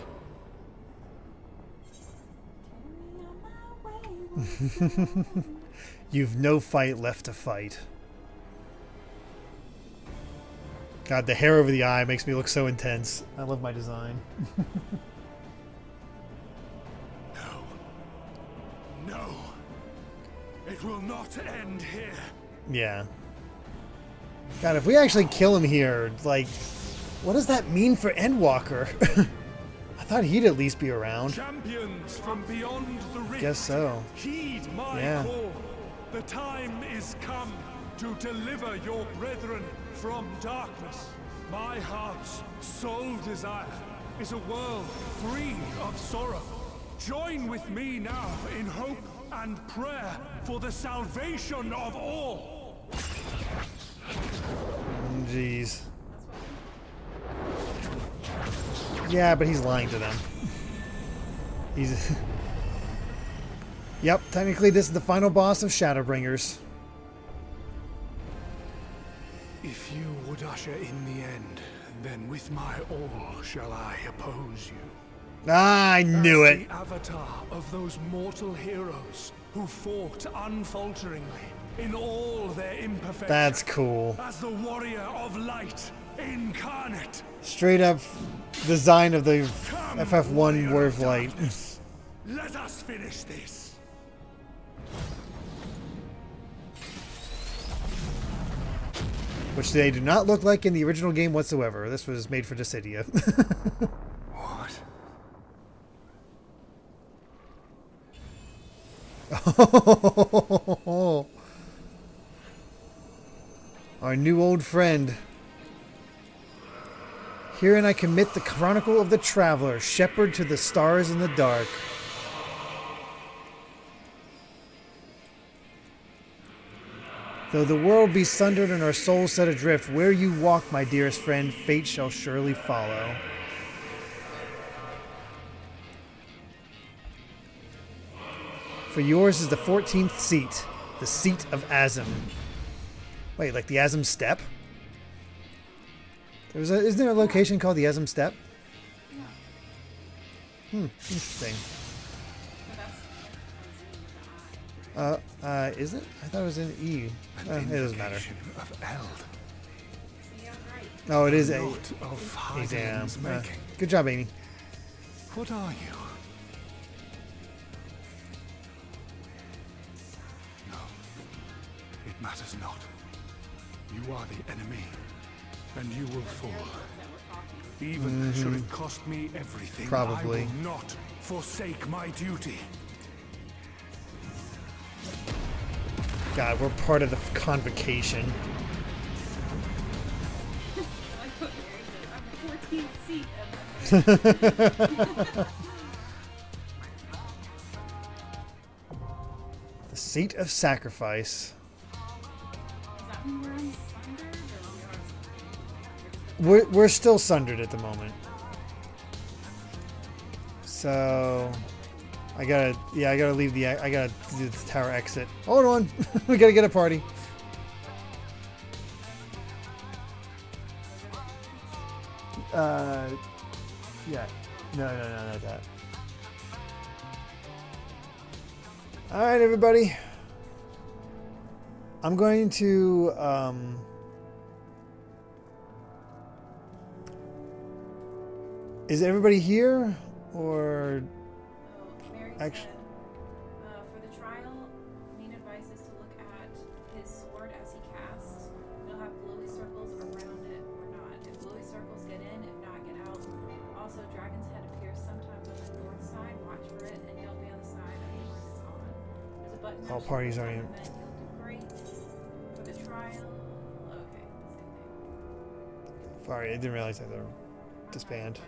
You've no fight left to fight. God, the hair over the eye makes me look so intense. I love my design. No. It will not end here. Yeah. God, if we actually kill him here, like, what does that mean for Endwalker? I thought he'd at least be around. Champions from beyond the rift. Guess so. Heed my call. The time is come to deliver your brethren from darkness. My heart's sole desire is a world free of sorrow. Join with me now in hope and prayer for the salvation of all. Jeez. Yeah, but he's lying to them. He's... Yep, technically this is the final boss of Shadowbringers. If you would usher in the end, then with my all shall I oppose you. Ah, I knew it. The avatar of those mortal heroes who fought unfalteringly in all their imperfections. That's cool. As the warrior of light incarnate. Straight up design of the FF1 War of Light. Let us finish this. Which they do not look like in the original game whatsoever. This was made for Dissidia. What? Our new old friend. Herein I commit the chronicle of the traveler, shepherd to the stars in the dark. Though the world be sundered and our souls set adrift, where you walk, my dearest friend, fate shall surely follow. For yours is the 14th seat, the seat of Ascian. Wait, like the Ascian Steppe? Isn't there a location called the Ascian Steppe? Interesting. Is it? I thought it was in E. It doesn't matter. Oh, it is a damn. Good job, Amy. What are you? No, it matters not. You are the enemy, and you will fall. Even should it cost me everything, Probably. I will not forsake my duty. God, we're part of the convocation. The seat of sacrifice. We're still sundered at the moment. So I gotta leave I gotta do the tower exit. Hold on. We gotta get a party. Yeah. No, not that. Alright, everybody. I'm going to is everybody here or actually for the trial, main advice is to look at his sword as he casts. It'll have glowy circles around it or not. If glowy circles get in, if not, get out. Also, Dragon's Head appears sometimes on the north side. Watch for it, and you'll be on the side of when it's on. There's a button. all parties are in? You'll do great for the trial. Okay, same thing. Sorry, I didn't realize that they were disband.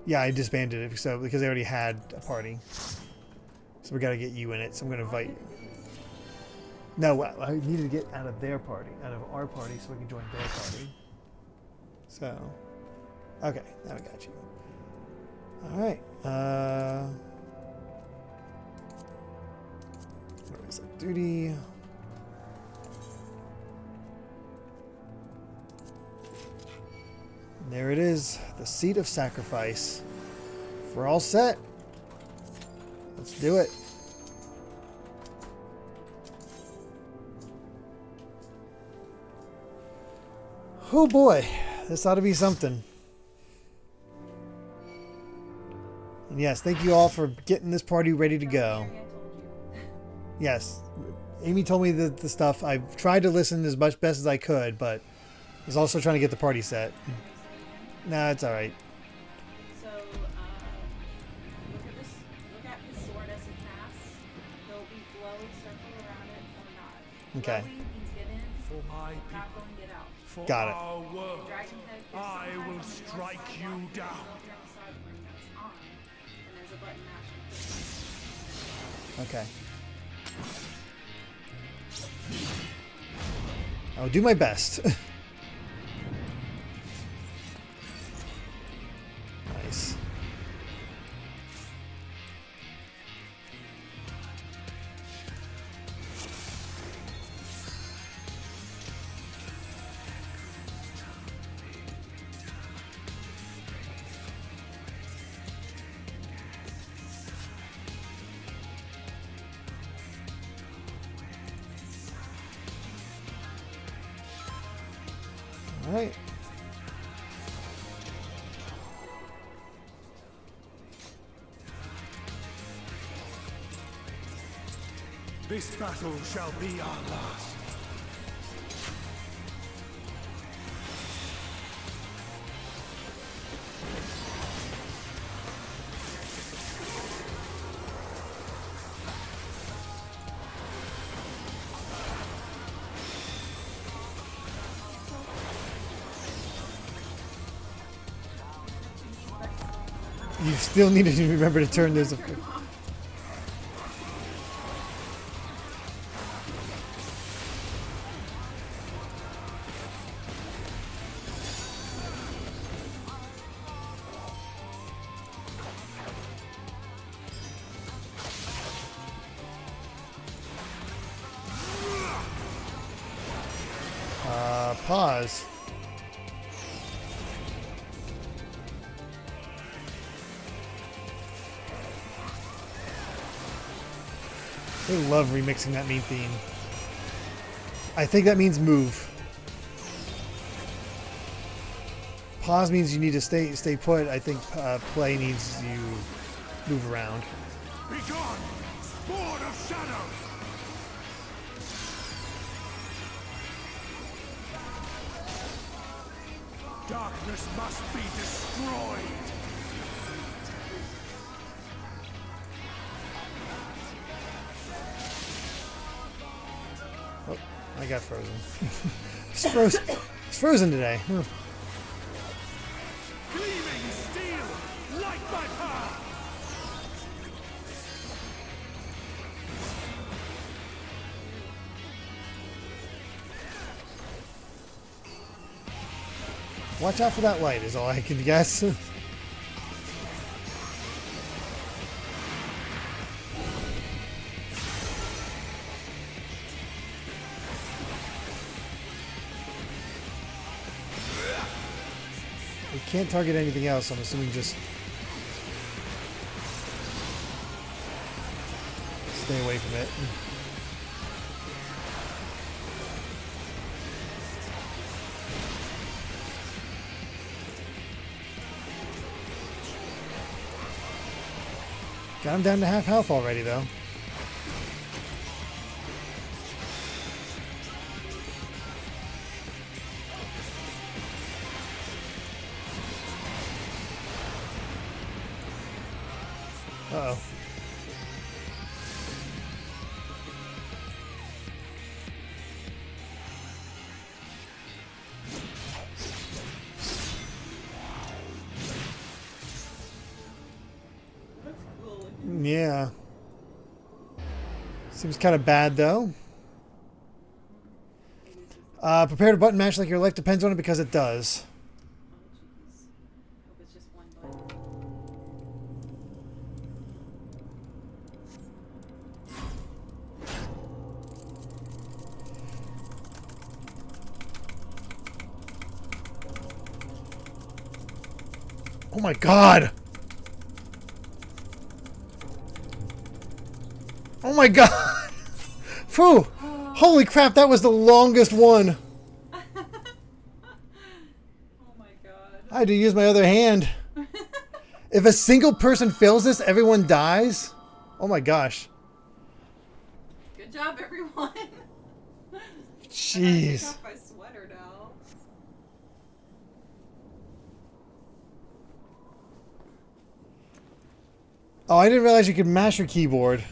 Yeah, I disbanded it because they already had a party. So we got to get you in it. So I'm going to invite you. No, I needed to get out of their party, out of our party, so we can join their party. So, okay, now we got you. All right. Where is that duty? There it is, the seat of sacrifice. We're all set. Let's do it. Oh boy, this ought to be something. And yes, thank you all for getting this party ready to go. Yes, Amy told me the stuff. I've tried to listen as best as I could, but I was also trying to get the party set. Nah, it's all right. So, look at his sword as he casts. There'll be glowy circle around it or not. Okay. Glowy means get in, For my not people, going to get out. for Got it. our world, Dragon Head is I sometimes will on the north strike side, you watch down. on the other side when that's on. And there's a button mashing. Okay. I'll do my best. Alright. This battle shall be our last. You still need to remember to turn this. Pause. They love remixing that main theme. I think that means move. Pause means you need to stay put. I think play needs you move around. Be gone, spawn of shadow! Darkness must be destroyed! Oh, I got frozen. It's frozen. It's frozen today. Huh. Gleaming steel, light my path! Watch out for that light is all I can guess. We can't target anything else, I'm assuming just stay away from it. Got him down to half health already, though. Uh-oh. Yeah. Seems kind of bad, though. Prepare to button mash like your life depends on it, because it does. Oh my god! Oh my god! Phew! Holy crap, that was the longest one! Oh my god. I had to use my other hand. If a single person fails this, everyone dies? Oh my gosh. Good job, everyone. Jeez. I took off my sweater now. Oh, I didn't realize you could mash your keyboard.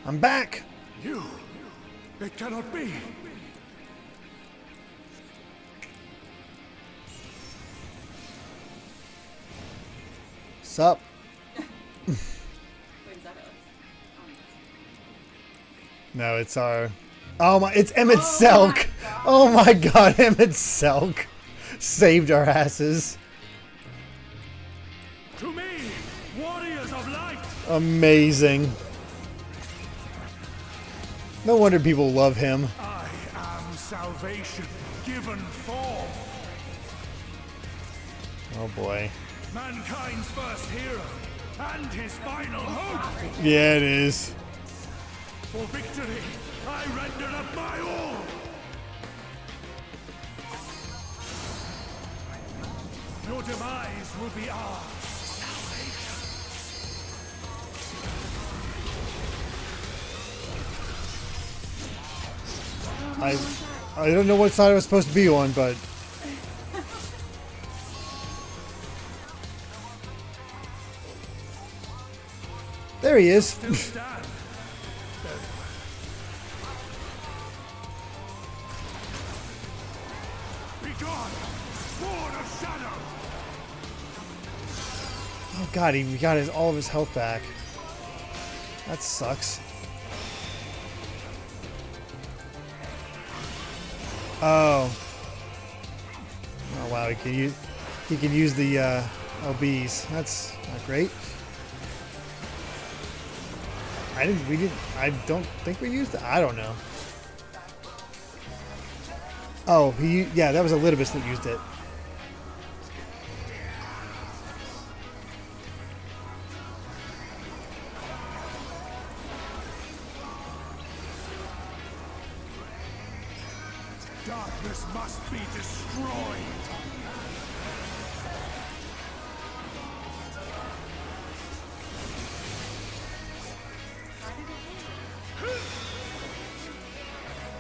I'm back! You! It cannot be! Sup? No, it's our... Oh my... It's Emmett Selk! Oh my god, Emmett Selk saved our asses. To me, warriors of light! Amazing. No wonder people love him. I am salvation given form. Oh boy. Mankind's first hero and his final hope. Yeah, it is. For victory, I render up my all! Your demise will be ours. I don't know what side I was supposed to be on, but there he is. Oh god, he got all of his health back. That sucks. Oh. Oh wow, he can use the LBs. That's not great. I don't think we used it. I don't know. Oh, yeah, that was Elidibus that used it. Darkness must be destroyed.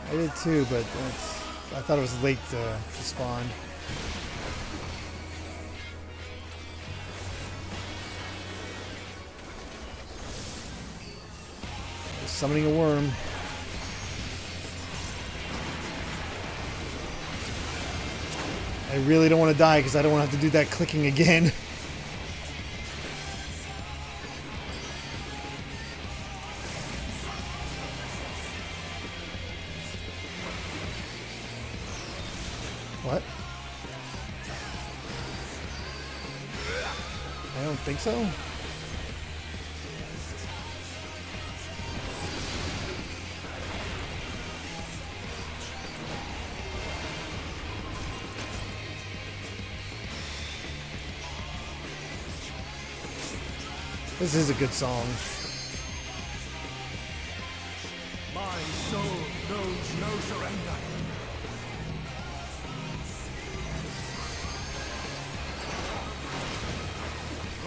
I did too, but I thought it was late to spawn. Just summoning a worm. I really don't want to die because I don't want to have to do that clicking again. What? I don't think so. This is a good song. My soul knows no surrender.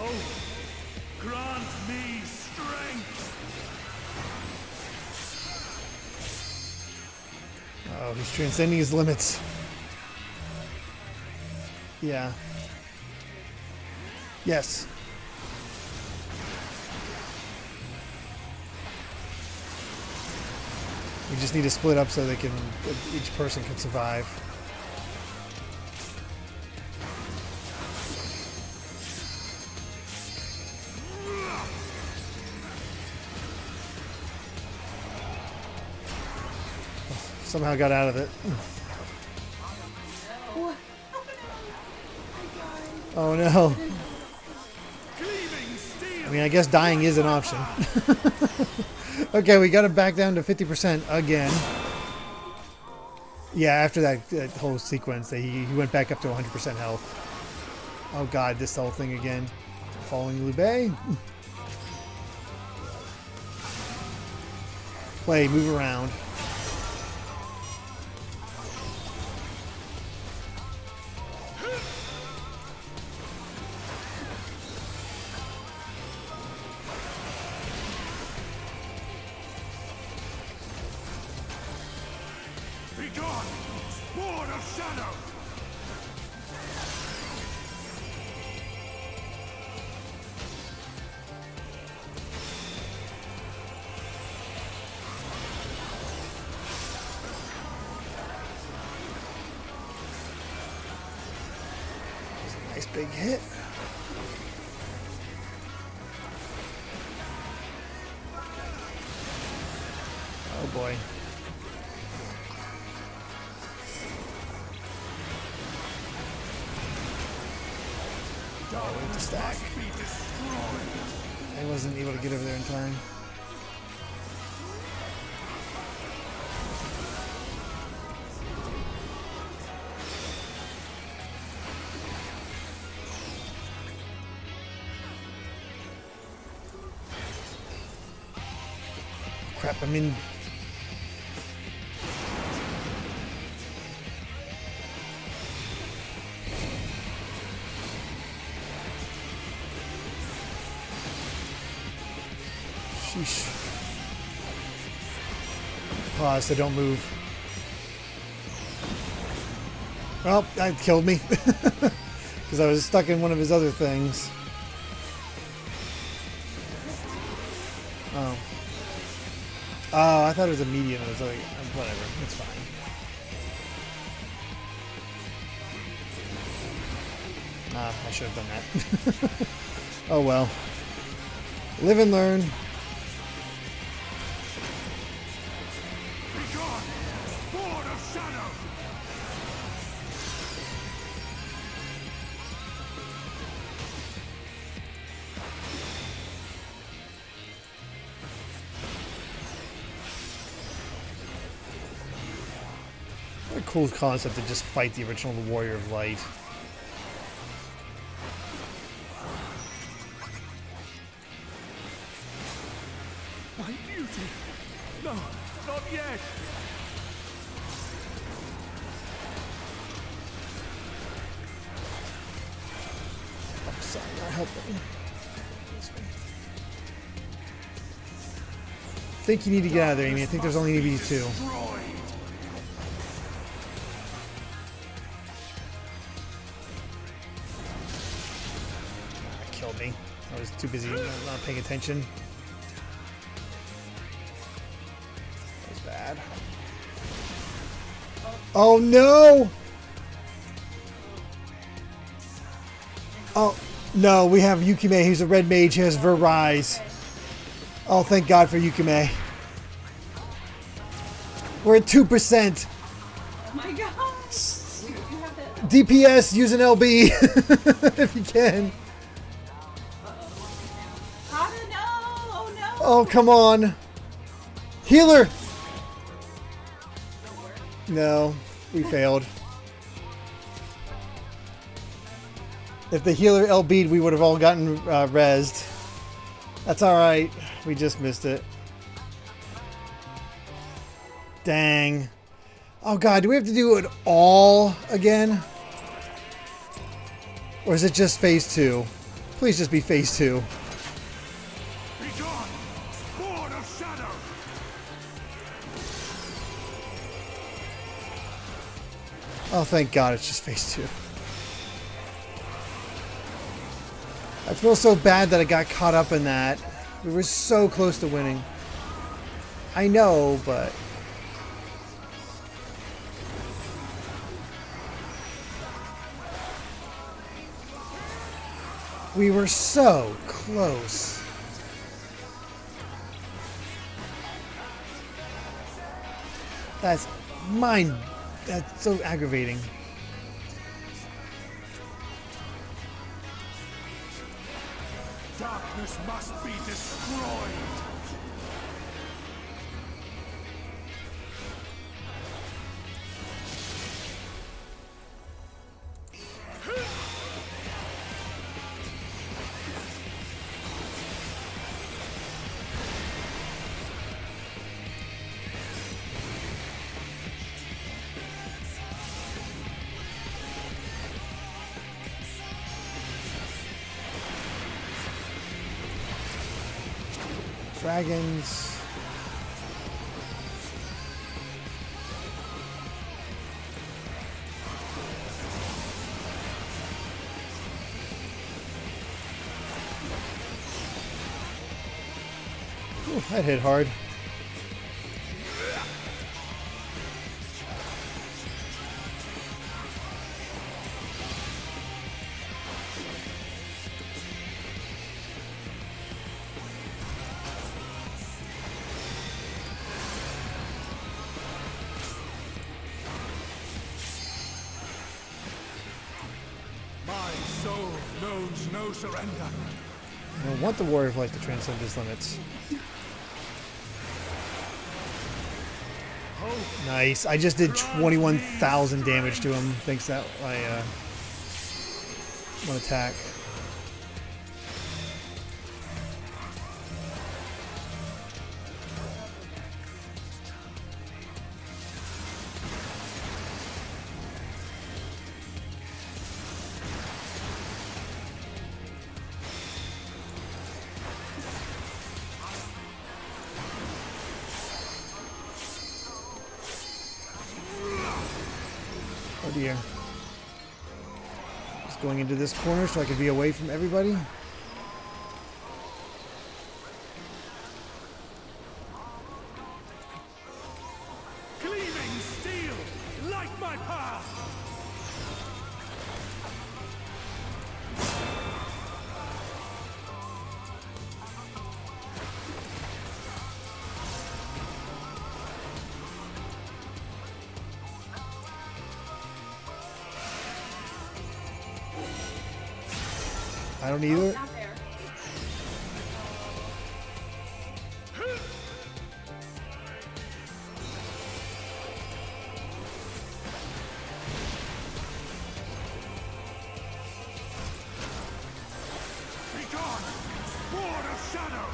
Oh, grant me strength. Oh, he's transcending his limits. Yeah. Yes. We just need to split up so each person can survive. Somehow got out of it. Oh no. I mean, I guess dying is an option. Okay, we got it back down to 50% again. Yeah, after that whole sequence, he went back up to 100% health. Oh god, this whole thing again. Following Lube. Play, move around. Nice big hit. Oh boy. Oh, wait to stack. I wasn't able to get over there in time. Crap, I'm in. Sheesh. Pause so don't move. Well, that killed me. Because I was stuck in one of his other things. Oh. Oh, I thought it was a medium. It was like, whatever. It's fine. Ah, I should have done that. Oh well. Live and learn. What a cool concept to just fight the original Warrior of Light. My beauty! No, not yet! Oh, sorry, not helping. I think you need to get out of there, Amy. I think there's only need to be two. That killed me. I was too busy not paying attention. That was bad. Oh no! Oh no, we have Yukime, who's a red mage, who has Ver-Rise. Oh, thank God for Yukime. We're at 2%. Oh my god! You have to... DPS, use an LB if you can. Hana, no! Oh no! Oh, come on. Healer! No, we failed. If the healer LB'd, we would have all gotten rezzed. That's alright. We just missed it. Dang. Oh god, do we have to do it all again? Or is it just phase 2? Please just be phase 2. Oh, thank God, it's just phase 2. I feel so bad that I got caught up in that. We were so close to winning. I know, but... we were so close. That's so aggravating. Darkness must be destroyed. Dragons. Ooh, that hit hard. No surrender. I don't want the Warrior of Light to transcend his limits. Nice. I just did 21,000 damage to him thanks to that one attack. dear. Just going into this corner so I can be away from everybody. Cleaving steel, light my path! I don't either. Not there. Be gone! Sword of Shadow!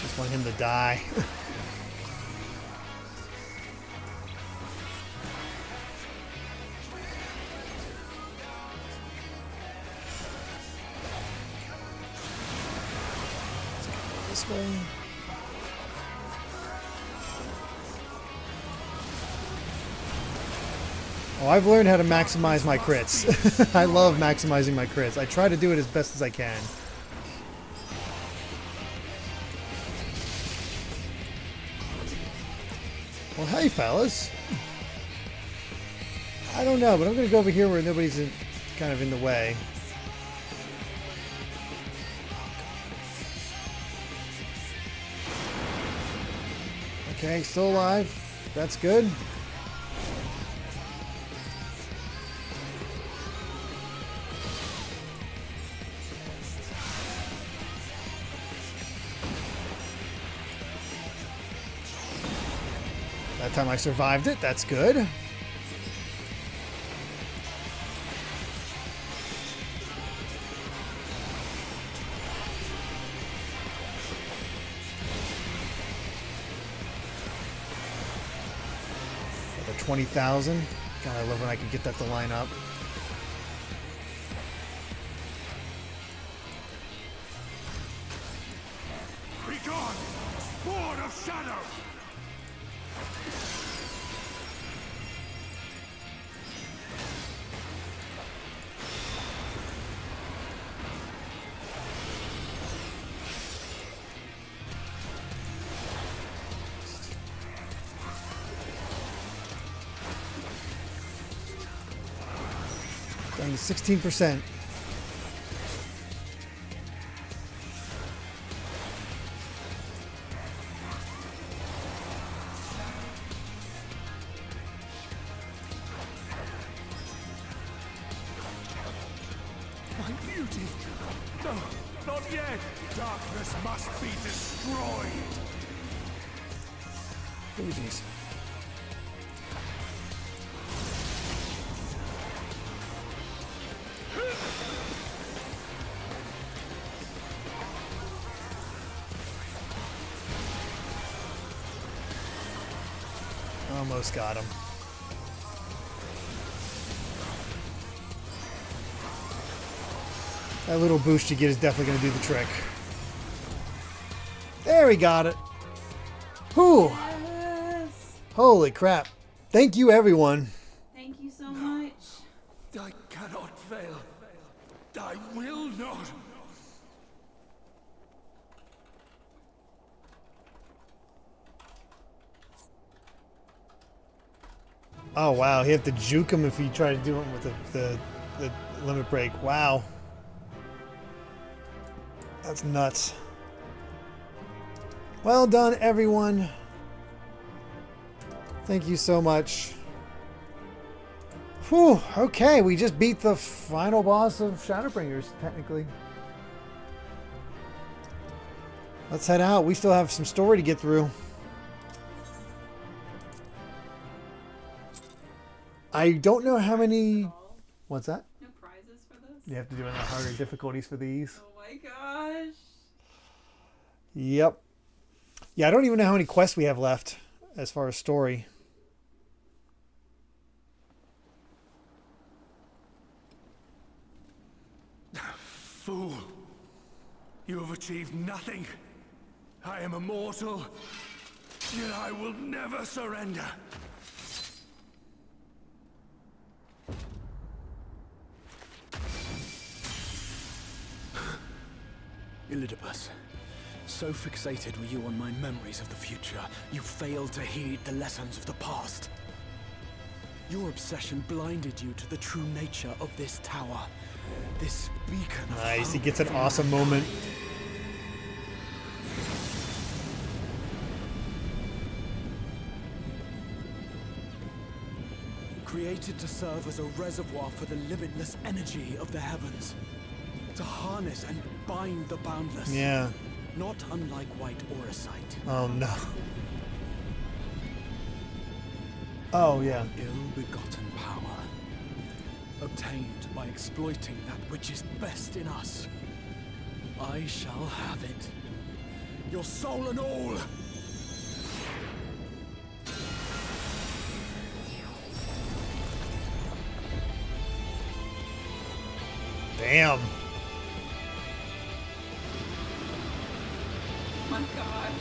Just want him to die. Let's go this way. Oh, I've learned how to maximize my crits. I love maximizing my crits. I try to do it as best as I can. Well, hey, fellas. I don't know, but I'm going to go over here where nobody's kind of in the way. Okay, still alive. That's good. That time I survived it. That's good. Another 20,000. God, I love when I can get that to line up. Be gone! Sword of Shadow! Down to 16%. My beauty! No, not yet! Darkness must be destroyed! Look at these. Almost got him. That little boost you get is definitely going to do the trick. There, we got it. Whew. Yes. Holy crap. Thank you, everyone. Thank you so much. I cannot fail. I will not. Oh, wow. You have to juke him if you try to do it with the limit break. Wow. That's nuts. Well done, everyone. Thank you so much. Whew. Okay, we just beat the final boss of Shadowbringers, technically. Let's head out. We still have some story to get through. I don't know how many... What's that? No prizes for this? You have to do it in the harder difficulties for these. Oh my gosh. Yep. Yeah, I don't even know how many quests we have left as far as story. Fool. achieved nothing. I am immortal, yet I will never surrender. Elidibus, so fixated were you on my memories of the future, you failed to heed the lessons of the past. Your obsession blinded you to the true nature of this tower. This beacon of Nice, he hope gets an for awesome moment. Created to serve as a reservoir for the limitless energy of the heavens. To harness and bind the boundless. Yeah. Not unlike white auracite. Oh no. Oh yeah. Ill-begotten power. Obtained by exploiting that which is best in us. I shall have it. Your soul and all! Damn. Oh my gosh.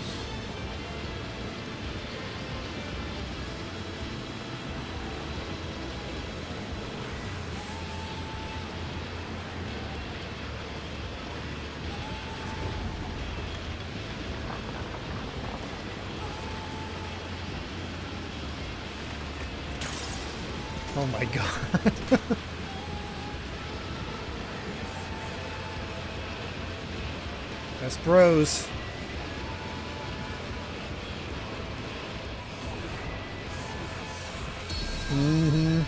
Oh my god. That's bros. Mm-hmm.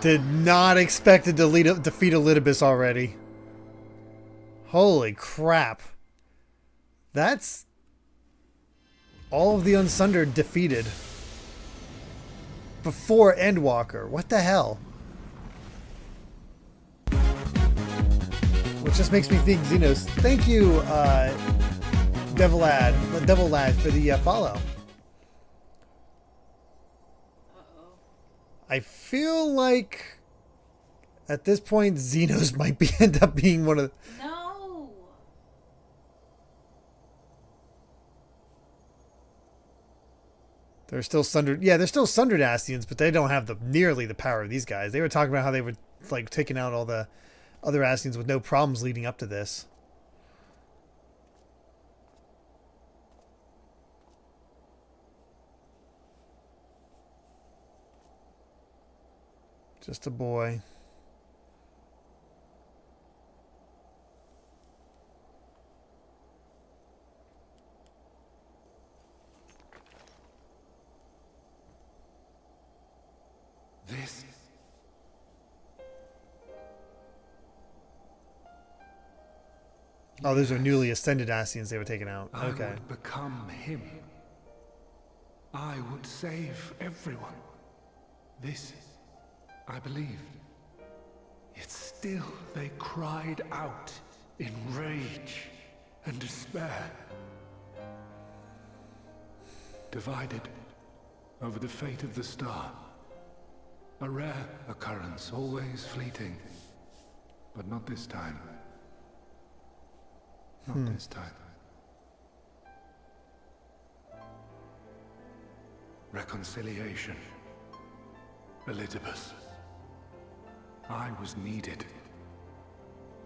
Did not expect to defeat Elidibus already. Holy crap. That's all of the Unsundered defeated. Before Endwalker. What the hell? Which just makes me think Xenos. Thank you, Devil Lad, for the follow. I feel like at this point Xenos might end up being one of the... No. They're still sundered. Yeah, they're still sundered Ascians, but they don't have nearly the power of these guys. They were talking about how they were like taking out all the other Ascians with no problems leading up to this. Just a boy. This. Oh, those are newly ascended Ascians they were taking out. I Okay. would become him. I would save everyone. This, I believed. Yet still they cried out in rage and despair. Divided over the fate of the star. A rare occurrence, always fleeting. But not this time. Not this time. Reconciliation. Elidibus. I was needed.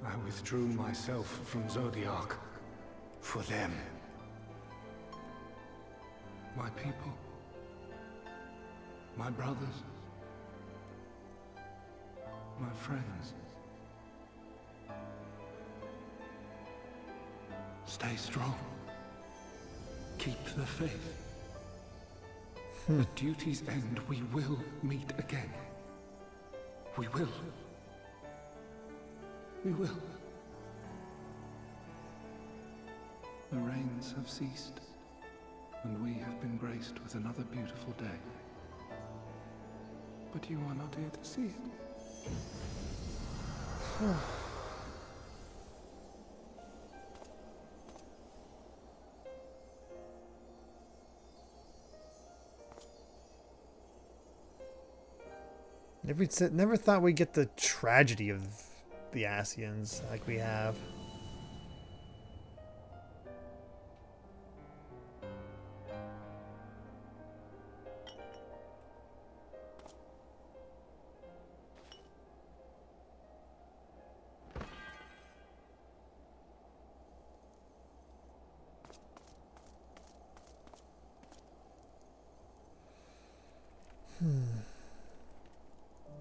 I withdrew myself from Zodiac. For them. My people. My brothers. My friends. Stay strong. Keep the faith. At duty's end, we will meet again. We will. We will. The rains have ceased, and we have been graced with another beautiful day. But you are not here to see it. Never thought we'd get the tragedy of the Ascians like we have.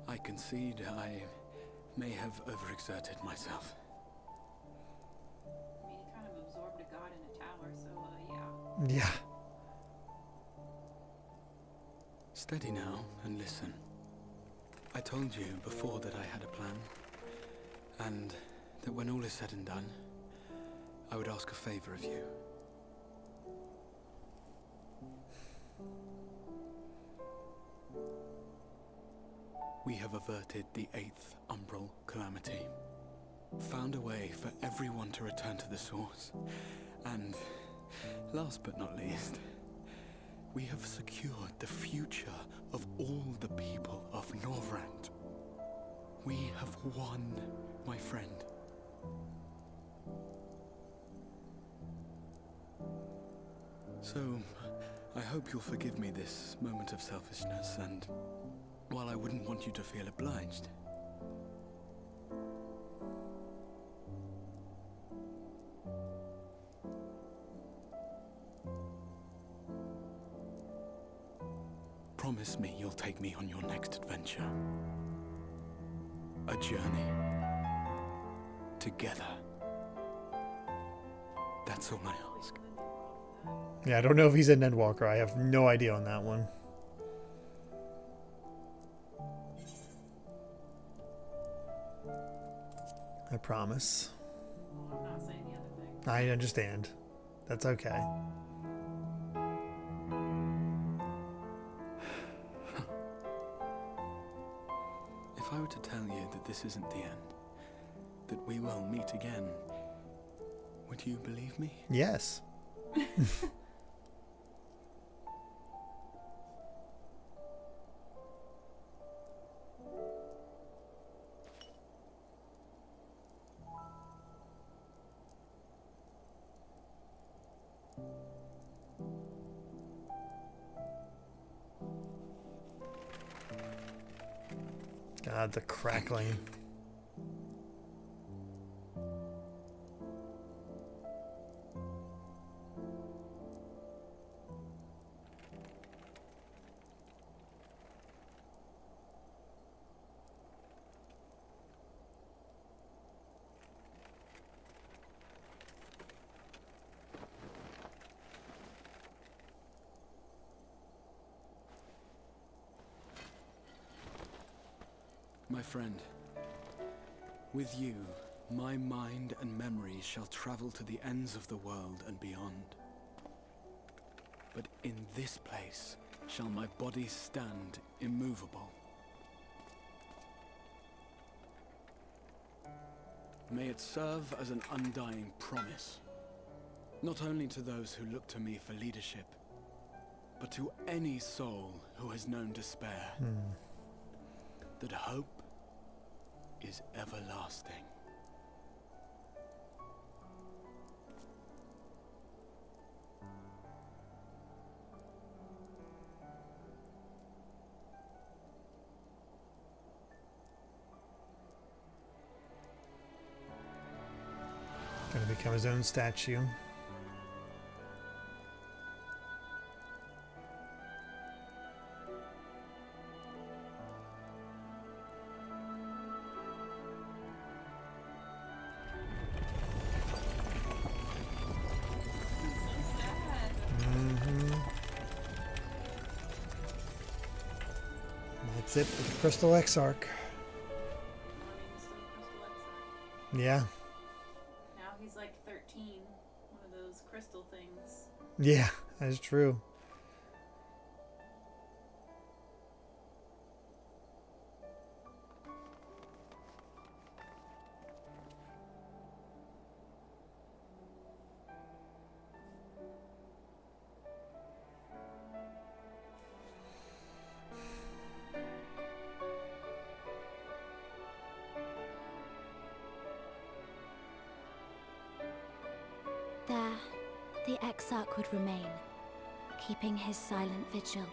I concede I may have overexerted myself. I mean, he kind of absorbed a god in a tower, so, yeah. Yeah. Steady now and listen. I told you before that I had a plan, and that when all is said and done, I would ask a favor of you. We have averted the 8th Umbral Calamity, found a way for everyone to return to the source, and, last but not least, we have secured the future of all the people of Norvrand. We have won, my friend. So, I hope you'll forgive me this moment of selfishness, and while I wouldn't want you to feel obliged, promise me you'll take me on your next adventure. A journey. Together. That's all I ask. Yeah, I don't know if he's a Nendwalker. I have no idea on that one. I promise. Well, I'm not saying the other thing. I understand. That's okay. If I were to tell you that this isn't the end, that we will meet again, would you believe me? Yes. God, the crackling. My friend, with you, my mind and memories shall travel to the ends of the world and beyond. But in this place shall my body stand immovable. May it serve as an undying promise, not only to those who look to me for leadership, but to any soul who has known despair, that hope is everlasting. Gonna become his own statue. That's it for the Crystal Exarch. Yeah. Now he's like 13, one of those crystal things. Yeah, that's true. the Exarch would remain, keeping his silent vigil.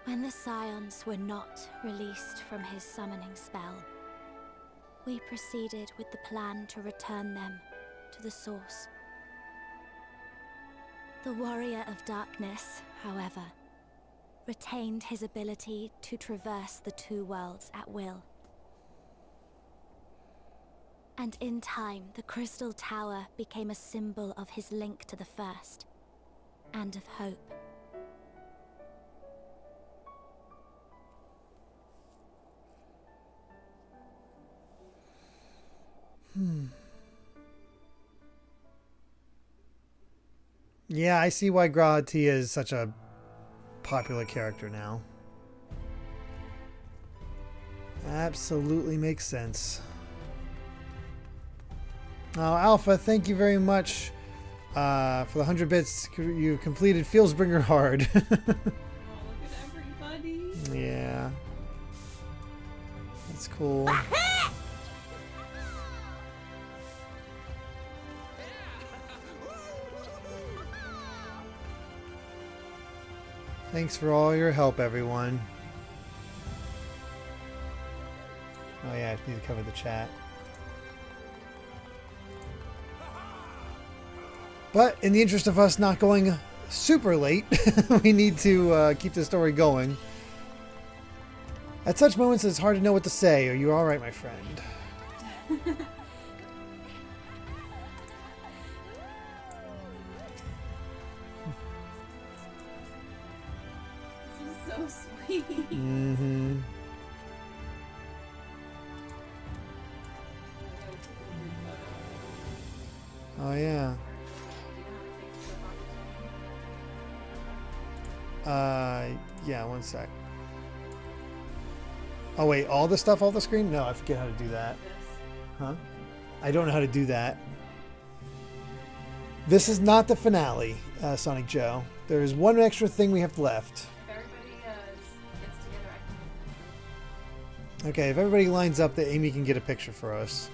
When the Scions were not released from his summoning spell, we proceeded with the plan to return them to the source. The Warrior of Darkness, however, retained his ability to traverse the two worlds at will. And in time, the Crystal Tower became a symbol of his link to the First, and of hope. Yeah, I see why Grahatia is such a popular character now. Absolutely makes sense. Oh, Alpha, thank you very much for the 100 bits you completed. Fieldsbringer hard. Oh, look at everybody. Yeah. That's cool. Thanks for all your help, everyone. Oh yeah, I need to cover the chat. But in the interest of us not going super late, we need to keep the story going. At such moments, it's hard to know what to say. Are you all right, my friend? This is so sweet. Mm-hmm. Oh yeah. Yeah, one sec. Oh wait, all the stuff off the screen? No, I forget how to do that. Huh? I don't know how to do that. This is not the finale, Sonic Joe. There is one extra thing we have left. If everybody gets together, I can... Okay, if everybody lines up, that Amy can get a picture for us.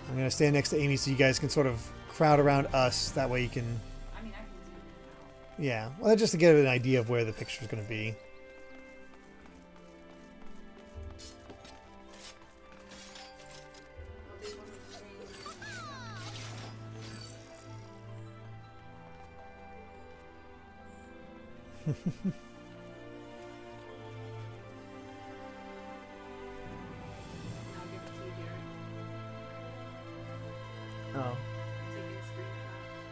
I'm going to stand next to Amy so you guys can sort of crowd around us. That way you can... I mean, I can zoom in and out. Yeah, well, just to get an idea of where the picture is going to be. Oh.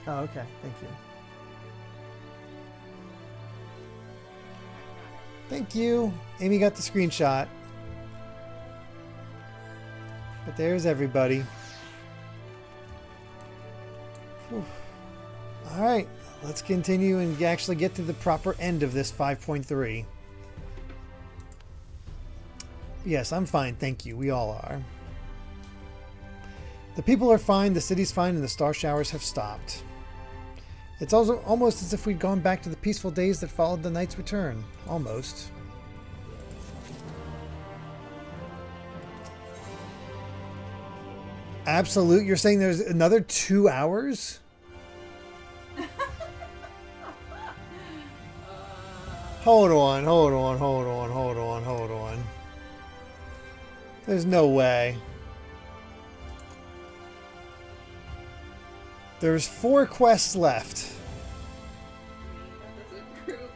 Oh, okay. Thank you. Thank you. Amy got the screenshot. But there's everybody. Whew. All right. Let's continue and actually get to the proper end of this 5.3. Yes, I'm fine. Thank you. We all are. The people are fine, the city's fine, and the star showers have stopped. It's also almost as if we'd gone back to the peaceful days that followed the knight's return. Almost. Absolute? You're saying there's another 2 hours? Hold on, hold on, hold on, hold on, hold on. There's no way. There's 4 quests left. That doesn't prove anything.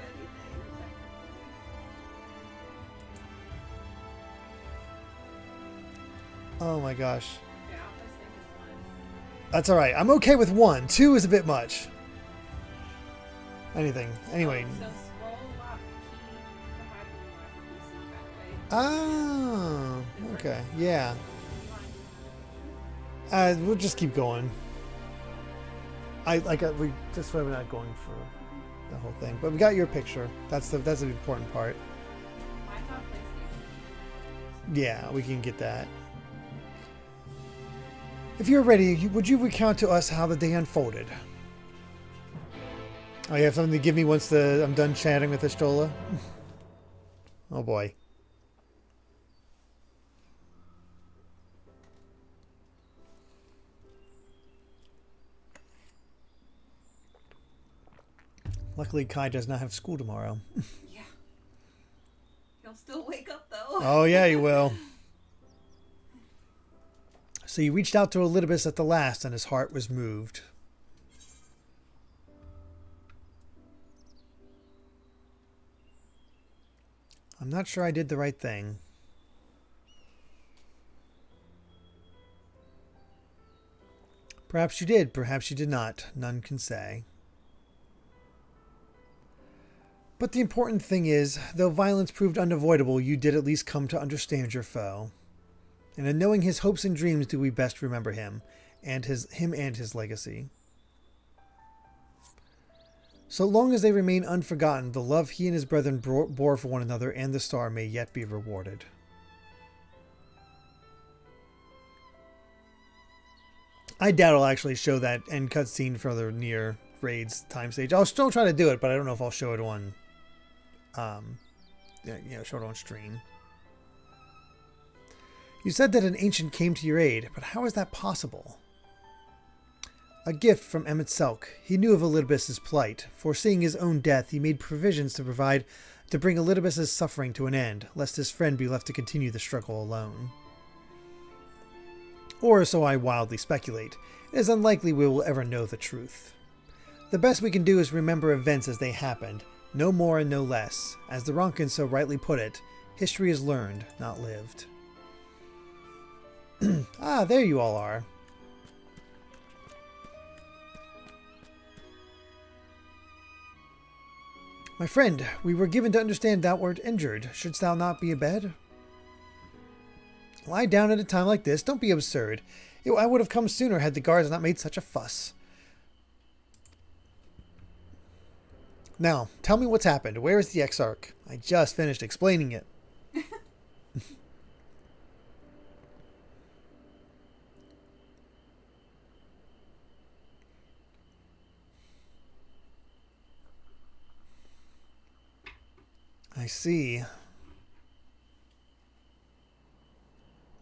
Oh my gosh. Okay, I'll first think is 1. That's alright. I'm okay with 1. 2 is a bit much. Anything. Anyway. So scroll lock key to hide the PC, by the way. Oh. Okay. Yeah. We'll just keep going. We just we're not going for the whole thing, but we got your picture. That's the important part. Mine's on PlayStation. Yeah, we can get that. If you're ready, would you recount to us how the day unfolded? Oh, you have something to give me once I'm done chatting with Estola? Oh boy. Luckily, Kai does not have school tomorrow. Yeah. He'll still wake up, though. Oh, yeah, he will. So he reached out to Elidibus at the last, and his heart was moved. I'm not sure I did the right thing. Perhaps you did, perhaps you did not. None can say. But the important thing is, though violence proved unavoidable, you did at least come to understand your foe. And in knowing his hopes and dreams do we best remember him and his legacy. So long as they remain unforgotten, the love he and his brethren bore for one another and the star may yet be rewarded. I doubt I'll actually show that end cutscene further near Raid's time stage. I'll still try to do it, but I don't know if I'll show it on, show it on stream. You said that an ancient came to your aid, but how is that possible? A gift from Emmett Selk. He knew of Elidibus' plight. Foreseeing his own death, he made provisions to bring Elidibus' suffering to an end, lest his friend be left to continue the struggle alone. Or so I wildly speculate. It is unlikely we will ever know the truth. The best we can do is remember events as they happened, no more and no less. As the Ronkins so rightly put it, history is learned, not lived. Ah, there you all are. My friend, we were given to understand thou wert injured. Shouldst thou not be abed? Lie down at a time like this. Don't be absurd. I would have come sooner had the guards not made such a fuss. Now, tell me what's happened. Where is the Exarch? I just finished explaining it. I see.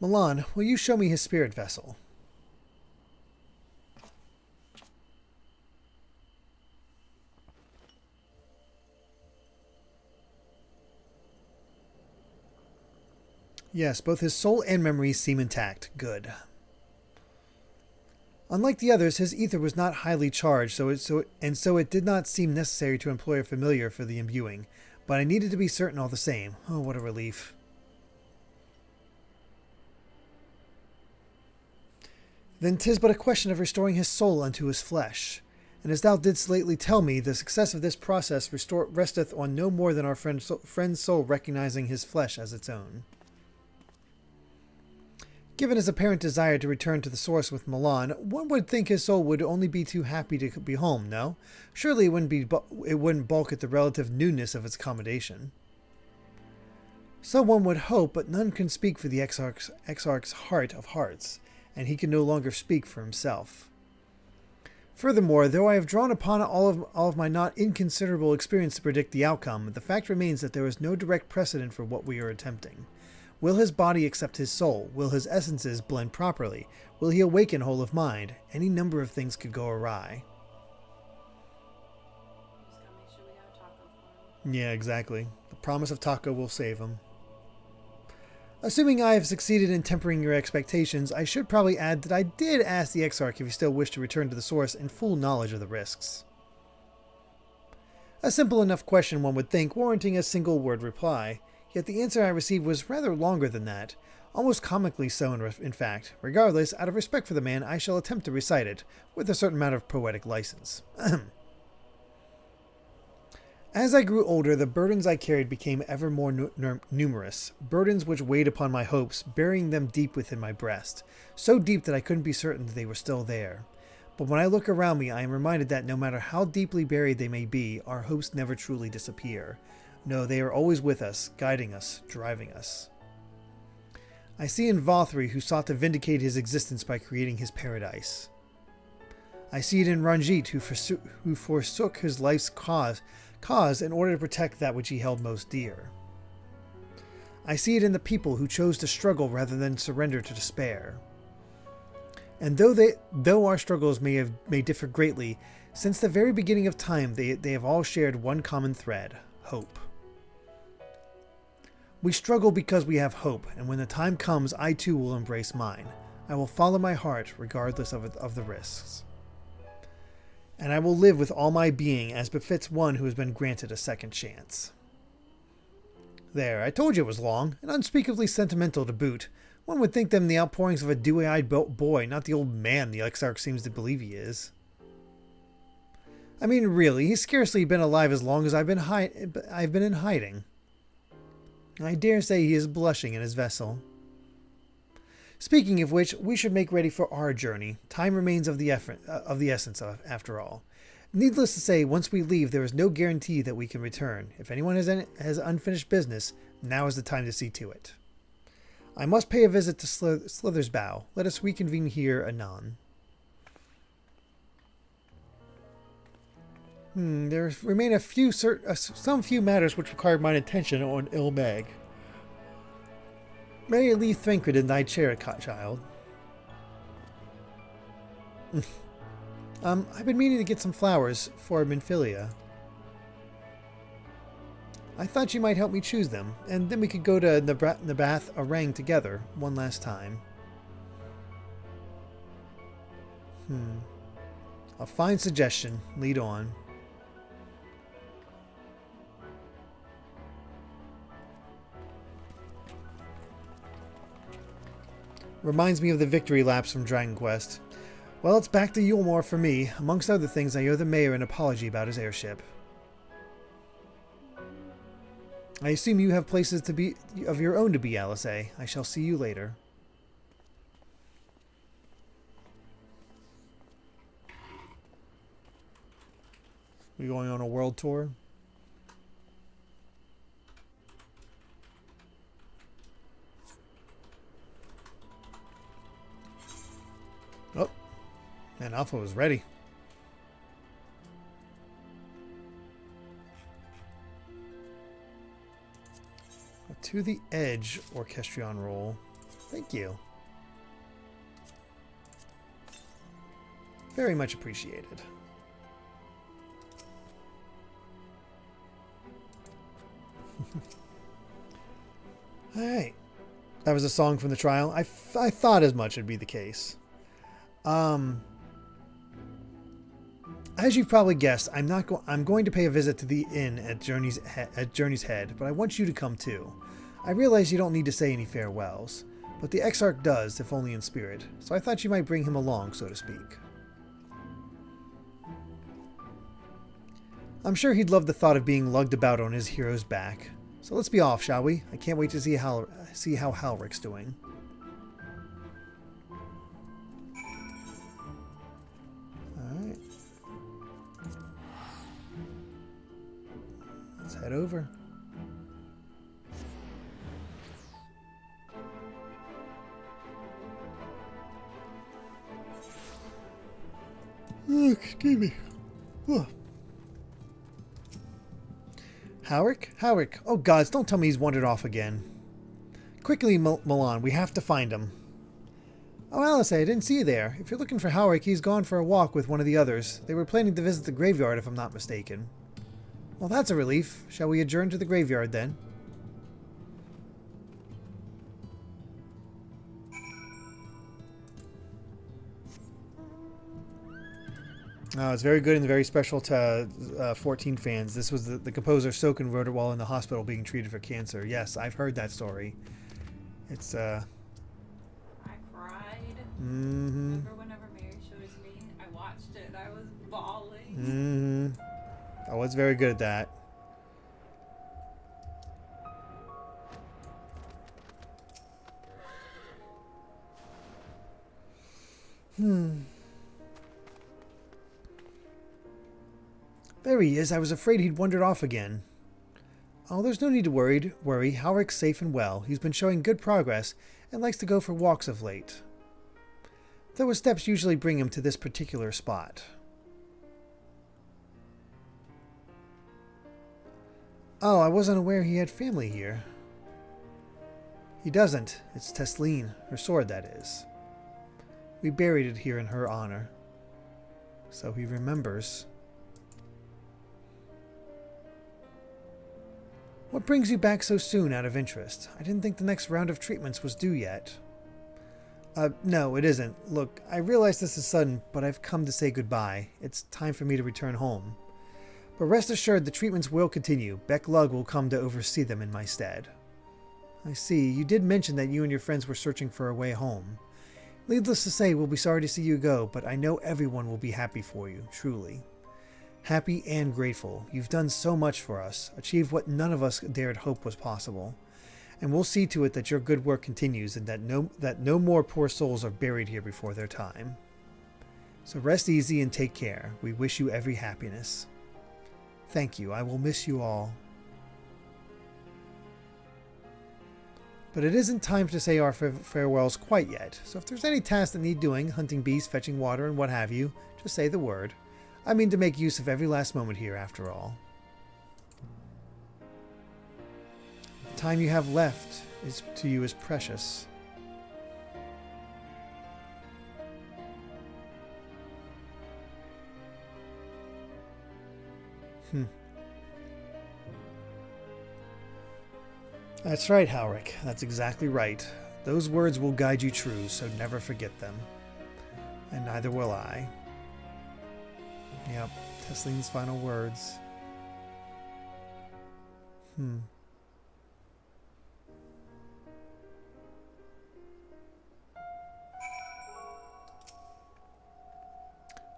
Milan, will you show me his spirit vessel? Yes, both his soul and memories seem intact. Good. Unlike the others, his ether was not highly charged, so it did not seem necessary to employ a familiar for the imbuing. But I needed to be certain all the same. Oh, what a relief. Then 'tis but a question of restoring his soul unto his flesh. And as thou didst lately tell me, the success of this process resteth on no more than our friend's soul recognizing his flesh as its own. Given his apparent desire to return to the source with Milan, one would think his soul would only be too happy to be home, no? Surely it wouldn't balk at the relative newness of its accommodation. So one would hope, but none can speak for the Exarch's heart of hearts, and he can no longer speak for himself. Furthermore, though I have drawn upon all of my not inconsiderable experience to predict the outcome, the fact remains that there is no direct precedent for what we are attempting. Will his body accept his soul? Will his essences blend properly? Will he awaken whole of mind? Any number of things could go awry. Yeah, exactly. The promise of taco will save him. Assuming I have succeeded in tempering your expectations, I should probably add that I did ask the Exarch if he still wished to return to the source in full knowledge of the risks. A simple enough question, one would think, warranting a single word reply. Yet the answer I received was rather longer than that, almost comically so in fact. Regardless, out of respect for the man, I shall attempt to recite it, with a certain amount of poetic license. As I grew older, the burdens I carried became ever more numerous, burdens which weighed upon my hopes, burying them deep within my breast, so deep that I couldn't be certain that they were still there. But when I look around me, I am reminded that no matter how deeply buried they may be, our hopes never truly disappear. No, they are always with us, guiding us, driving us. I see in Vothri, who sought to vindicate his existence by creating his paradise. I see it in Ranjit, who forsook his life's cause in order to protect that which he held most dear. I see it in the people who chose to struggle rather than surrender to despair. And though our struggles may differ greatly, Since the very beginning of time, they have all shared one common thread: hope. We struggle because we have hope, and when the time comes, I too will embrace mine. I will follow my heart, regardless of the risks. And I will live with all my being, as befits one who has been granted a second chance. There, I told you it was long, and unspeakably sentimental to boot. One would think them the outpourings of a dewy-eyed boy, not the old man the Exarch seems to believe he is. I mean, really, he's scarcely been alive as long as I've been in hiding. I dare say he is blushing in his vessel. Speaking of which, we should make ready for our journey. Time remains of the essence, after all. Needless to say, once we leave, there is no guarantee that we can return. If anyone has unfinished business, now is the time to see to it. I must pay a visit to Slither's Bow. Let us reconvene here anon. There remain some few matters which require mine attention on Ilmag. May I leave Thancred in thy chair, child? I've been meaning to get some flowers for Minfilia. I thought you might help me choose them, and then we could go to Nabath Arang together one last time. A fine suggestion. Lead on. Reminds me of the victory laps from Dragon Quest. Well, it's back to Yulmore for me. Amongst other things, I owe the mayor an apology about his airship. I assume you have places to be of your own to be, Alice. I shall see you later. We going on a world tour? Oh, man, Alpha was ready. To the Edge Orchestrion roll. Thank you. Very much appreciated. Alright. That was a song from the trial. I thought as much would be the case. As you've probably guessed, I'm going to pay a visit to the inn at Journey's Head, but I want you to come too. I realize you don't need to say any farewells, but the Exarch does, if only in spirit, so I thought you might bring him along, so to speak. I'm sure he'd love the thought of being lugged about on his hero's back. So let's be off, shall we? I can't wait to see how Halric's doing. Alright. Let's head over. Excuse me. Ugh. Halric? Halric. Oh gods, don't tell me he's wandered off again. Quickly, Milan, we have to find him. Oh, Alice, I didn't see you there. If you're looking for Halric, he's gone for a walk with one of the others. They were planning to visit the graveyard, if I'm not mistaken. Well, that's a relief. Shall we adjourn to the graveyard, then? It's very good and very special to 14 fans. This was the composer Soken wrote it while in the hospital being treated for cancer. Yes, I've heard that story. It's I cried. Remember whenever Mary showed it to me? I watched it and I was bawling. Oh, it's very good at that. There he is. I was afraid he'd wandered off again. Oh, there's no need to worry. Halric's safe and well. He's been showing good progress and likes to go for walks of late. Though his steps usually bring him to this particular spot. Oh, I wasn't aware he had family here. He doesn't. It's Tesleen, her sword, that is. We buried it here in her honor. So he remembers. What brings you back so soon out of interest? I didn't think the next round of treatments was due yet. No, it isn't. Look, I realize this is sudden, but I've come to say goodbye. It's time for me to return home. But rest assured, the treatments will continue. Beck Lugg will come to oversee them in my stead. I see. You did mention that you and your friends were searching for a way home. Needless to say, we'll be sorry to see you go, but I know everyone will be happy for you, truly. Happy and grateful. You've done so much for us, achieved what none of us dared hope was possible. And we'll see to it that your good work continues and that no more poor souls are buried here before their time. So rest easy and take care. We wish you every happiness. Thank you. I will miss you all. But it isn't time to say our farewells quite yet, so if there's any tasks that need doing, hunting beasts, fetching water, and what have you, just say the word. I mean to make use of every last moment here, after all. The time you have left to you is precious. That's right, Howrick. That's exactly right. Those words will guide you true, so never forget them. And neither will I. Yep, Tesline's final words.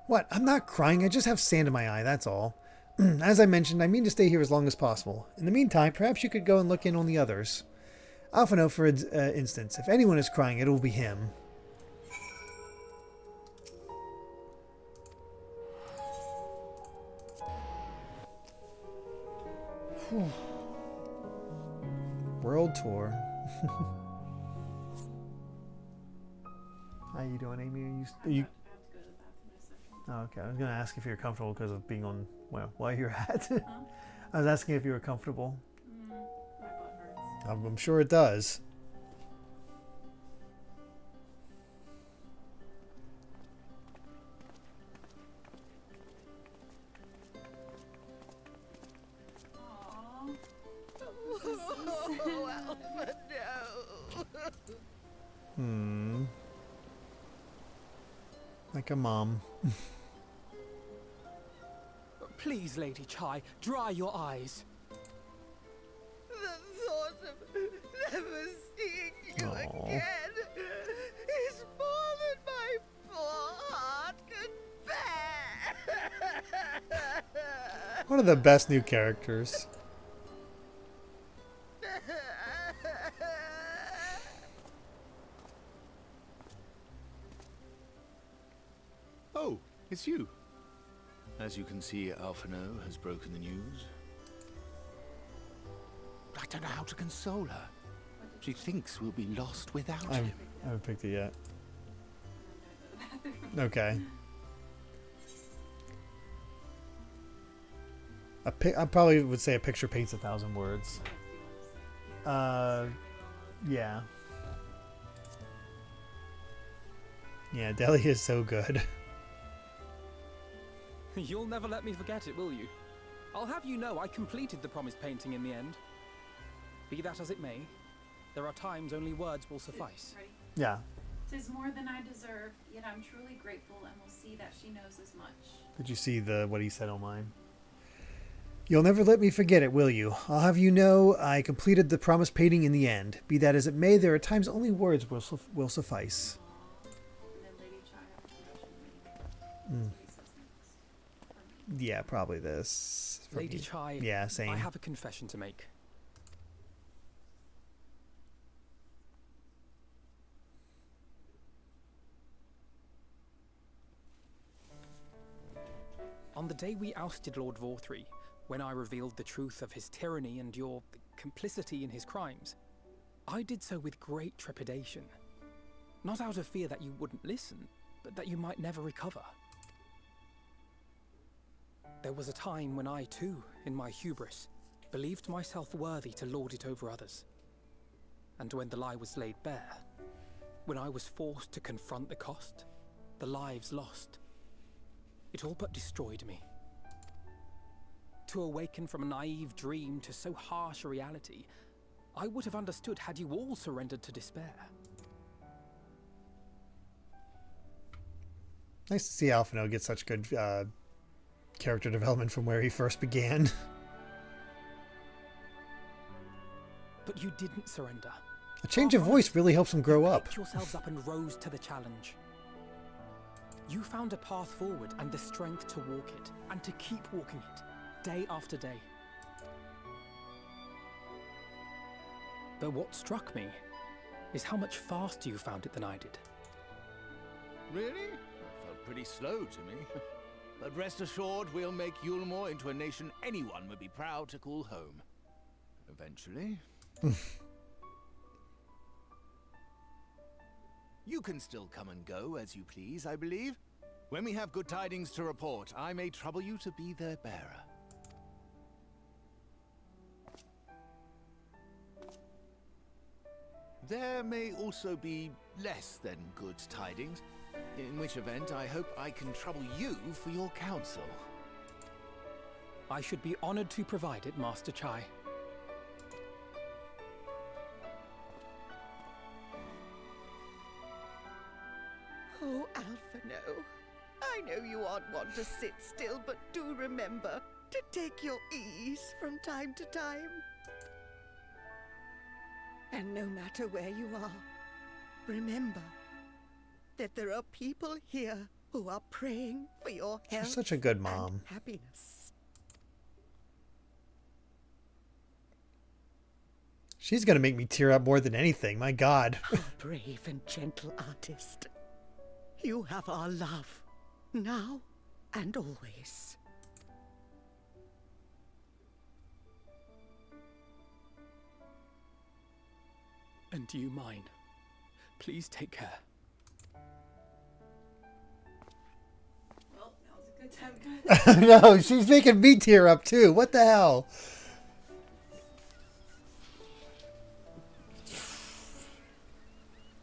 What? I'm not crying. I just have sand in my eye, that's all. As I mentioned, I mean to stay here as long as possible. In the meantime, perhaps you could go and look in on the others. Alphino, for instance. If anyone is crying, it will be him. World tour. How you doing, Amy? Are you... Oh, okay, I was going to ask if you're comfortable because of being on, well, while you're at. Huh? I was asking if you were comfortable. My butt hurts. I'm sure it does. Oh, Alpha, no. Like a mom. Please, Lady Chai, dry your eyes. The thought of never seeing you again is more than my poor heart can bear. One of the best new characters. Oh, it's you. As you can see, Alphino has broken the news. I don't know how to console her. She thinks we'll be lost without him. I haven't picked it yet. Okay. I probably would say a picture paints 1,000 words. Yeah. Yeah, Deli is so good. You'll never let me forget it, will you? I'll have you know I completed the promised painting in the end. Be that as it may, there are times only words will suffice. Ready? Yeah. 'Tis more than I deserve, yet I'm truly grateful and will see that she knows as much. Did you see what he said on mine? You'll never let me forget it, will you? I'll have you know I completed the promised painting in the end. Be that as it may, there are times only words will suffice. And then Lady Chai, Yeah, probably this. Lady Chai, yeah, same. I have a confession to make. On the day we ousted Lord Vorthree, when I revealed the truth of his tyranny and your complicity in his crimes, I did so with great trepidation. Not out of fear that you wouldn't listen, but that you might never recover. There was a time when I too, in my hubris, believed myself worthy to lord it over others. And when the lie was laid bare, when I was forced to confront the cost, the lives lost, It all but destroyed me. To awaken from a naive dream to so harsh a reality, I would have understood had you all surrendered to despair. Nice to see Alphino get such good character development from where he first began. But you didn't surrender. A change of voice really helps him grow up. Picked yourselves up and rose to the challenge. You found a path forward and the strength to walk it, and to keep walking it, day after day. But what struck me is how much faster you found it than I did. Really? That felt pretty slow to me. But rest assured, we'll make Yulmore into a nation anyone would be proud to call home. Eventually. You can still come and go as you please, I believe. When we have good tidings to report, I may trouble you to be their bearer. There may also be less than good tidings, in which event I hope I can trouble you for your counsel. I should be honored to provide it, Master Chai. Oh, Alphino, I know you aren't one to sit still, but do remember to take your ease from time to time. And no matter where you are, remember that there are people here who are praying for your health. She's such a good mom. And happiness. She's gonna make me tear up more than anything. My God. Oh, brave and gentle artist. You have our love, now and always. And you mine. Please take care. Well, that was a good time, guys. No, she's making me tear up too. What the hell?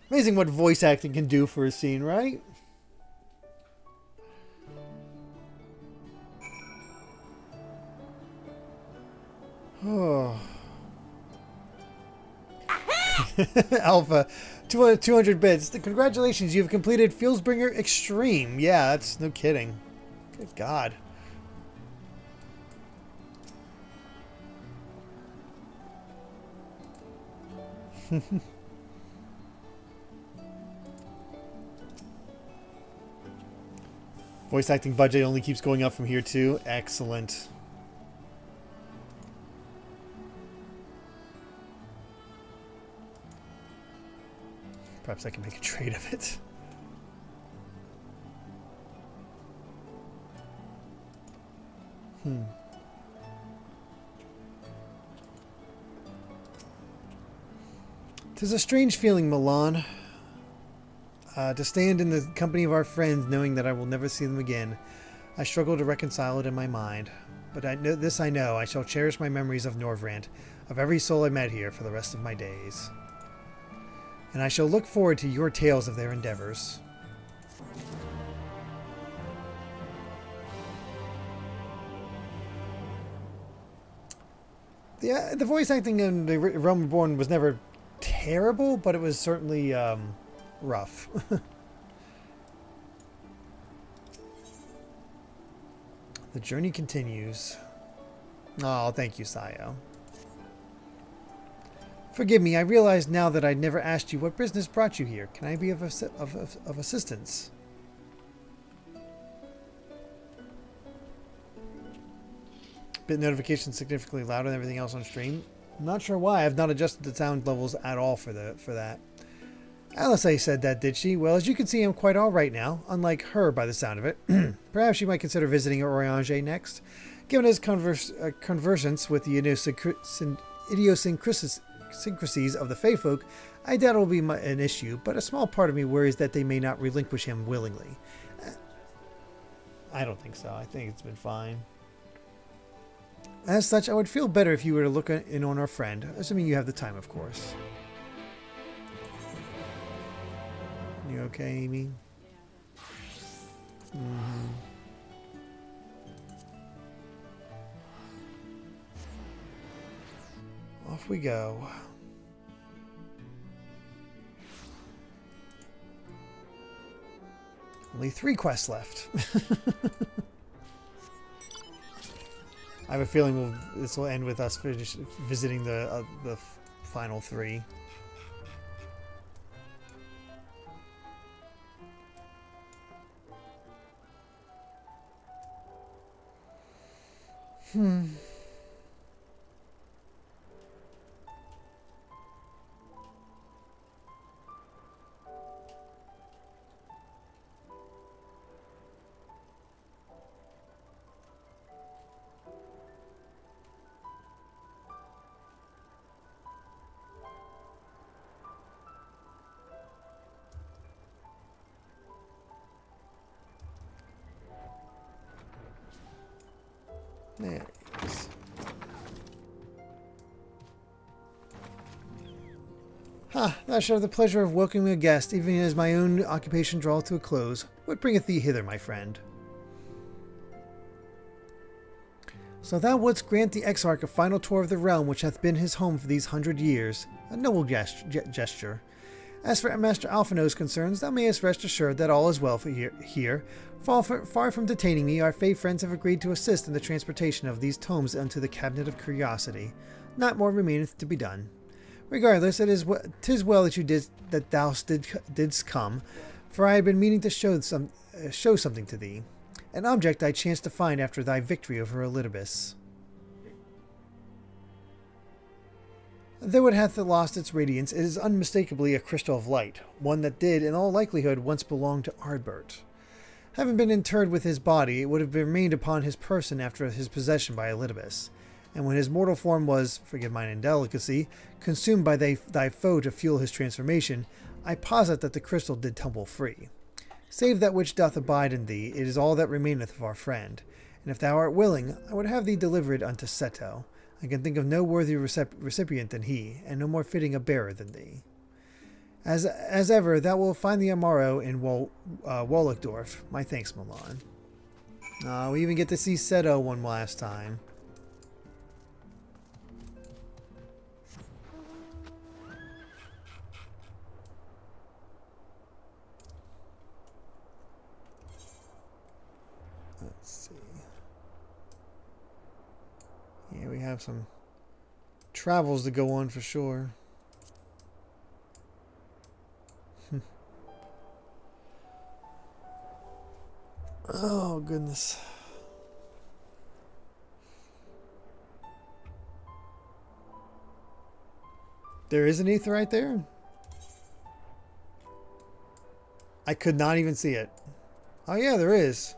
Amazing what voice acting can do for a scene, right? Oh. Alpha, 200 bits. Congratulations, you've completed Fieldsbringer Extreme. Yeah, that's no kidding. Good God. Voice acting budget only keeps going up from here too. Excellent. Perhaps I can make a trade of it. Tis a strange feeling, Milan. To stand in the company of our friends knowing that I will never see them again. I struggle to reconcile it in my mind. But I know, I shall cherish my memories of Norvrant, of every soul I met here for the rest of my days. And I shall look forward to your tales of their endeavors. The voice acting in the Realm Reborn was never terrible, but it was certainly rough. The journey continues. Oh, thank you, Sayo. Forgive me, I realize now that I never asked you what business brought you here. Can I be of assistance? Bit notification significantly louder than everything else on stream. I'm not sure why. I've not adjusted the sound levels at all for that. Alice said that, did she? Well, as you can see, I'm quite all right now, unlike her by the sound of it. Perhaps you might consider visiting Oriange next. Given his conversance with the idiosyncrasies of the Fey folk, I doubt it will be an issue, but a small part of me worries that they may not relinquish him willingly. I don't think so. I think it's been fine. As such, I would feel better if you were to look in on our friend, assuming you have the time, of course. You okay, Amy? Off we go. Only 3 quests left. I have a feeling this will end with us visiting the final 3. There he is. Thou shalt have the pleasure of welcoming a guest, even as my own occupation draweth to a close. What bringeth thee hither, my friend? So thou wouldst grant the Exarch a final tour of the realm which hath been his home for these 100 years. A noble gesture. As for Master Alphino's concerns, thou mayest rest assured that all is well for here. Far from detaining me, our Fae friends have agreed to assist in the transportation of these tomes unto the Cabinet of Curiosity. Not more remaineth to be done. Regardless, 'tis well that thou didst come, for I had been meaning to show something to thee, an object I chanced to find after thy victory over Elidibus. Though it hath lost its radiance, it is unmistakably a crystal of light, one that did, in all likelihood, once belong to Ardbert. Having been interred with his body, it would have remained upon his person after his possession by Elidibus, and when his mortal form was, forgive mine indelicacy, consumed by thy foe to fuel his transformation, I posit that the crystal did tumble free. Save that which doth abide in thee, it is all that remaineth of our friend, and if thou art willing, I would have thee delivered unto Seto. I can think of no worthier recipient than he, and no more fitting a bearer than thee. As ever, thou wilt find the Amaro in Wallachdorf. My thanks, Milan. We even get to see Seto one last time. Let's see. Yeah, we have some travels to go on for sure. Oh, goodness. There is an ether right there? I could not even see it. Oh, yeah, there is.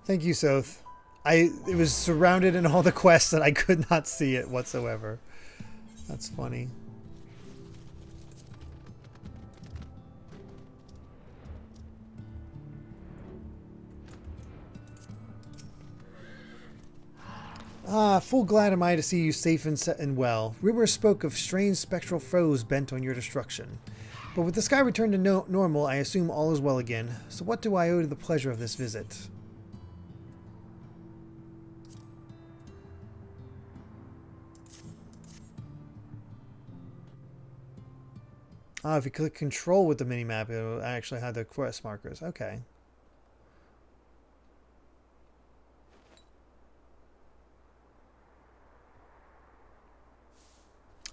Thank you, Soth. It was surrounded in all the quests and I could not see it whatsoever. That's funny. Full glad am I to see you safe and well. Rumors spoke of strange spectral foes bent on your destruction. But with the sky returned to normal, I assume all is well again. So what do I owe to the pleasure of this visit? If you click control with the minimap, it will actually have the quest markers. Okay.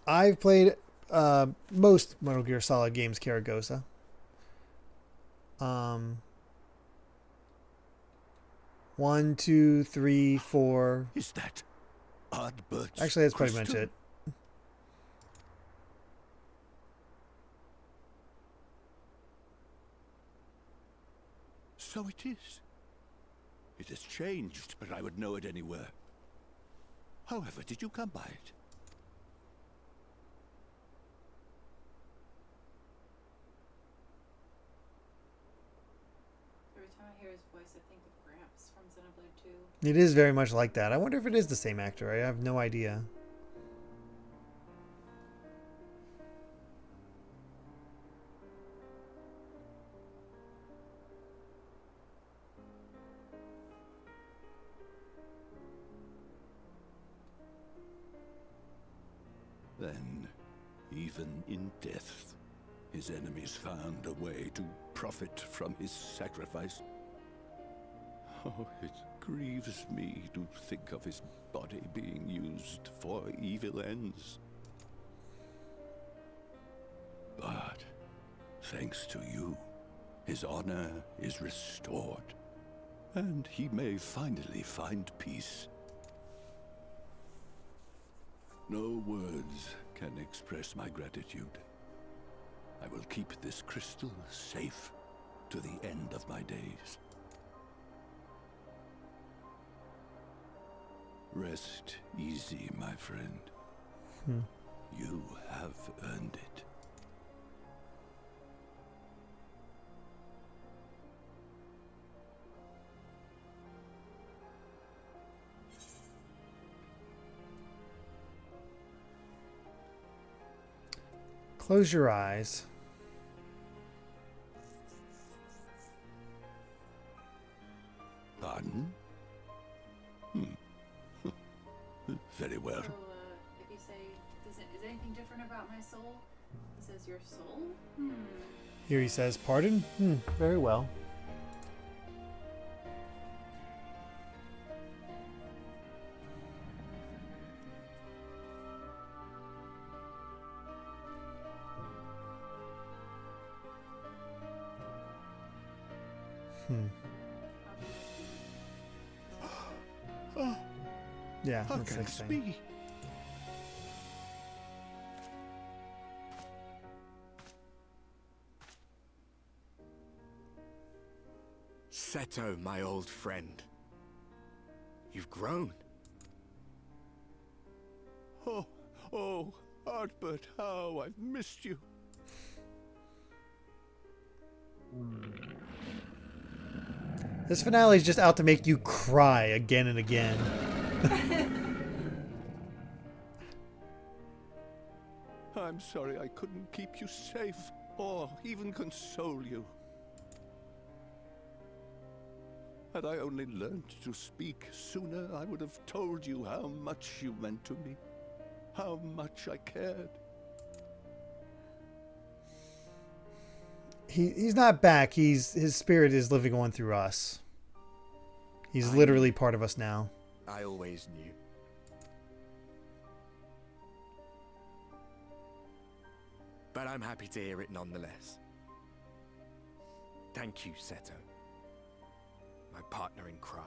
I've played most Metal Gear Solid games, Karagosa. 1, 2, 3, 4. Is that Ardbert's Actually, that's pretty crystal? much it. So it is. It has changed, but I would know it anywhere. However, did you come by it? Every time I hear his voice, I think of Gramps from Xenoblade 2. It is very much like that. I wonder if it is the same actor. I have no idea. Then, even in death, his enemies found a way to profit from his sacrifice. Oh, it grieves me to think of his body being used for evil ends. But, thanks to you, his honor is restored, and he may finally find peace. No words can express my gratitude. I will keep this crystal safe to the end of my days. Rest easy, my friend. You have earned it. Close your eyes. Pardon? Very well. So, if you say, is anything different about my soul? He says, your soul? Here he says, pardon? Very well. Yeah, How that's can the this thing. be? Seto, my old friend. You've grown. Oh, Artbert, how I've missed you. This finale is just out to make you cry again and again. I'm sorry I couldn't keep you safe, or even console you. Had I only learned to speak sooner, I would have told you how much you meant to me, how much I cared. He's not back. His spirit is living on through us. He's literally part of us now. I always knew. But I'm happy to hear it nonetheless. Thank you, Seto. My partner in crime.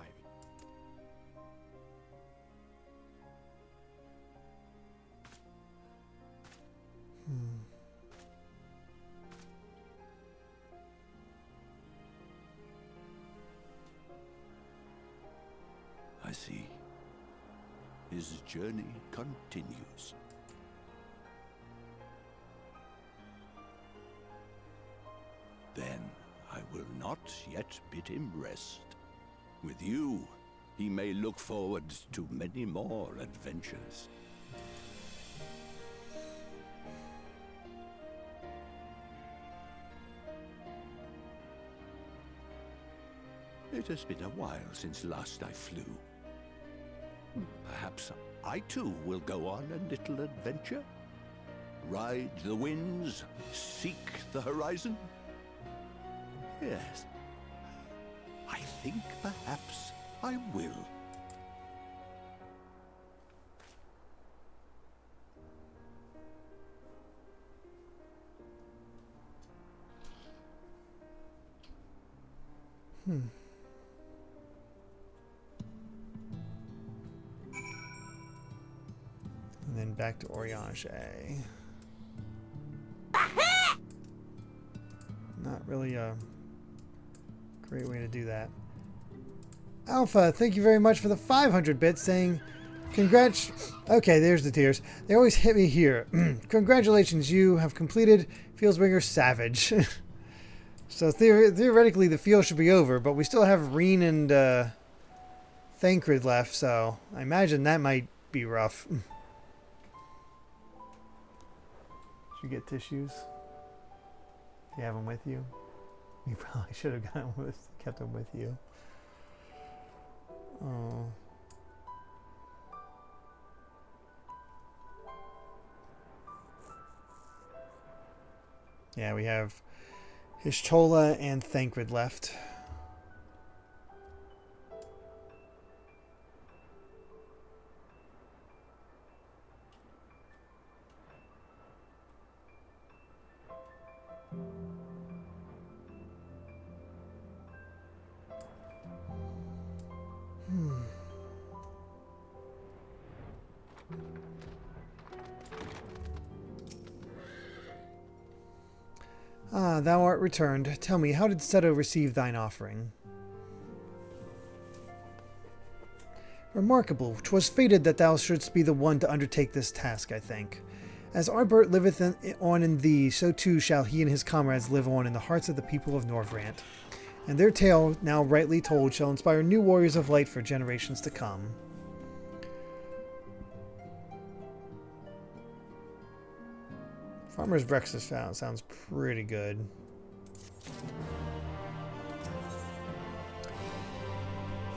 I see. His journey continues. Then I will not yet bid him rest. With you, he may look forward to many more adventures. It has been a while since last I flew. Perhaps I too will go on a little adventure? Ride the winds, seek the horizon? Yes, I think perhaps I will. And then back to Oriange. Not really a great way to do that. Alpha, thank you very much for the 500 bits, saying, congrats. Okay, there's the tears. They always hit me here. Congratulations, you have completed Fieldsbringer Savage. So theoretically, the field should be over, but we still have Reen and Thancred left, so I imagine that might be rough. Did you get tissues? Do you have them with you? You probably should have kept them with you. Oh. Yeah, we have Hishtola and Thancred left. Ah, thou art returned. Tell me, how did Seto receive thine offering? Remarkable. 'Twas fated that thou shouldst be the one to undertake this task, I think. As Arbert liveth on in thee, so too shall he and his comrades live on in the hearts of the people of Norvrant. And their tale, now rightly told, shall inspire new warriors of light for generations to come. Farmer's breakfast sounds pretty good.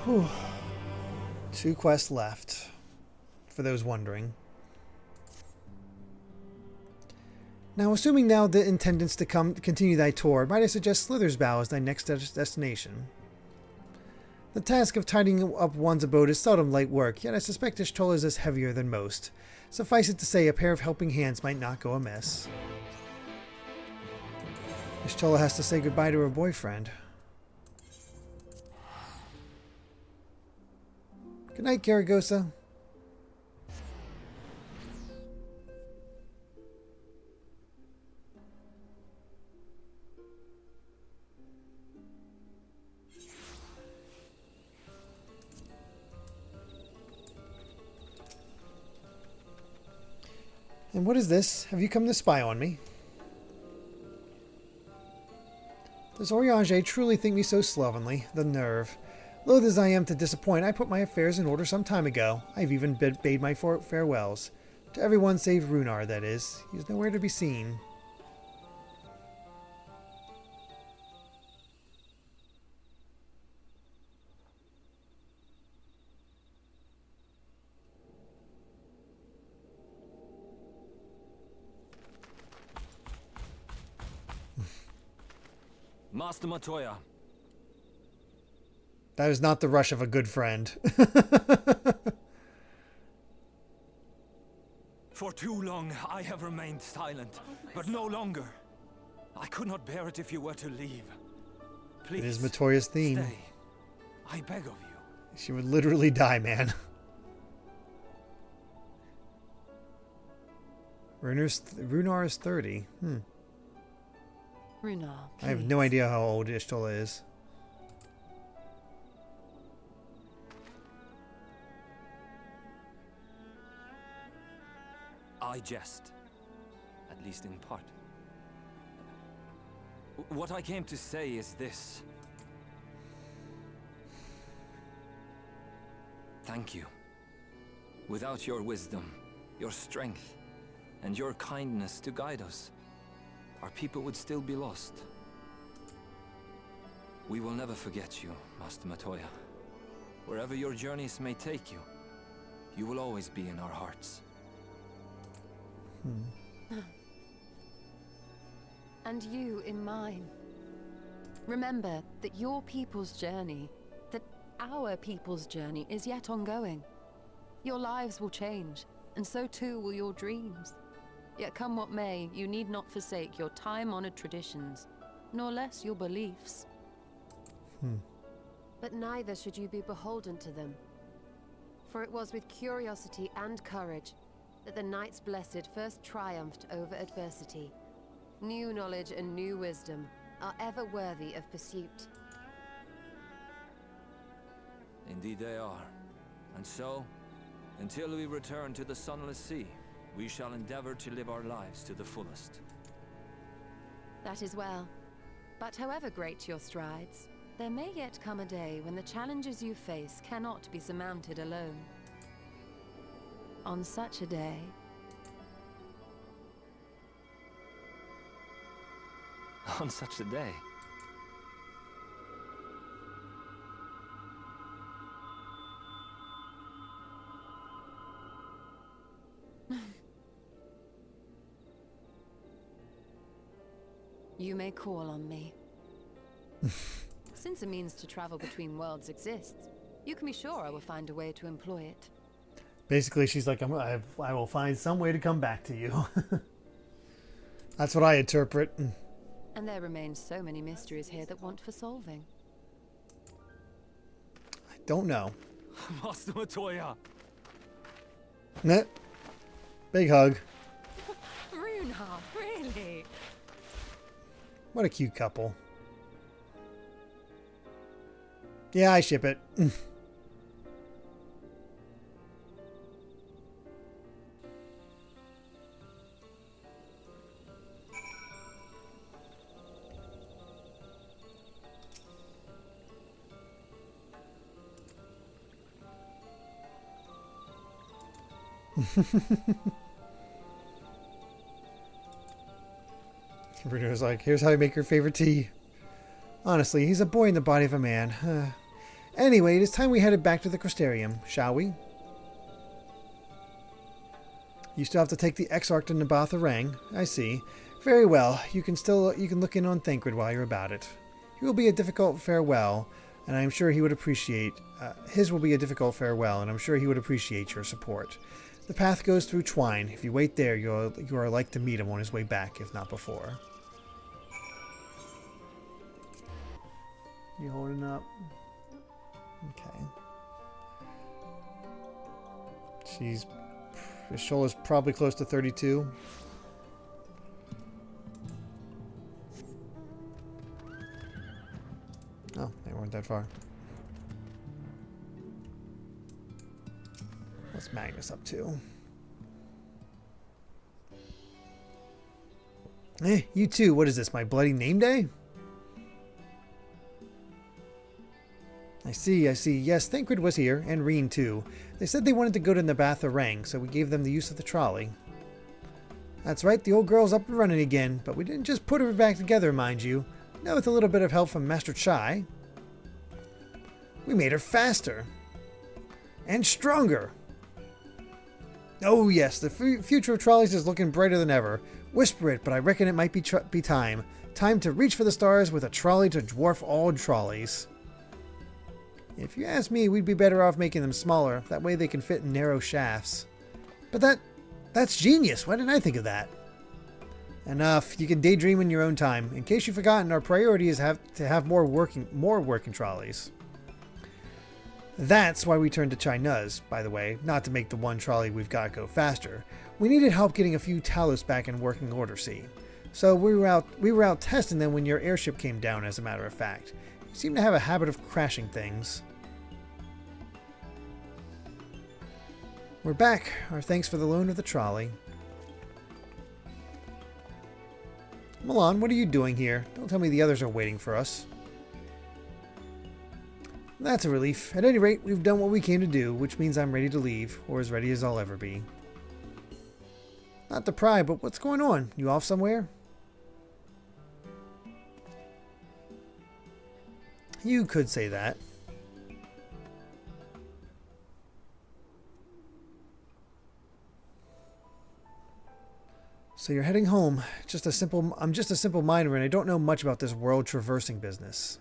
Whew. 2 quests left, for those wondering. Now, assuming thou the intendance to continue thy tour, might I suggest Slithersbow as thy next destination? The task of tidying up one's abode is seldom light work, yet I suspect Ishtola's is heavier than most. Suffice it to say, a pair of helping hands might not go amiss. Ishtola has to say goodbye to her boyfriend. Good night, Karagosa. And what is this? Have you come to spy on me? Does Oriange truly think me so slovenly? The nerve. Loath as I am to disappoint, I put my affairs in order some time ago. I've even bade my farewells. To everyone save Runar, that is. He's nowhere to be seen. Master Matoya. That is not the rush of a good friend. For too long I have remained silent, but no longer. I could not bear it if you were to leave. Please, it is Matoya's theme. Stay. I beg of you. She would literally die, man. Runar is 30. Runar, I have no idea how old Ishtola is. I jest, at least in part. What I came to say is this. Thank you. Without your wisdom, your strength, and your kindness to guide us, our people would still be lost. We will never forget you, Master Matoya. Wherever your journeys may take you, you will always be in our hearts. And you in mine. Remember that your people's journey, that our people's journey is yet ongoing. Your lives will change, and so too will your dreams. Yet come what may, you need not forsake your time-honored traditions, nor less your beliefs. But neither should you be beholden to them. For it was with curiosity and courage that the Knights Blessed first triumphed over adversity. New knowledge and new wisdom are ever worthy of pursuit. Indeed they are. And so, until we return to the Sunless Sea, we shall endeavor to live our lives to the fullest. That is well. But however great your strides, there may yet come a day when the challenges you face cannot be surmounted alone. On such a day... On such a day? You may call on me. Since a means to travel between worlds exists, you can be sure I will find a way to employ it. Basically, she's like, I will find some way to come back to you. That's what I interpret. And there remain so many mysteries here that want for solving. I don't know. Master Matoya. Nah. Big hug. Runha, really? What a cute couple. Yeah, I ship it. Bruno's like, here's how you make your favorite tea. Honestly, he's a boy in the body of a man. Anyway, it is time we headed back to the Crystarium, shall we? You still have to take the Exarch to Nabatha Rang. I see. Very well. You can look in on Thancred while you're about it. He will be a difficult farewell, and I am sure he would appreciate. His will be a difficult farewell, and I'm sure he would appreciate your support. The path goes through Twine. If you wait there, you are like to meet him on his way back, if not before. You holding up? Okay. Shola's probably close to 32. Oh, they weren't that far. What's Magnus up to? Hey, you too. What is this, my bloody name day? I see. Yes, Thancred was here, and Reen too. They said they wanted to go to Nabatha Rang, so we gave them the use of the trolley. That's right, the old girl's up and running again, but we didn't just put her back together, mind you. No, with a little bit of help from Master Chai. We made her faster. And stronger. Oh yes, the future of trolleys is looking brighter than ever. Whisper it, but I reckon it might be time. Time to reach for the stars with a trolley to dwarf all trolleys. If you ask me, we'd be better off making them smaller. That way they can fit in narrow shafts. But that's genius. Why didn't I think of that? Enough. You can daydream in your own time. In case you've forgotten, our priority is to have more working trolleys. That's why we turned to Chinuz, by the way, not to make the one trolley we've got go faster. We needed help getting a few Talos back in working order, see. So we were out testing them when your airship came down, as a matter of fact. You seem to have a habit of crashing things. We're back. Our thanks for the loan of the trolley. Milan, what are you doing here? Don't tell me the others are waiting for us. That's a relief. At any rate, we've done what we came to do, which means I'm ready to leave, or as ready as I'll ever be. Not to pry, but what's going on? You off somewhere? You could say that. So you're heading home. I'm just a simple miner and I don't know much about this world traversing business.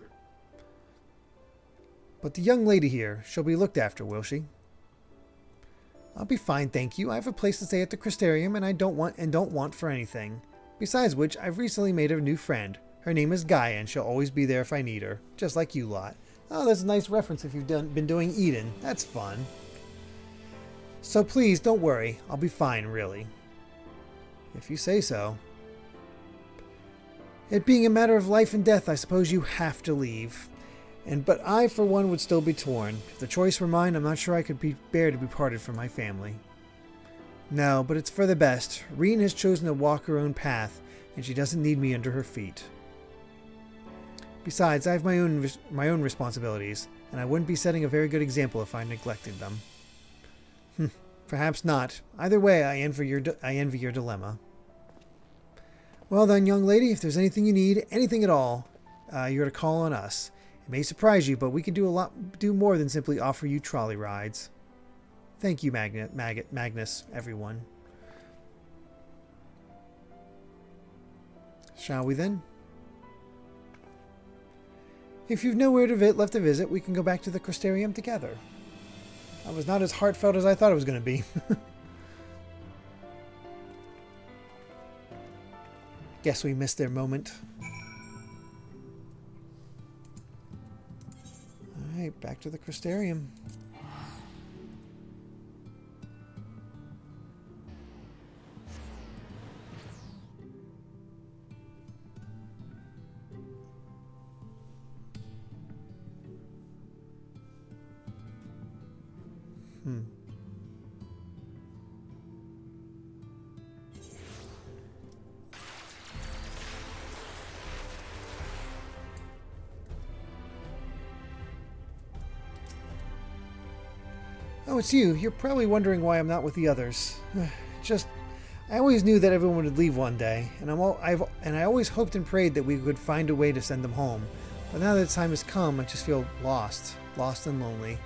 But the young lady here, she'll be looked after, will she? I'll be fine, thank you. I have a place to stay at the Crystarium and I don't want for anything. Besides which, I've recently made a new friend. Her name is Gaia, and she'll always be there if I need her. Just like you lot. Oh, that's a nice reference if you've been doing Eden. That's fun. So please, don't worry. I'll be fine, really. If you say so. It being a matter of life and death, I suppose you have to leave. But I, for one, would still be torn. If the choice were mine, I'm not sure I could bear to be parted from my family. No, but it's for the best. Reen has chosen to walk her own path, and she doesn't need me under her feet. Besides, I have my own responsibilities, and I wouldn't be setting a very good example if I neglected them. Perhaps not. Either way, I envy your dilemma. Well then, young lady, if there's anything you need, anything at all, you're to call on us. It may surprise you, but we can do more than simply offer you trolley rides. Thank you, Magnus, everyone. Shall we then? If you've nowhere left to visit, we can go back to the Crystarium together. That was not as heartfelt as I thought it was going to be. Guess we missed their moment. Alright, back to the Crystarium. Oh, it's you. You're probably wondering why I'm not with the others. I always knew that everyone would leave one day, and I always hoped and prayed that we could find a way to send them home. But now that the time has come, I just feel lost and lonely.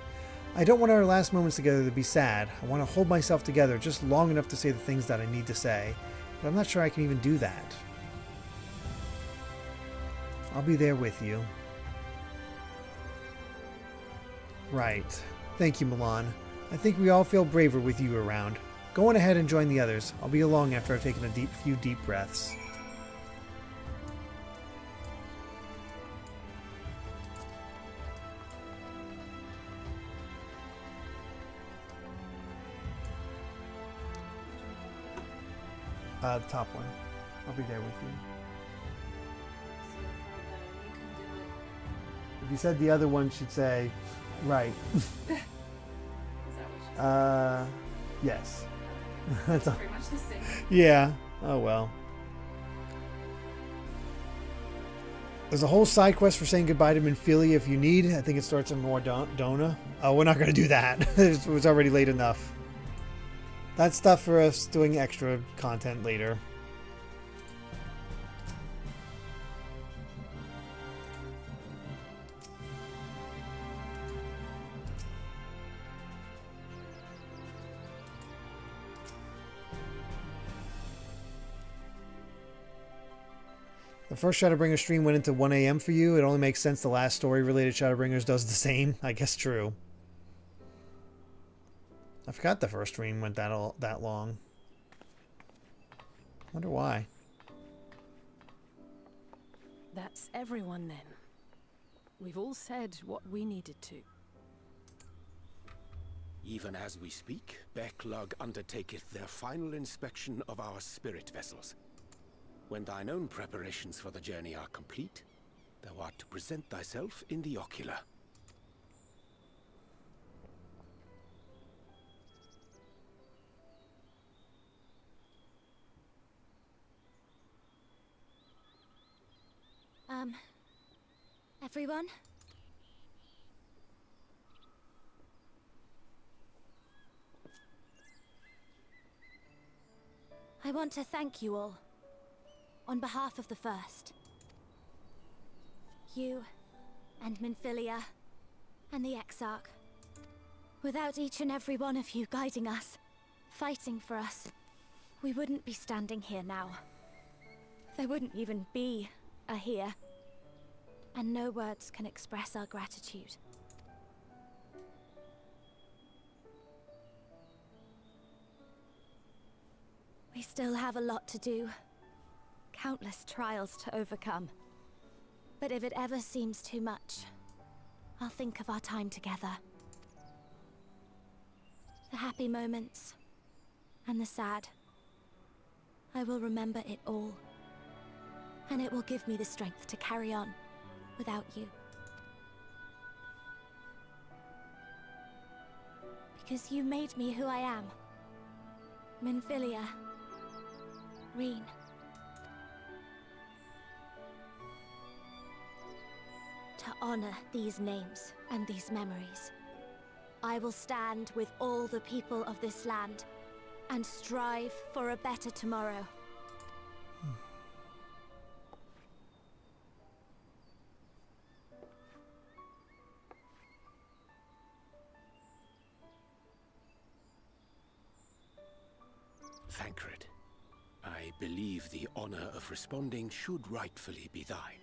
I don't want our last moments together to be sad. I want to hold myself together just long enough to say the things that I need to say, but I'm not sure I can even do that. I'll be there with you. Right. Thank you, Milan. I think we all feel braver with you around. Go on ahead and join the others. I'll be along after I've taken a few deep breaths. The top one. I'll be there with you. If you said the other one, she'd say, right. Yes. That's pretty much the same. Yeah. Oh well. There's a whole side quest for saying goodbye to Minfilia if you need. I think it starts in Mordona. Oh, we're not going to do that. It was already late enough. That's stuff for us doing extra content later. The first Shadowbringers stream went into 1 a.m. for you. It only makes sense the last story-related Shadowbringers does the same. I guess true. I forgot the first stream went that long. Wonder why. That's everyone then. We've all said what we needed to. Even as we speak, Backlog undertaketh their final inspection of our spirit vessels. When thine own preparations for the journey are complete, thou art to present thyself in the ocular. Everyone? I want to thank you all. On behalf of the First. You, and Minfilia, and the Exarch. Without each and every one of you guiding us, fighting for us, we wouldn't be standing here now. There wouldn't even be a here. And no words can express our gratitude. We still have a lot to do. Countless trials to overcome. But if it ever seems too much, I'll think of our time together. The happy moments, and the sad. I will remember it all. And it will give me the strength to carry on without you. Because you made me who I am. Minfilia. Reen. To honor these names and these memories, I will stand with all the people of this land and strive for a better tomorrow. Thancred, I believe the honor of responding should rightfully be thine.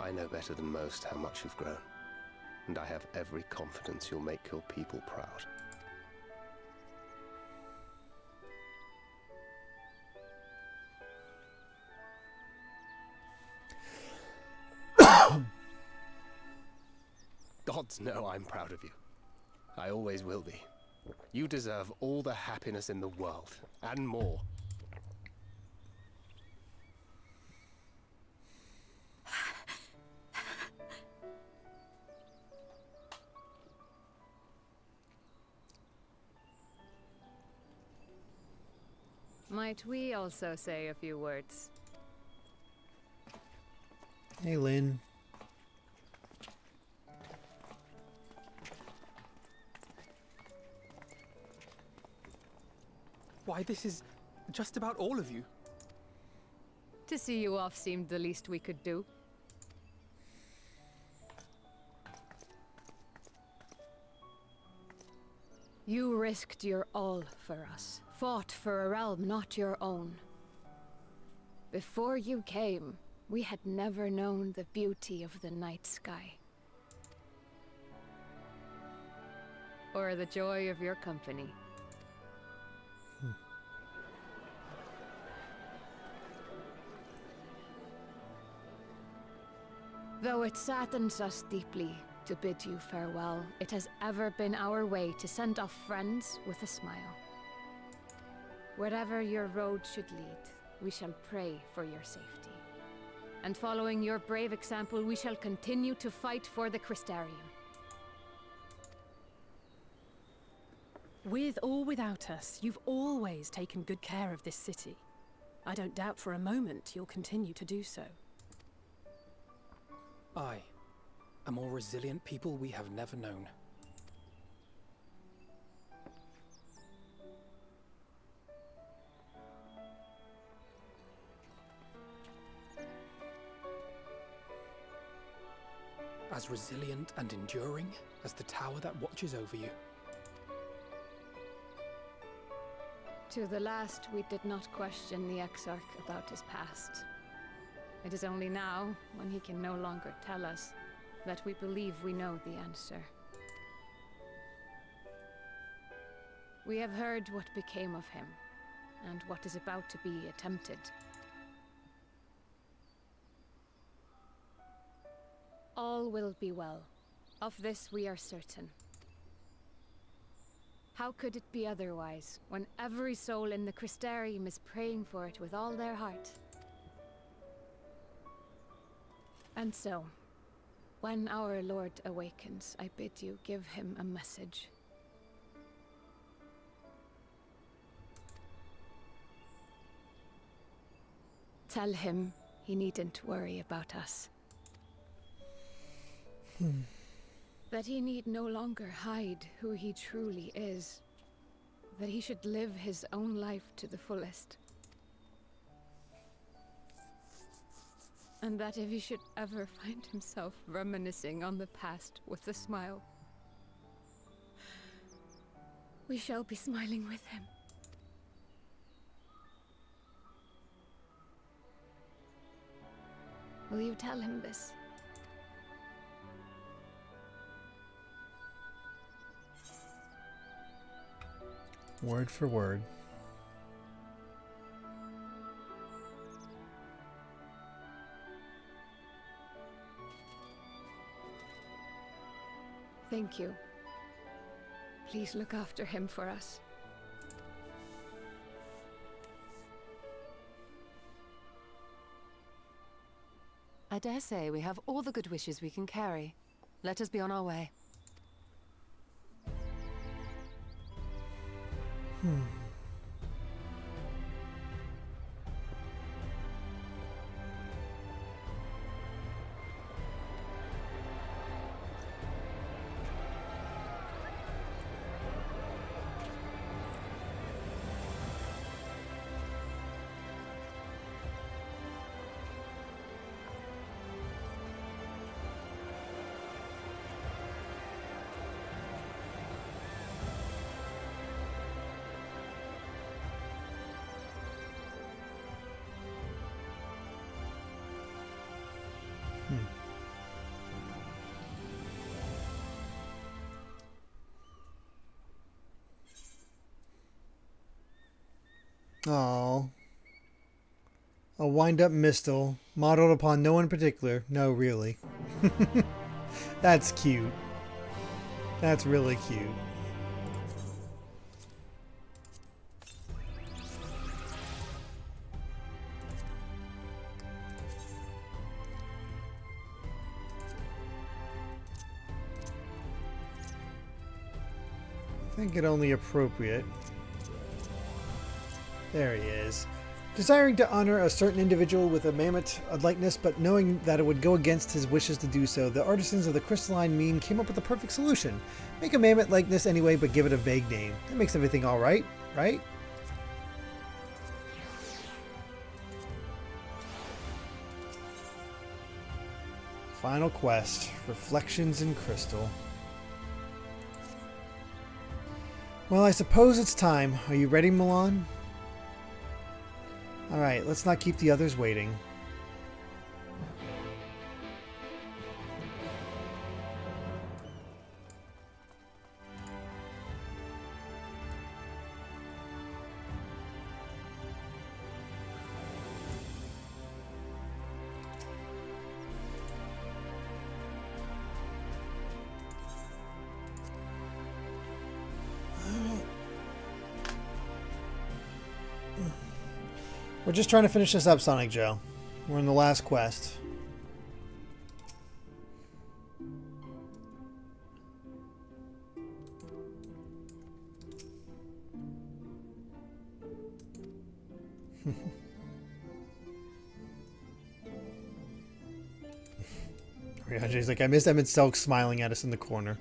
I know better than most how much you've grown, and I have every confidence you'll make your people proud. Gods know I'm proud of you. I always will be. You deserve all the happiness in the world, and more. Might we also say a few words? Hey, Lynn. Why, this is just about all of you. To see you off seemed the least we could do. You risked your all for us, fought for a realm not your own. Before you came, we had never known the beauty of the night sky. Or the joy of your company. Though it saddens us deeply to bid you farewell, it has ever been our way to send off friends with a smile. Wherever your road should lead, we shall pray for your safety. And following your brave example, we shall continue to fight for the Crystarium. With or without us, you've always taken good care of this city. I don't doubt for a moment you'll continue to do so. Aye. A more resilient people we have never known. As resilient and enduring as the tower that watches over you. To the last, we did not question the Exarch about his past. It is only now, when he can no longer tell us, that we believe we know the answer. We have heard what became of him, and what is about to be attempted. All will be well. Of this we are certain. How could it be otherwise, when every soul in the Crystarium is praying for it with all their heart? And so, when our Lord awakens, I bid you give him a message. Tell him he needn't worry about us. That he need no longer hide who he truly is. That he should live his own life to the fullest. And that if he should ever find himself reminiscing on the past with a smile, we shall be smiling with him. Will you tell him this? Word for word. Thank you. Please look after him for us. I dare say we have all the good wishes we can carry. Let us be on our way. Oh. A wind-up mistle, modeled upon no one in particular. No, really. That's cute. That's really cute. I think it only appropriate. There he is. Desiring to honor a certain individual with a mammoth likeness, but knowing that it would go against his wishes to do so, the artisans of the crystalline mean came up with the perfect solution. Make a mammoth likeness anyway, but give it a vague name. That makes everything alright, right? Final quest, Reflections in Crystal. Well, I suppose it's time. Are you ready, Milan? Alright, let's not keep the others waiting. We're just trying to finish this up, Sonic Joe. We're in the last quest. Rihanna's like, I miss Emmett Selk smiling at us in the corner.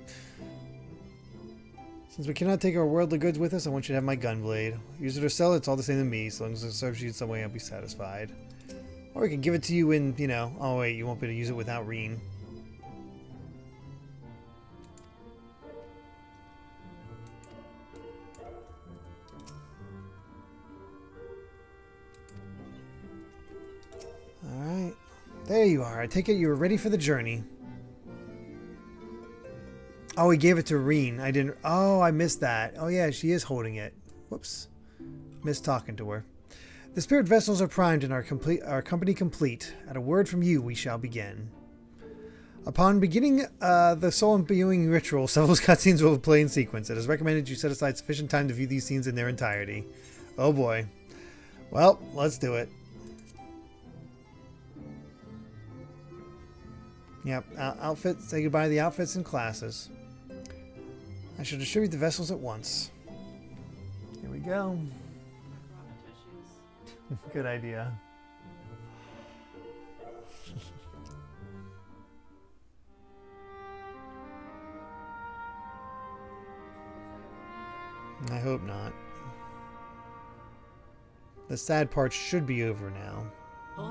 Since we cannot take our worldly goods with us, I want you to have my gunblade. Use it or sell it, it's all the same to me. So long as it serves you in some way, I'll be satisfied. Or we can give it to you in, you know... Oh wait, you won't be able to use it without Reen. Alright. There you are. I take it you were ready for the journey. Oh, he gave it to Reen. I didn't... Oh, I missed that. Oh, yeah, she is holding it. Whoops. Missed talking to her. The spirit vessels are primed and our company complete. At a word from you, we shall begin. Upon beginning the soul imbuing ritual, several cutscenes will play in sequence. It is recommended you set aside sufficient time to view these scenes in their entirety. Oh, boy. Well, let's do it. Yep, outfits. Say goodbye to the outfits and classes. I should distribute the vessels at once. Here we go. Good idea. I hope not. The sad part should be over now.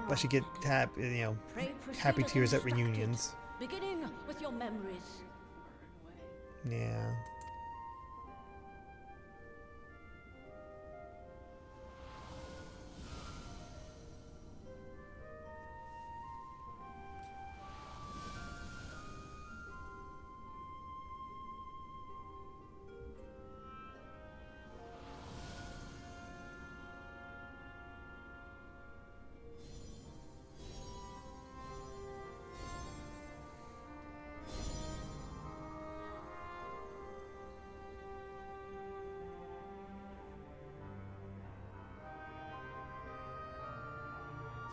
I should get happy tears at reunions. Beginning with your memories. Yeah.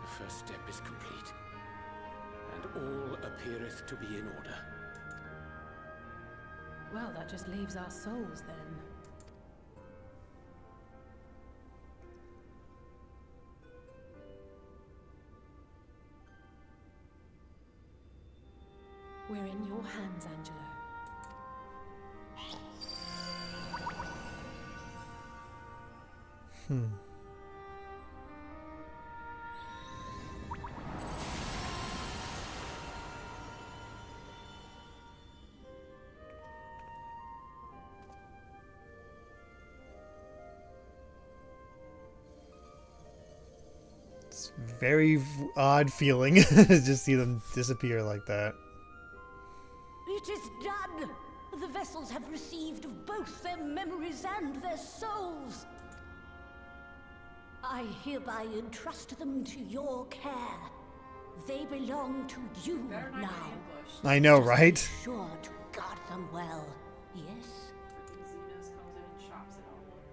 The first step is complete, and all appeareth to be in order. Well, that just leaves our souls then. We're in your hands, Angelo. Very odd feeling to just see them disappear like that. It is done! The vessels have received both their memories and their souls! I hereby entrust them to your care. They belong to you now. I know, Just right? be sure to guard them well. Yes?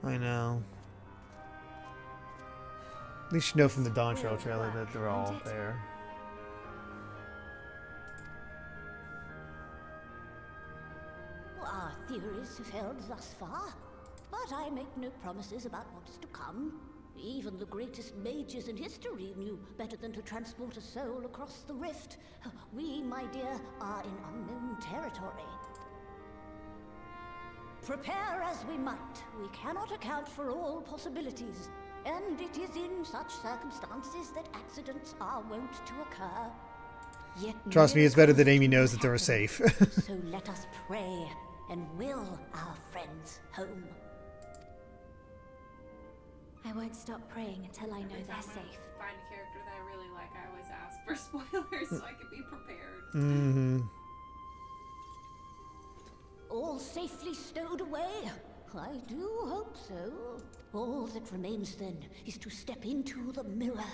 I know. At least you know from the Dawn Trail trailer that they're all there. Our theories have held thus far, but I make no promises about what is to come. Even the greatest mages in history knew better than to transport a soul across the rift. We, my dear, are in unknown territory. Prepare as we might, we cannot account for all possibilities, and it is in such circumstances that accidents are wont to occur. Yet Trust me, it's better that Amy knows that they're safe. so let us pray and will our friends home. I won't stop praying until I know they're safe. Find a character that I really like, I always ask for spoilers so I can be prepared. Mm-hmm. All safely stowed away? I do hope so. All that remains then is to step into the mirror.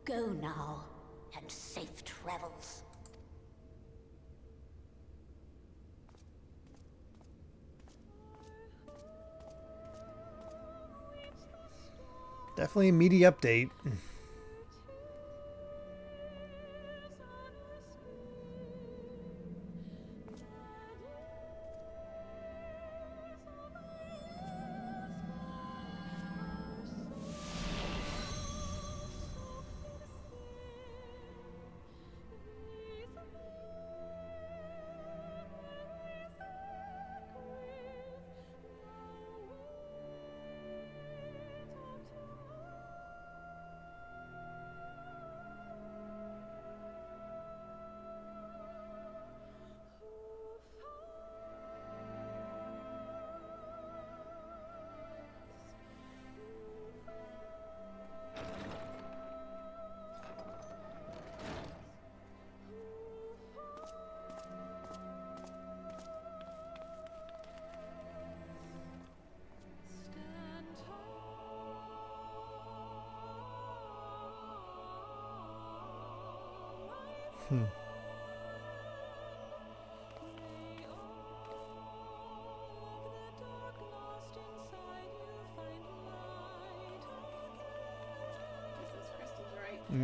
Go now, and safe travels. Definitely a meaty update.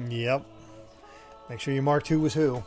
Yep. Make sure you marked who was who.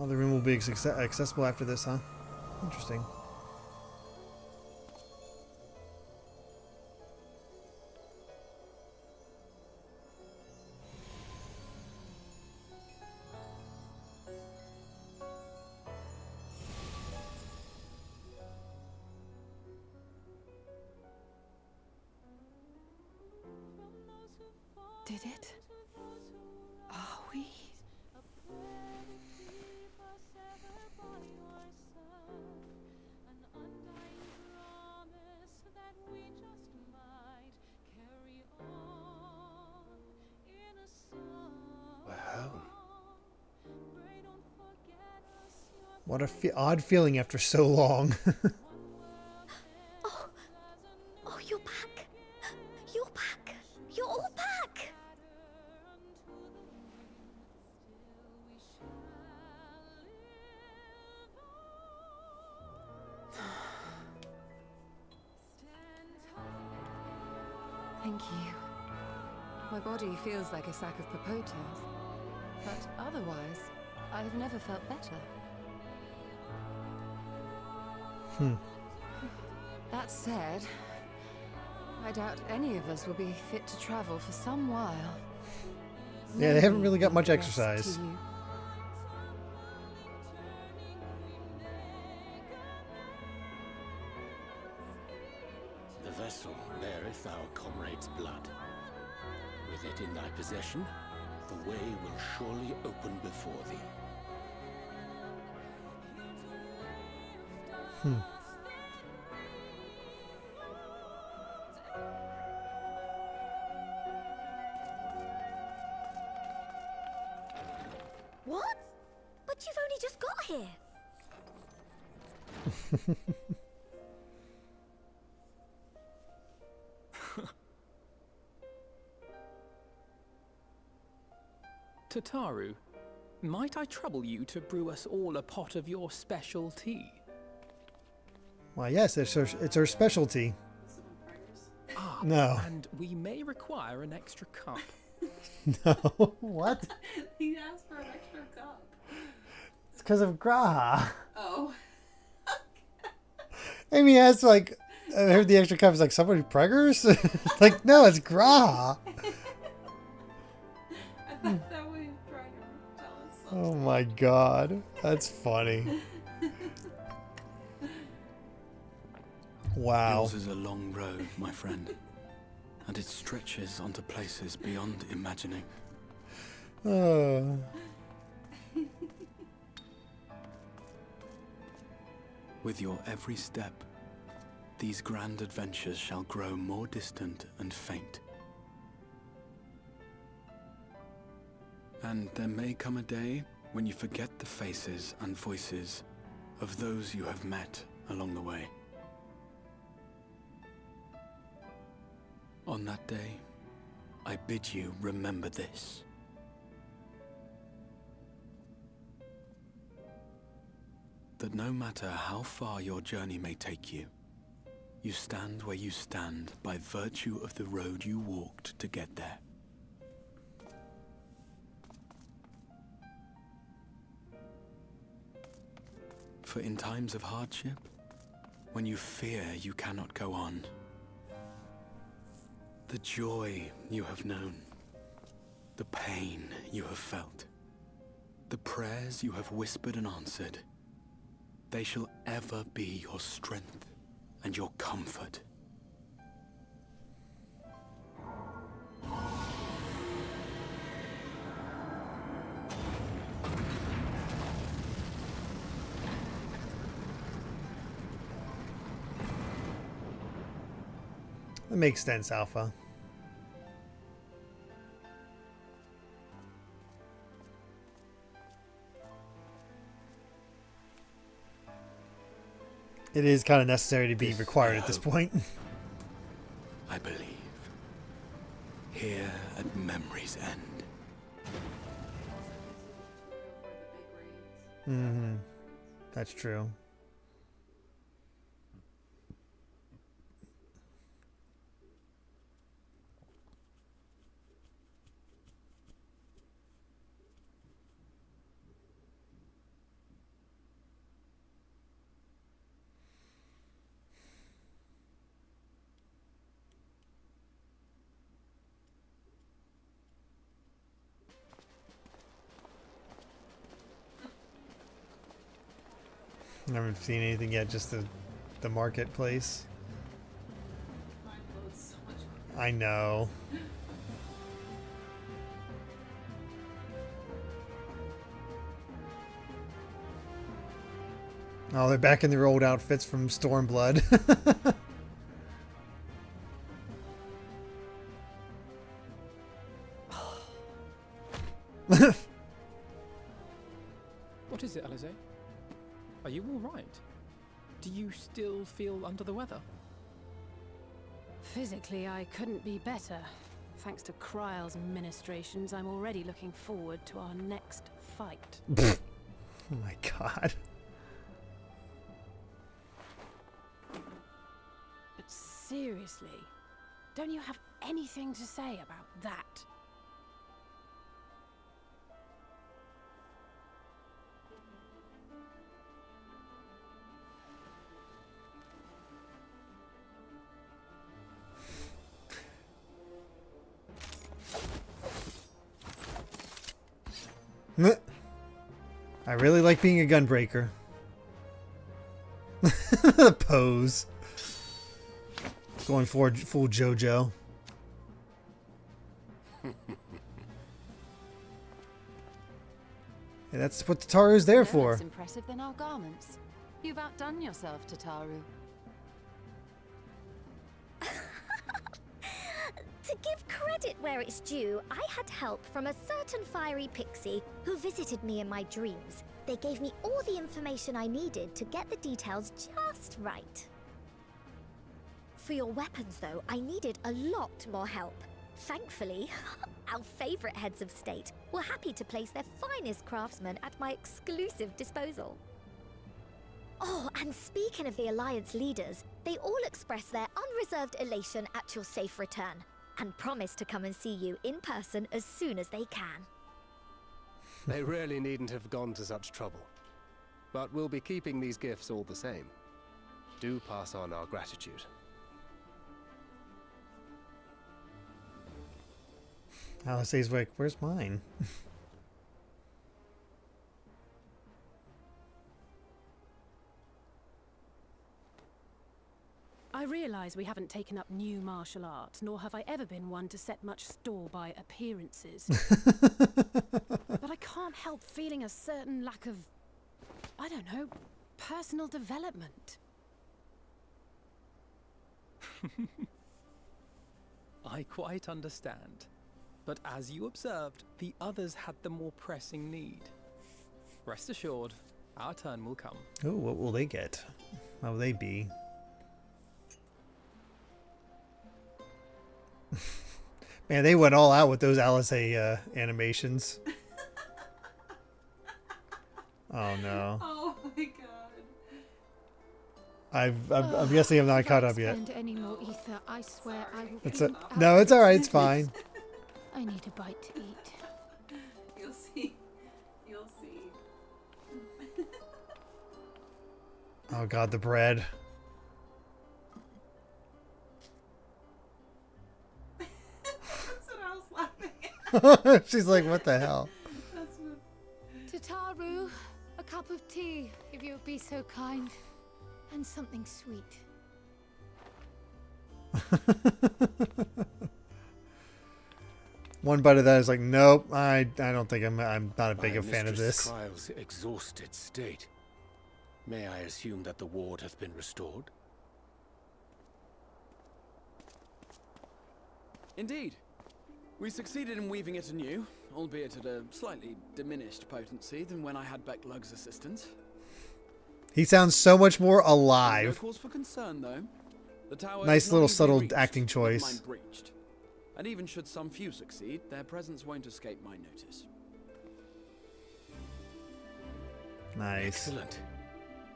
Oh, the room will be accessible after this, huh? Interesting. Did it? Are we? We're home. What a odd feeling after so long. Oh, you're back. You're back. You're all back. Thank you. My body feels like a sack of potatoes, but otherwise, I've never felt better. That said, I doubt any of us will be fit to travel for some while. Yeah, they haven't really got much Rest exercise. to you. The vessel beareth our comrade's blood. With it in thy possession, the way will surely open before thee. What? But you've only just got here. Tataru, might I trouble you to brew us all a pot of your special tea? Why, yes, it's her specialty. Ah, No. and we may require an extra cup. No. What? He asked for an extra cup. It's because of Graha. Oh. Amy asked, like, I heard the extra cup is like, somebody preggers? Like, no, it's Graha. I thought that way of trying to tell us something. Oh my god. That's funny. Wow. Yours is a long road, my friend, and it stretches onto places beyond imagining. With your every step, these grand adventures shall grow more distant and faint. And there may come a day when you forget the faces and voices of those you have met along the way. On that day, I bid you remember this. That no matter how far your journey may take you, you stand where you stand by virtue of the road you walked to get there. For in times of hardship, when you fear you cannot go on, the joy you have known, the pain you have felt, the prayers you have whispered and answered, they shall ever be your strength and your comfort. That makes sense, Alpha. It is kind of necessary to be required at this point. I believe. Here at memory's end. Mm-hmm. That's true. I haven't seen anything yet, just the marketplace. I know. Oh, they're back in their old outfits from Stormblood. What is it, Alize? Are you all right? Do you still feel under the weather? Physically, I couldn't be better. Thanks to Kryle's ministrations, I'm already looking forward to our next fight. Oh my god. But seriously, don't you have anything to say about that? I really like being a gunbreaker. The pose. Going for full JoJo. Yeah, that's what Tataru's there for. Less impressive than our garments. You've outdone yourself, Tataru. To give credit where it's due, I had help from a certain fiery pixie who visited me in my dreams. They gave me all the information I needed to get the details just right. For your weapons, though, I needed a lot more help. Thankfully, our favorite heads of state were happy to place their finest craftsmen at my exclusive disposal. Oh, and speaking of the Alliance leaders, they all expressed their unreserved elation at your safe return, and promise to come and see you in person as soon as they can. They really needn't have gone to such trouble. But we'll be keeping these gifts all the same. Do pass on our gratitude. Alice's like, where's mine? I realise we haven't taken up new martial arts, nor have I ever been one to set much store by appearances. But I can't help feeling a certain lack of, I don't know, personal development. I quite understand. But as you observed, the others had the more pressing need. Rest assured, our turn will come. Oh, what will they get? How will they be? Man, they went all out with those Alice animations. Oh no. Oh my god. I'm guessing I'm not caught up yet. Any more ether, I swear I will. No, it's all right. It's fine. I need a bite to eat. You'll see. You'll see. Oh god, the bread. That's what I was laughing at. She's like, what the hell? Tataru, a cup of tea, if you would be so kind. And something sweet. One bite of that is like, nope, I don't think I'm not a big fan of this. Trial's exhausted state. May I assume that the ward hath been restored? Indeed. We succeeded in weaving it anew, albeit at a slightly diminished potency than when I had Becklug's assistance. He sounds so much more No alive. cause for concern, though. The tower Nice is not little easily subtle reached, acting but choice. mine breached. And even should some few succeed, their presence won't escape my notice. Nice. Excellent.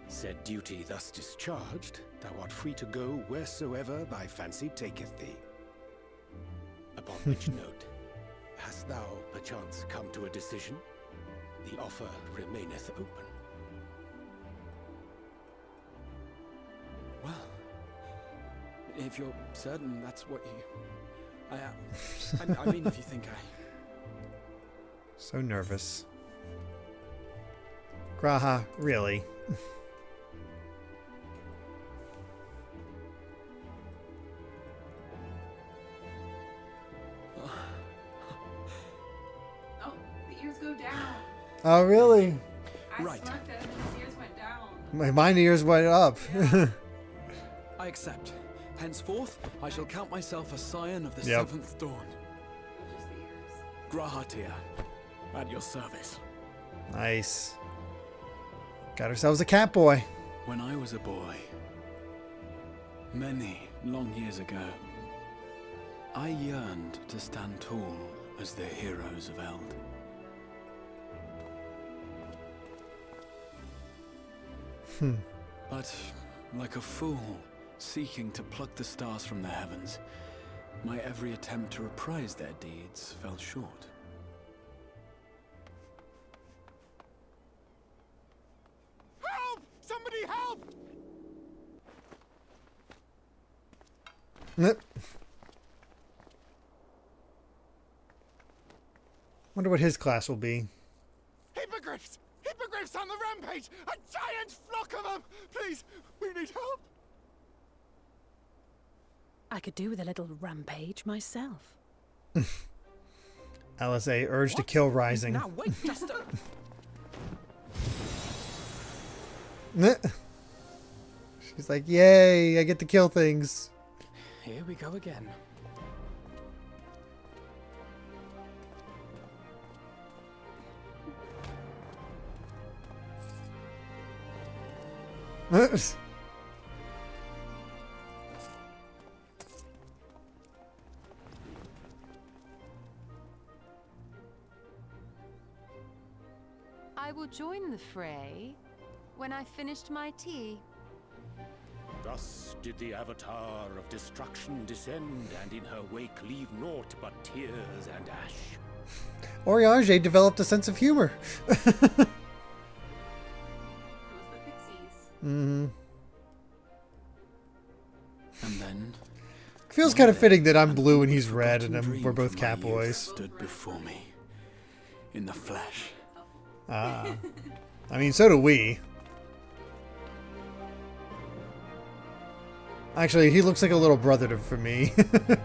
Said duty thus discharged, thou art free to go wheresoever thy fancy taketh thee. Upon which note, hast thou perchance come to a decision? The offer remaineth open. Well, if you're certain that's what you... I mean, if you think So nervous. Graha, really? Oh, the ears go down. Oh, really? I Right. snuck them and his ears went down. Mine ears went up. I accept. Henceforth, I shall count myself a scion of the Yep. seventh dawn. Grahatia, at your service. Nice. Got ourselves a cat boy. When I was a boy, many long years ago, I yearned to stand tall as the heroes of Eld. But, like a fool, seeking to pluck the stars from the heavens, my every attempt to reprise their deeds fell short. Help! Somebody help! Yep. Wonder what his class will be. Wait! A giant flock of them! Please, we need help! I could do with a little rampage myself. LSA urge to kill rising. Now wait just She's like, yay, I get to kill things. Here we go again. I will join the fray when I've finished my tea. Thus did the Avatar of Destruction descend, and in her wake leave naught but tears and ash. Oriange developed a sense of humor. Mm-hmm. And then Feels kind of fitting that I'm blue and he's red, and we're both cat boys. Stood before me in the flesh. Ah, I mean, so do we. Actually, he looks like a little brother for me. There's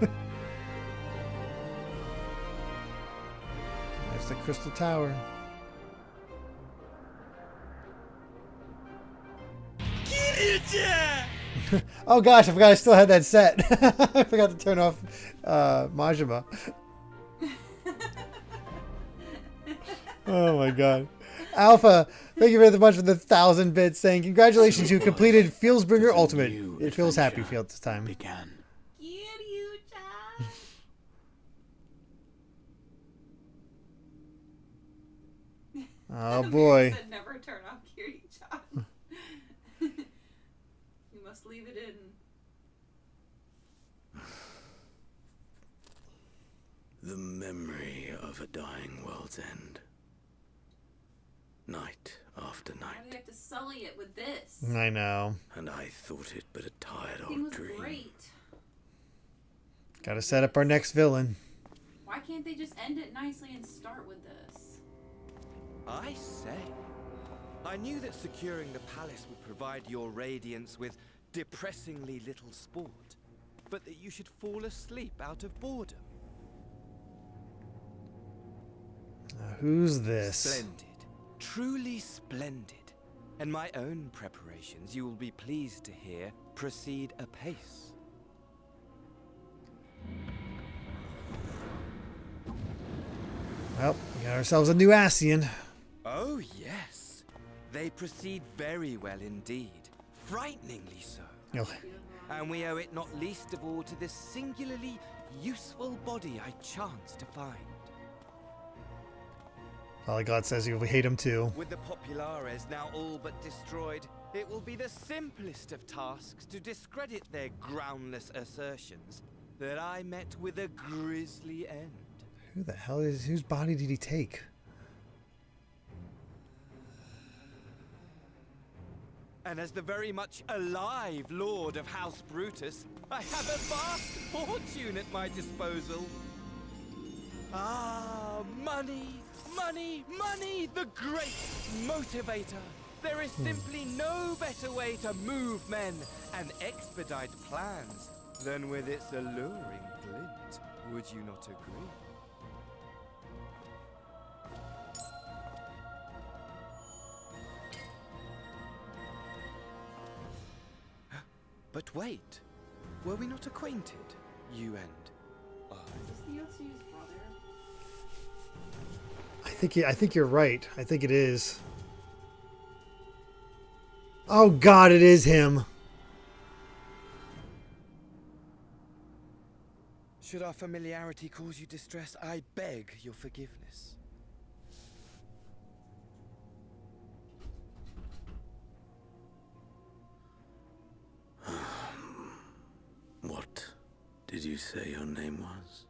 the Crystal Tower. Oh gosh, I forgot I still had that set. I forgot to turn off Majima. Oh my god. Alpha, thank you very much for the 1,000 bits, saying congratulations, you completed Fieldsbringer Ultimate. It feels happy feel this time. Began. Oh boy. Said never turn off Kiryu-chan. You must leave it in. The memory of a dying world's end. Night after night. Why do you have to sully it with this? I know. And I thought it but a tired The thing old was dream. great. Gotta set up our next villain. Why can't they just end it nicely and start with this? I say. I knew that securing the palace would provide your radiance with depressingly little sport, but that you should fall asleep out of boredom. Who's this? Splendid. Truly splendid. And my own preparations, you will be pleased to hear, proceed apace. Well, we got ourselves a new Ascian. Oh, yes. They proceed very well indeed. Frighteningly so. Oh. And we owe it not least of all to this singularly useful body I chanced to find. Polyglot says you hate him too. With the Populares now all but destroyed, it will be the simplest of tasks to discredit their groundless assertions that I met with a grisly end. Who the hell is, whose body did he take? And as the very much alive Lord of House Brutus, I have a vast fortune at my disposal. Ah, money, money, money, the great motivator. There is simply no better way to move men and expedite plans than with its alluring glint. Would you not agree? But wait, were we not acquainted, you and I? I think you're right. I think it is. Oh God, it is him. Should our familiarity cause you distress, I beg your forgiveness. What did you say your name was?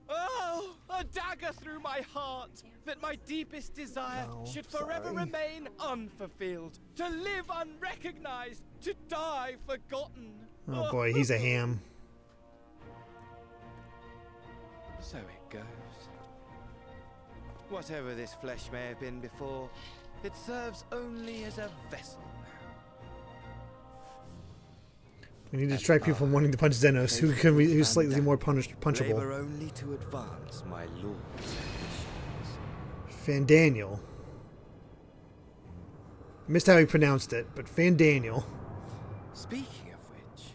Oh, a dagger through my heart, that my deepest desire should forever remain unfulfilled, to live unrecognized, to die forgotten. Oh boy, he's a ham. So it goes. Whatever this flesh may have been before, it serves only as a vessel now. We need to distract people from wanting to punch Xenos, who's slightly more punchable. Labor only to advance my lord's ambitions. Fandaniel. Missed how he pronounced it, but Fandaniel. Speaking of which,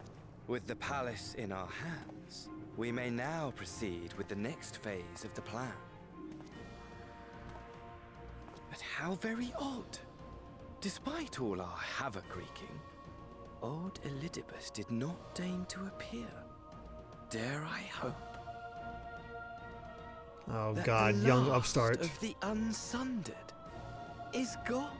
with the palace in our hands, we may now proceed with the next phase of the plan. But how very odd. Despite all our havoc-wreaking, old Elidibus did not deign to appear. Dare I hope? Oh that God, the young last upstart. of the unsundered is gone.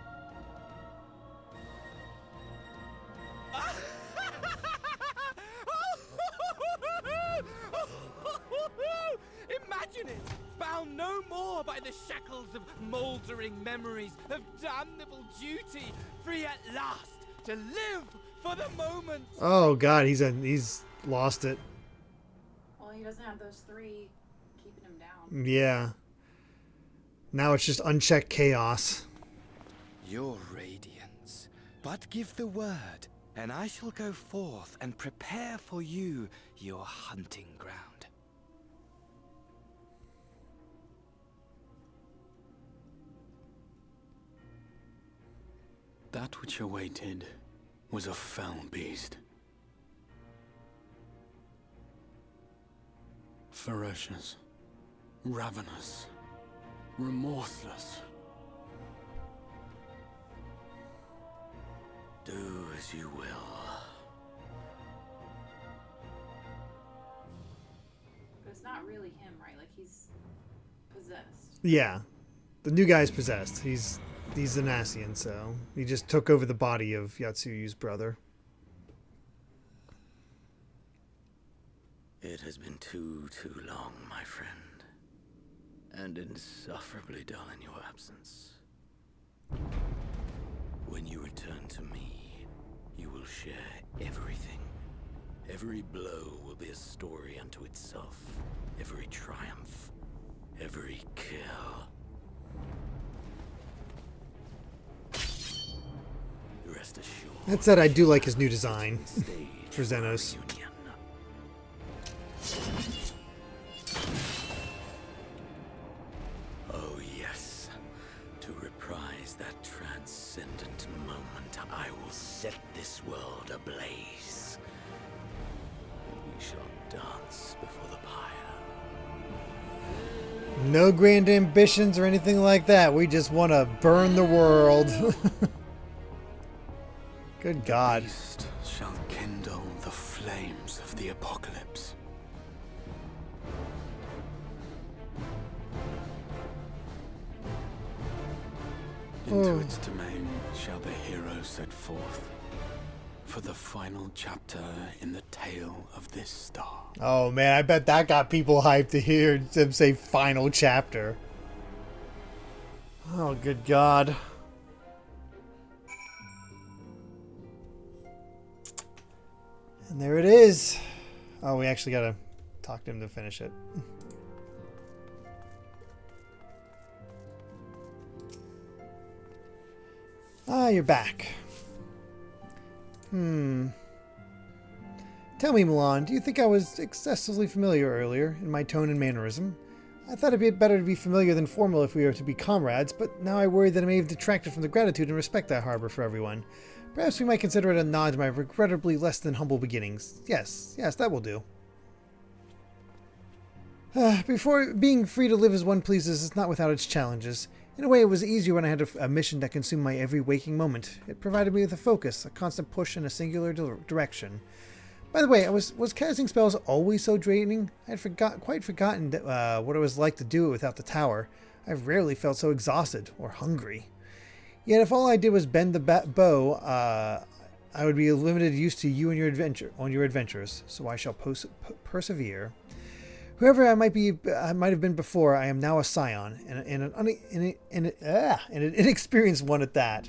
Imagine it! Bound no more by the shackles of mouldering memories of damnable duty, free at last to live for the moment. Oh God, he's lost it. Well, he doesn't have those three keeping him down. Yeah. Now it's just unchecked chaos. Your radiance, but give the word, and I shall go forth and prepare for you your hunting ground. That which awaited was a fell beast. Ferocious, ravenous, remorseless. Do as you will. But it's not really him, right? Like, he's possessed. Yeah. The new guy's possessed. He's an Ascian, so he just took over the body of Yatsuyu's brother. It has been too long, my friend. And insufferably dull in your absence. When you return to me, you will share everything. Every blow will be a story unto itself. Every triumph. Every kill. Rest assured. That said, I do like his new design for Xenos. Oh yes, to reprise that transcendent moment, I will set this world ablaze. And we shall dance before the pyre. No grand ambitions or anything like that. We just want to burn the world. Good God. The beast shall kindle the flames of the apocalypse. Into its domain shall the hero set forth for the final chapter in the tale of this star. Oh man, I bet that got people hyped to hear them say final chapter. Oh, good God. And there it is. Oh, we actually gotta talk to him to finish it. Ah, you're back. Tell me, Milan, do you think I was excessively familiar earlier in my tone and mannerism? I thought it'd be better to be familiar than formal if we were to be comrades, but now I worry that I may have detracted from the gratitude and respect I harbor for everyone. Perhaps we might consider it a nod to my regrettably less than humble beginnings. Yes, that will do. Before being free to live as one pleases is not without its challenges. In a way, it was easier when I had a mission that consumed my every waking moment. It provided me with a focus, a constant push in a singular direction. By the way, was casting spells always so draining? I had quite forgotten what it was like to do it without the tower. I've rarely felt so exhausted or hungry. Yet if all I did was bend the bow, I would be of limited use to you and your adventures. So I shall persevere. Whoever I might have been before, I am now a Scion, and an inexperienced one at that.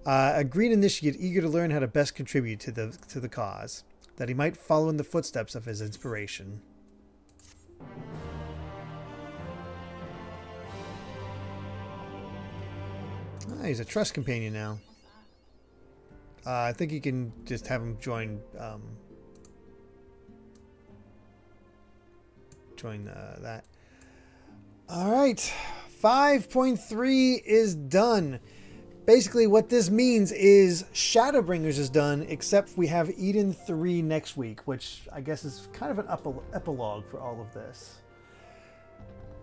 A green initiate eager to learn how to best contribute to the cause, that he might follow in the footsteps of his inspiration. he's a trust companion now. I think you can just have him join that. All right, 5.3 is done. Basically, what this means is Shadowbringers is done, except we have Eden 3 next week, which I guess is kind of an epilogue for all of this.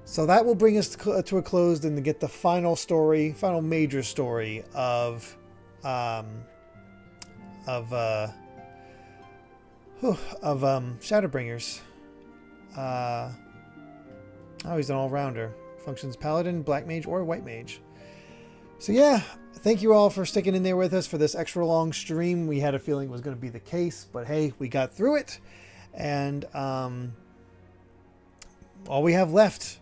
So that will bring us to a close and to get the final story, final major story of Shadowbringers. Oh, he's an all-rounder. Functions Paladin, Black Mage, or White Mage. So yeah, thank you all for sticking in there with us for this extra long stream. We had a feeling it was going to be the case, but hey, we got through it. And all we have left.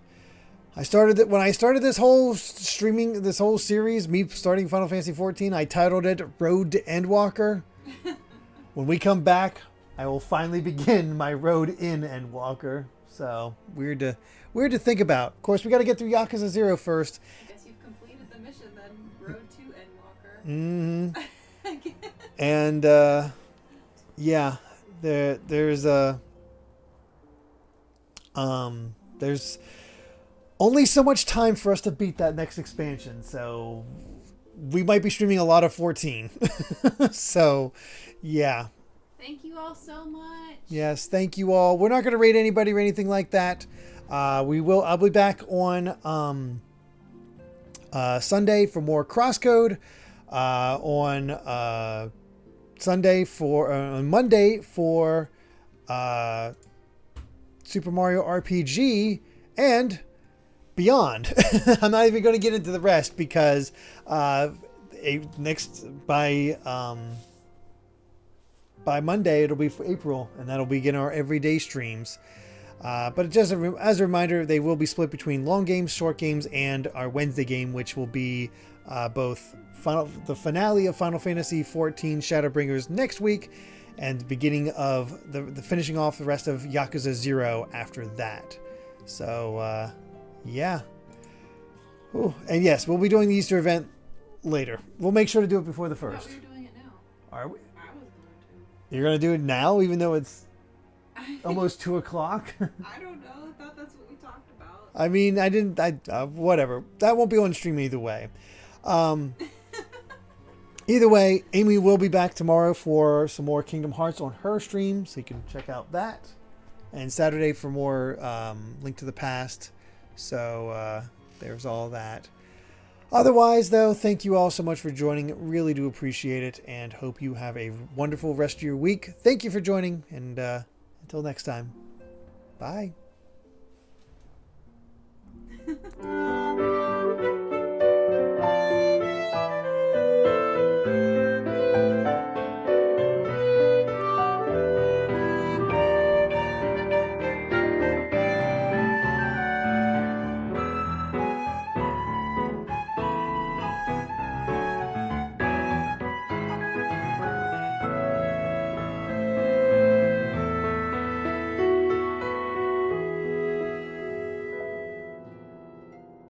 When I started this whole streaming, this whole series, me starting Final Fantasy XIV, I titled it Road to Endwalker. When we come back, I will finally begin my road in Endwalker. So weird to think about. Of course, we got to get through Yakuza 0 first. I guess you've completed the mission then. Road to Endwalker. Mm-hmm. And yeah, there's only so much time for us to beat that next expansion, so we might be streaming a lot of 14. So, yeah. Thank you all so much. Yes, thank you all. We're not going to rate anybody or anything like that. I'll be back on Sunday for more Crosscode. On Monday for Super Mario RPG and beyond. I'm not even going to get into the rest because by Monday it'll be for April, and that'll begin our everyday streams. But just as a reminder, they will be split between long games, short games, and our Wednesday game, which will be both the finale of Final Fantasy XIV Shadowbringers next week, and the beginning of the finishing off the rest of Yakuza 0 after that. So yeah. Ooh, and yes, we'll be doing the Easter event later. We'll make sure to do it before the 1st. No, we're doing it now. Are we? I was going to. You're going to do it now, even though it's almost 2 o'clock? I don't know. I thought that's what we talked about. I mean, whatever. That won't be on stream either way. Either way, Amy will be back tomorrow for some more Kingdom Hearts on her stream, so you can check out that. And Saturday for more Link to the Past. So there's all that. Otherwise, though, thank you all so much for joining. Really do appreciate it, and hope you have a wonderful rest of your week. Thank you for joining, and until next time, bye.